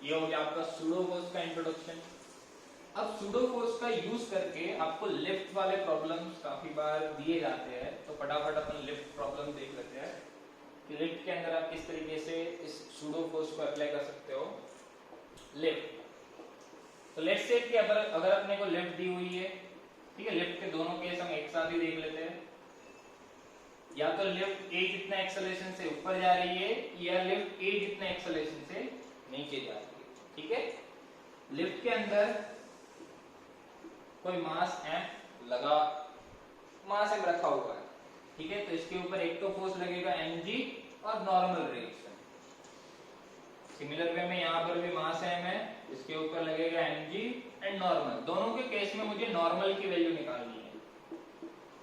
ये हो गया आपका सूडो फोर्स का इंट्रोडक्शन। अब सूडो फोर्स का use करके आपको लिफ्ट वाले प्रॉब्लम्स काफी बार दिए जाते हैं, तो फटाफट अपन लिफ्ट प्रॉब्लम देख लेते हैं कि लिफ्ट के अंदर आप किस तरीके से इस सूडो फोर्स को अप्लाई कर सकते हो। लिफ्ट, तो लेट्स से कि अगर अपने को लिफ्ट दी हुई है, ठीक है, लिफ्ट के दोनों केस हम एक साथ ही देख लेते हैं। या तो लिफ्ट a जितना एक्सेलरेशन से ऊपर जा रही है, या लिफ्ट a जितना एक्सेलरेशन से नीचे जा रही है, ठीक है। लिफ्ट के अंदर कोई मास m लगा, मास m रखा हुआ है, ठीक है, तो इसके ऊपर एक तो फोर्स लगेगा mg और नॉर्मल रिएक्शन। सिमिलर वे में यहाँ पर भी मास m है, इसके ऊपर लगेगा mg एंड नॉर्मल। दोनों के केस में मुझे नॉर्मल की वैल्यू निकालनी है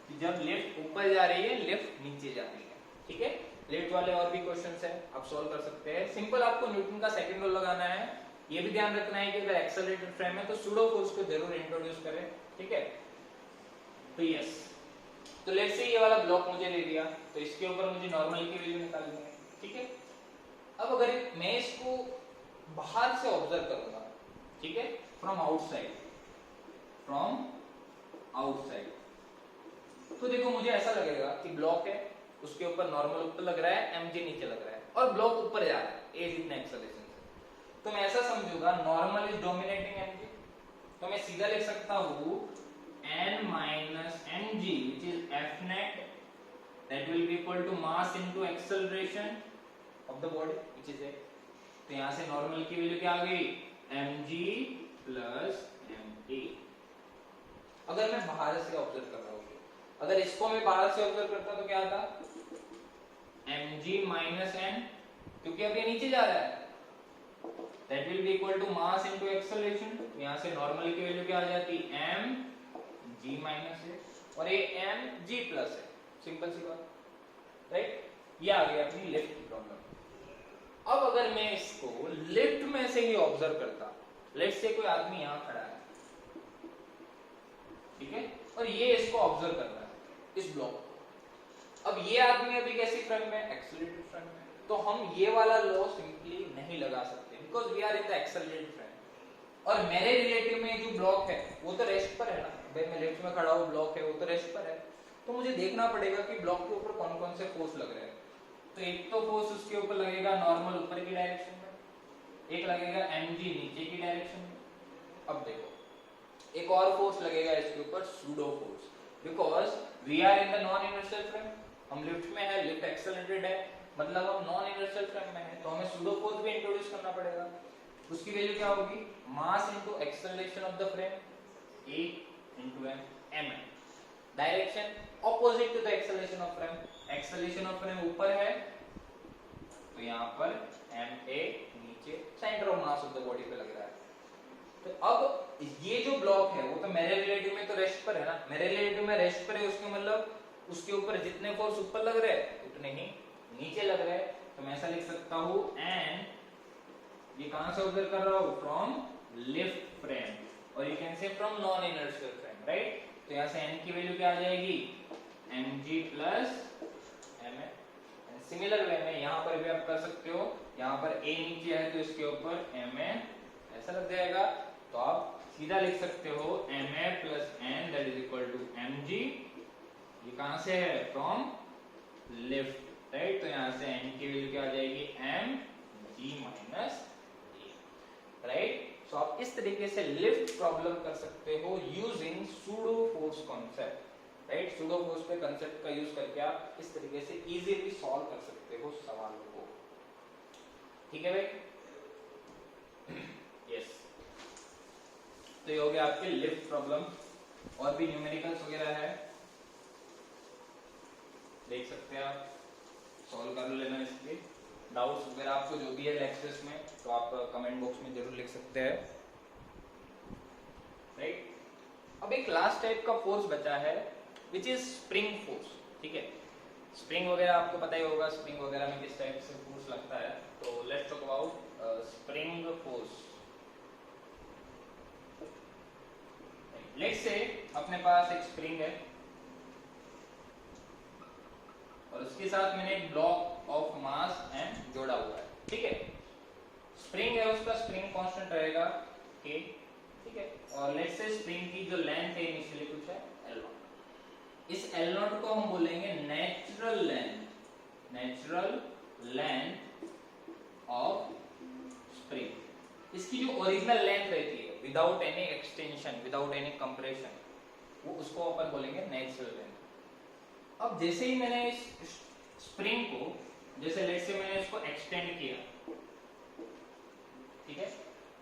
कि जब लिफ्ट ऊपर जा रही है, लिफ्ट नीचे जा रही है, ठीक है। लिफ्ट वाले और भी क्वेश्चंस है, आप सॉल्व कर सकते हैं। सिंपल आपको न्यूटन का सेकंड लॉ लगाना है। ये भी ध्यान रखना है कि अगर एक्सेलरेटेड फ्रेम है तो सूडो फोर्स को जरूर इंट्रोड्यूस करें, ठीक है। तो यस, तो लेट्स से ये वाला ब्लॉक मुझे दे दिया, तो इसके ऊपर मुझे नॉर्मल की वैल्यू निकालनी है, ठीक है। अब अगर मैं इसको बाहर से ऑब्जर्व करूंगा, ठीक है, फ्रॉम आउटसाइड, तो देखो मुझे ऐसा लगेगा कि ब्लॉक है, उसके ऊपर नॉर्मल ऊपर लग रहा है, mg नीचे लग रहा है, और ब्लॉक ऊपर जा रहा है a जितना एक्सेलरेशन से, तो मैं ऐसा समझूंगा नॉर्मल इज डोमिनेटिंग mg, तो मैं सीधा लिख सकता हूं n minus mg which is f net, that will be equal to mass into acceleration of the body which is a, तो यहां से नॉर्मल की वैल्यू क्या आ गई, mg plus ma। अगर मैं बाहर से ऑब्जर्व कर रहा हूं, अगर इसको मैं बाहर से ऑब्जर्व करता तो क्या आता, mg minus n, क्योंकि अब ये नीचे जा रहा है, that will be equal to mass into acceleration, यहां से नॉर्मल की वैल्यू क्या आ जाती, m g minus a, और ये m g plus है, सिंपल सी बात, राइट। ये आ गई अपनी लिफ्ट की प्रॉब्लम। अब अगर मैं इसको लिफ्ट में से ही ऑब्जर्व करता, लेट्स से कोई आदमी यहां खड़ा है, ठीक है, और ये इसको ऑब्जर्व कर रहा है, इस ब्लॉक को, अब ये आदमी अभी कैसी फ्रेम में, एक्सेलरेटेड फ्रेम में, तो हम ये वाला लॉ सिंपली नहीं लगा सकते because we are in the accelerated frame. और मेरे रिलेटिव में जो ब्लॉक है वो तो रेस्ट पर है ना भाई, मैं लेफ्ट में खड़ा हूँ, ब्लॉक है वो तो रेस्ट पर है, तो मुझे देखना पड़ेगा कि ब्लॉक के ऊपर कौन कौन से फोर्स लग रहे हैं। तो एक तो फोर्स उसके ऊपर लगेगा नॉर्मल ऊपर की डायरेक्शन में, एक लगेगा mg नीचे की डायरेक्शन में। अब देखो एक और फोर्स लगेगा इसके ऊपर, pseudo force, because we are in the non inertial frame, हम लिफ्ट में है, लिफ्ट एक्सेलरेटेड है, मतलब हम नॉन इनर्शियल फ्रेम में है, तो हमें सूडो फोर्स भी इंट्रोड्यूस करना पड़ेगा। उसकी वैल्यू क्या होगी, mass into acceleration of the frame, a into m, direction opposite to the acceleration of frame, acceleration of frame ऊपर है तो यहाँ पर ma नीचे centre of mass of the body पे लग रहा है। तो अब ये जो ब्लॉक है वो तो मेरे रिलेटिव में तो रेस्ट पर है ना, मेरे रिलेटिव में रेस्ट पर है, उसके मतलब उसके ऊपर जितने फोर्स ऊपर लग रहे हैं उतने ही नीचे लग रहे हैं। तो मैं ऐसा लिख सकता हूँ एंड ये कहां से ऑब्जर्व कर रहा हूँ, फ्रॉम लिफ्ट फ्रेम, और यू कैन से from non inertial frame, right. तो यहाँ से n की वैल्यू क्या आ जाएगी, mg plus ma। Similar way में यहाँ पर भी आप कर सकते हो, यहाँ पर a नीचे है तो इसके ऊपर ma ऐसा लग जाएगा, तो आप सीधा लिख सकते हो ma plus n that is equal to mg, ये कहां से है, फ्रॉम लिफ्ट, राइट। तो यहाँ से n की वैल्यू क्या आ जाएगी, mg माइनस a, राइट। सो आप इस तरीके से लिफ्ट प्रॉब्लम कर सकते हो using pseudo force concept, right. Pseudo force पे कॉन्सेप्ट का यूज करके आप इस तरीके से इजीली सॉल्व कर सकते हो सवालों को, ठीक है भाई, यस। तो ये हो गया आपके लिफ्ट प्रॉब्लम। और भी न्यूमेरिकल्स वगैरह है, देख सकते हैं आप, सॉल्व कर लेना इसके डाउट्स वगैरह आपको जो भी है लेक्चर्स में, तो आप कमेंट बॉक्स में जरूर लिख सकते हैं, राइट। अब एक लास्ट टाइप का फोर्स बचा है विच इज स्प्रिंग फोर्स, ठीक है। स्प्रिंग वगैरह आपको पता ही होगा, स्प्रिंग वगैरह में किस टाइप से फोर्स लगता है। तो let's talk about spring force. Let's say अपने पास एक स्प्रिंग है और उसके साथ मैंने एक ब्लॉक ऑफ मास m जोड़ा हुआ है, ठीक है। स्प्रिंग है, उसका स्प्रिंग कांस्टेंट रहेगा k, ठीक है। और लेट्स से स्प्रिंग की जो लेंथ है इनिशियली कुछ है L0, इस L0 को हम बोलेंगे नेचुरल लेंथ ऑफ स्प्रिंग। इसकी जो ओरिजिनल लेंथ रहती है without any extension, without any compression, वो उसको अपन बोलेंगे नेचुरल लेंथ। अब जैसे ही मैंने इस स्प्रिंग को, जैसे लेट्स से मैंने इसको एक्सटेंड किया, ठीक है,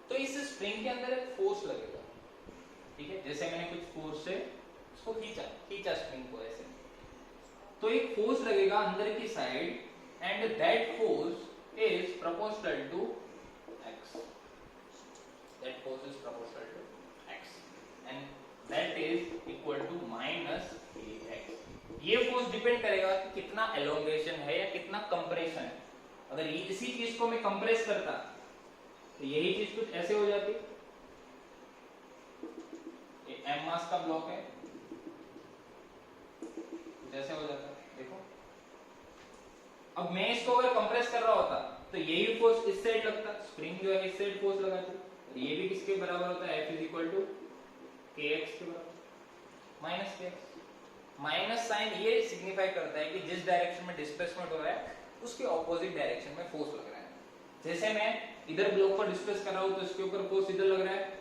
तो इस स्प्रिंग के अंदर एक फोर्स लगेगा, ठीक है। जैसे मैंने कुछ फोर्स से इसको खींचा स्प्रिंग को ऐसे, तो एक फोर्स लगेगा अंदर की side and that force is proportional to x, that force is proportional to x and that is equal to minus kx। ये फोर्स डिपेंड करेगा कि कितना एलोंगेशन है या कितना कंप्रेशन है। अगर इसी चीज को मैं कंप्रेस करता तो यही चीज कुछ ऐसे हो जाती, ये m मास का ब्लॉक है, कुछ ऐसे हो जाता, देखो। अब मैं इसको अगर कंप्रेस कर रहा होता तो यही फोर्स इस साइड लगता, स्प्रिंग जो है इस साइड फोर्स लगाती, और ये भी किसके बराबर होता है, F is equal to kx के बराबर, माइनस kx। माइनस साइन ये सिग्निफाई करता है कि जिस डायरेक्शन में डिस्प्लेसमेंट हो रहा है उसके ऑपोजिट डायरेक्शन में फोर्स लग रहा है। जैसे मैं इधर ब्लॉक पर डिस्प्लेस कर रहा हूं तो इसके ऊपर फोर्स इधर लग रहा है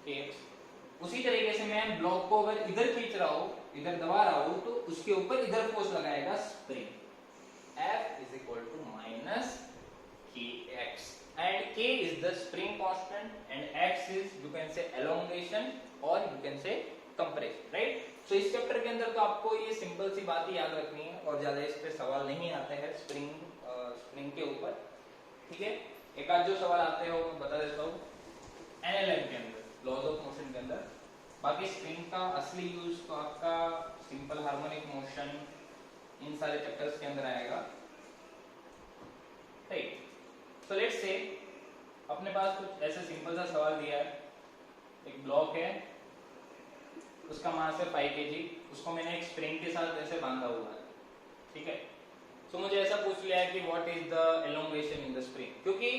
kx, उसी तरीके से मैं ब्लॉक को अगर इधर खींच रहा हूं, इधर दबा रहा हूं, तो उसके ऊपर इधर फोर्स लगाएगा spring, F is equal to minus kx and k is the spring constant and x is you can say elongation or you can say compression, right? So इस चैप्टर के अंदर तो आपको ये सिंपल सी बात ही याद रखनी है और ज्यादा इस पे सवाल नहीं आते हैं स्प्रिंग के ऊपर, ठीक है। एक आध जो सवाल आते हैं वो मैं बता देता हूँ एनएलएम के अंदर, लॉज ऑफ मोशन के अंदर। बाकी स्प्रिंग का असली यूज तो आपका सिंपल हार्मोनिक मोशन इन सारे चैप्टर्स के अंदर आएगा, राइट। सो लेट्स से अपने पास कुछ ऐसे सिंपल सा सवाल दिया है, एक ब्लॉक है उसका मास है 5 kg, उसको मैंने एक स्प्रिंग के साथ ऐसे बांधा हुआ है, ठीक है। सो मुझे ऐसा पूछ लिया है कि what is the elongation in the spring, क्योंकि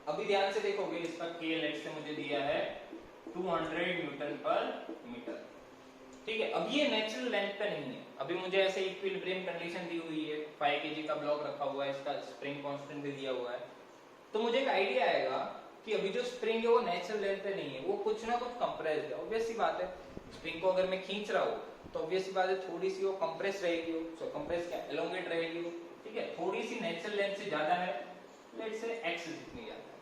अभी ध्यान से देखोगे इसका के लेट से मुझे दिया है 200 न्यूटन पर मीटर, ठीक है। अब ये नेचुरल लेंथ पे नहीं है, अभी मुझे ऐसे इक्विलिब्रियम कंडीशन दी हुई है, 5 kg का ब्लॉक रखा हुआ है, इसका स्प्रिंग कांस्टेंट भी दिया हुआ है, तो मुझे एक आइडिया आएगा कि अभी जो स्प्रिंग है वो नेचुरल लेंथ पे नहीं है, वो कुछ ना कुछ कंप्रेस्ड है। ऑब्वियस सी बात है, स्प्रिंग को अगर मैं खींच रहा हूँ तो ऑब्वियस सी बात है थोड़ी सी वो कंप्रेस रहेगी, सो कंप्रेस क्या एलोंगेट रहेगी, ठीक है। थोड़ी सी नेचुरल लेंथ से ज्यादा है, लेट्स से x जितनी ज्यादा है,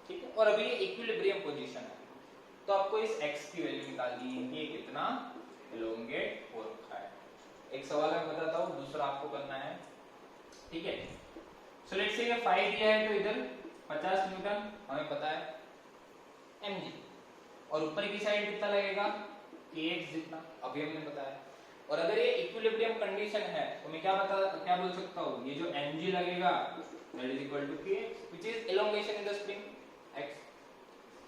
ठीक है। और अभी ये इक्विलिब्रियम पोजीशन है, तो आपको इस x की वैल्यू निकालनी है कि ये कितना एलोंगेट हो रखा है। एक सवाल मैं बताता हूँ, दूसरा आपको करना है, ठीक है। सो लेट्स से ये 5 दिया है, तो इधर 50 न्यूटन हमें पता है mg, और ऊपर की साइड कितना लगेगा kx जितना, अभी हमने बताया। और अगर ये इक्विलिब्रियम कंडीशन है तो मैं क्या बोल सकता हूँ, ये जो mg लगेगा that is equal to kx which is elongation in the spring x,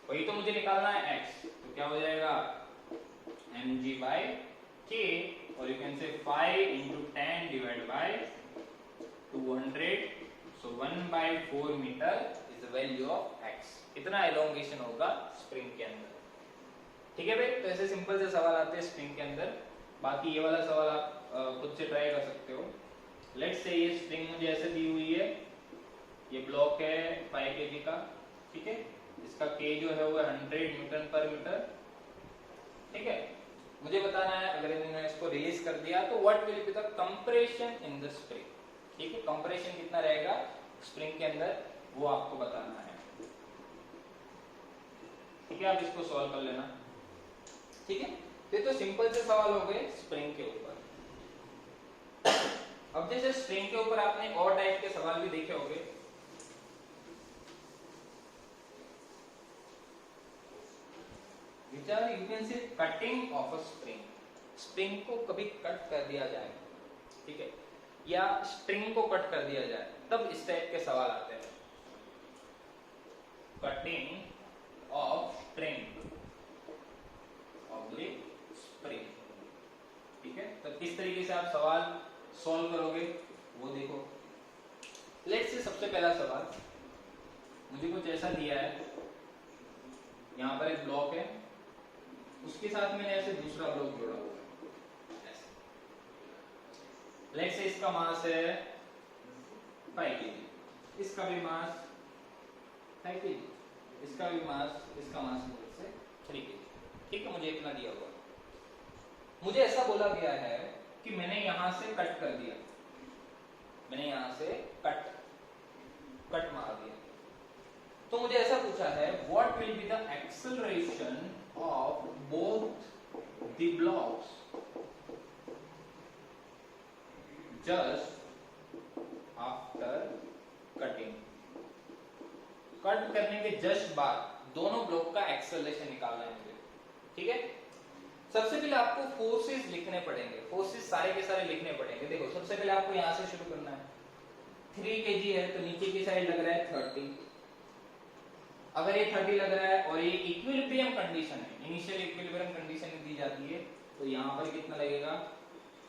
वही तो मुझे निकालना है x, तो क्या हो जाएगा mg by k, और you can say 5 into 10 divided by 200, so 1/4 metre is the value of x, इतना एलोंगेशन होगा स्प्रिंग के अंदर, ठीक है भाई। तो ऐसे सिंपल से सवाल आते हैं स्प्रिंग के अंदर। बाकी ये वाला सवाल आप खुद से ट्राई कर सकते हो। लेट्स से ये स्प्रिंग मुझे ऐसे दी हुई है, ये ब्लॉक है 5 kg का, ठीक है, इसका k जो है वो 100 न्यूटन पर मीटर, ठीक है। मुझे बताना है अगर मैंने इसको रिलीज कर दिया तो what will be the compression in the spring, ठीक है। कंप्रेशन कितना रहेगा स्प्रिंग के अंदर वो आपको बताना है, ठीक है। आप इसको सॉल्व कर लेना, ठीक है। ये तो सिंपल से सवाल हो गए स्प्रिंग के ऊपर। अब जैसे स्प्रिंग के ऊपर आपने और टाइप के सवाल भी देखे होंगे, which are you can say cutting of a spring, spring को कभी कट कर दिया जाए, ठीक है, या स्ट्रिंग को कट कर दिया जाए, तब इस टाइप के सवाल आते हैं। Cutting of string oblique spring, ठीक है। तो किस तरीके से आप सवाल सॉल्व करोगे वो देखो। लेट्स से सबसे पहला सवाल मुझे कुछ ऐसा दिया है, यहाँ पर एक ब्लॉक है, उसके साथ मैंने ऐसे दूसरा ब्लॉक जोड़ा हुआ है ऐसे। लेट्स से इसका मास है 5 kg, इसका भी मास 5 kg, इसका भी मास, इसका मास से 3 kg, ठीक है। मुझे इतना दिया हुआ, मुझे ऐसा बोला गया है कि मैंने यहां से कट कर दिया, मैंने यहां से कट मार दिया, तो मुझे ऐसा पूछा है what will be the acceleration of both the blocks just after cutting, cut करने के जस्ट बाद दोनों ब्लॉक का एक्सेलरेशन निकालना है मुझे, ठीक है। सबसे पहले आपको फोर्सेस लिखने पड़ेंगे, फोर्सेस सारे के सारे लिखने पड़ेंगे। देखो सबसे पहले आपको यहां से शुरू करना है, 3 kg है तो नीचे की साइड लग रहा है 30, अगर ये 30 लग रहा है और ये इक्विलिब्रियम कंडीशन है, इनिशियल इक्विलिब्रियम कंडीशन दी जाती है, तो यहां पर कितना लगेगा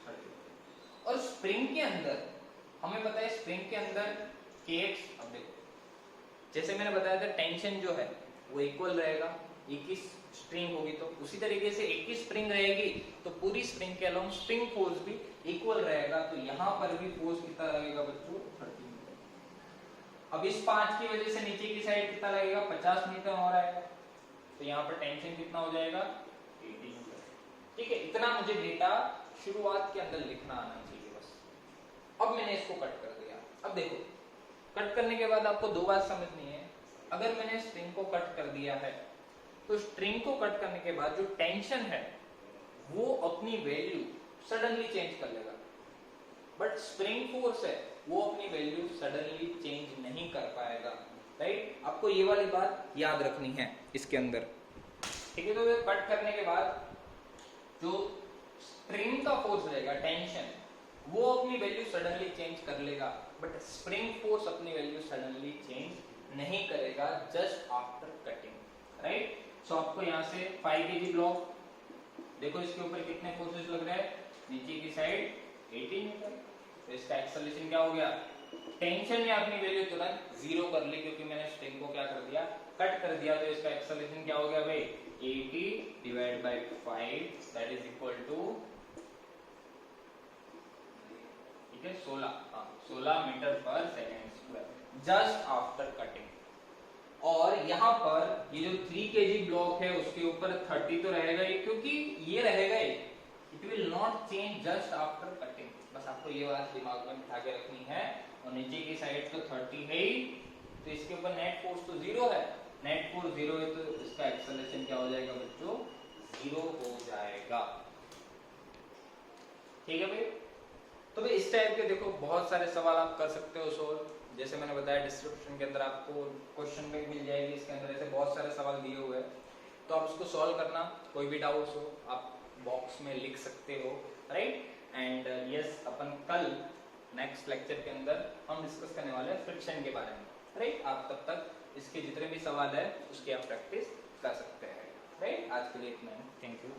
30। और स्प्रिंग के अंदर हमें पता है, स्प्रिंग के अंदर kx, अब देखो जैसे मैंने बताया था टेंशन जो है वो इक्वल रहेगा, एक ही स्प्रिंग होगी तो उसी तरीके से एक ही स्प्रिंग रहेगी तो पूरी स्प्रिंग के अलोंग स्प्रिंग फोर्स भी इक्वल रहेगा, तो यहां पर भी फोर्स कितना लगेगा बच्चों 30 न्यूटन। अब इस 5 की वजह से नीचे की साइड कितना लगेगा 50 न्यूटन हो रहा है, तो यहाँ पर टेंशन कितना हो जाएगा 80 न्यूटन, ठीक है। इतना मुझे डेटा शुरुआत के अंदर लिखना आना चाहिए बस। अब मैंने इसको कट कर दिया, अब देखो कट करने के बाद आपको दो बात समझनी है। अगर मैंने स्ट्रिंग को कट कर दिया है तो स्ट्रिंग को कट करने के बाद जो टेंशन है वो अपनी वैल्यू सडनली चेंज कर लेगा, बट स्प्रिंग फोर्स है वो अपनी वैल्यू सडनली चेंज नहीं कर पाएगा, राइट। आपको ये वाली बात याद रखनी है इसके अंदर, ठीक है। तो कट करने के बाद जो स्प्रिंग का फोर्स रहेगा टेंशन, वो अपनी वैल्यू सडनली चेंज कर लेगा, बट स्प्रिंग फोर्स अपनी वैल्यू सडनली चेंज नहीं करेगा just after cutting, right. So आपको यहाँ से 5 kg ब्लॉक देखो इसके ऊपर कितने फोर्सेस लग रहे हैं, नीचे की साइड 18 न्यूटन। तो इसका एक्सेलरेशन क्या हो गया, टेंशन ने अपनी वैल्यू तुरंत जीरो कर ली क्योंकि मैंने स्ट्रिंग को क्या कर दिया, कट कर दिया। तो इसका एक्सेलरेशन क्या हो गया भाई, 80 divide by 5 that is equal to, ठीक है 16 metre per second square just after cutting. और यहाँ पर ये जो 3 kg ब्लॉक है उसके ऊपर 30 तो रहेगा ही, क्योंकि ये रहेगा ही, it will not change just after cutting. बस आपको ये बात दिमाग में बिठा के रखनी है। और नीचे की साइड तो 30 है ही, तो इसके ऊपर नेट फोर्स तो जीरो है, नेट फोर्स जीरो है, तो इसका एक्सेलरेशन क्या हो जाएगा बच्चों, जीरो हो जाएगा। ठीक है भाई। तो भाई इस टाइप के देखो बहुत सारे सवाल आप कर सकते हो सोल्व। जैसे मैंने बताया डिस्क्रिप्शन के अंदर आपको क्वेश्चन बैंक मिल जाएगी, इसके अंदर ऐसे बहुत सारे सवाल दिए हुए हैं, तो आप उसको सॉल्व करना। कोई भी डाउट्स हो आप बॉक्स में लिख सकते हो, राइट। एंड यस, अपन कल नेक्स्ट लेक्चर के अंदर हम डिस्कस करने वाले हैं फ्रिक्शन के बारे में, राइट। आप तब तक इसके जितने भी सवाल है उसकी आप प्रैक्टिस कर सकते हैं, राइट। आज के लिए इतना है, थैंक यू।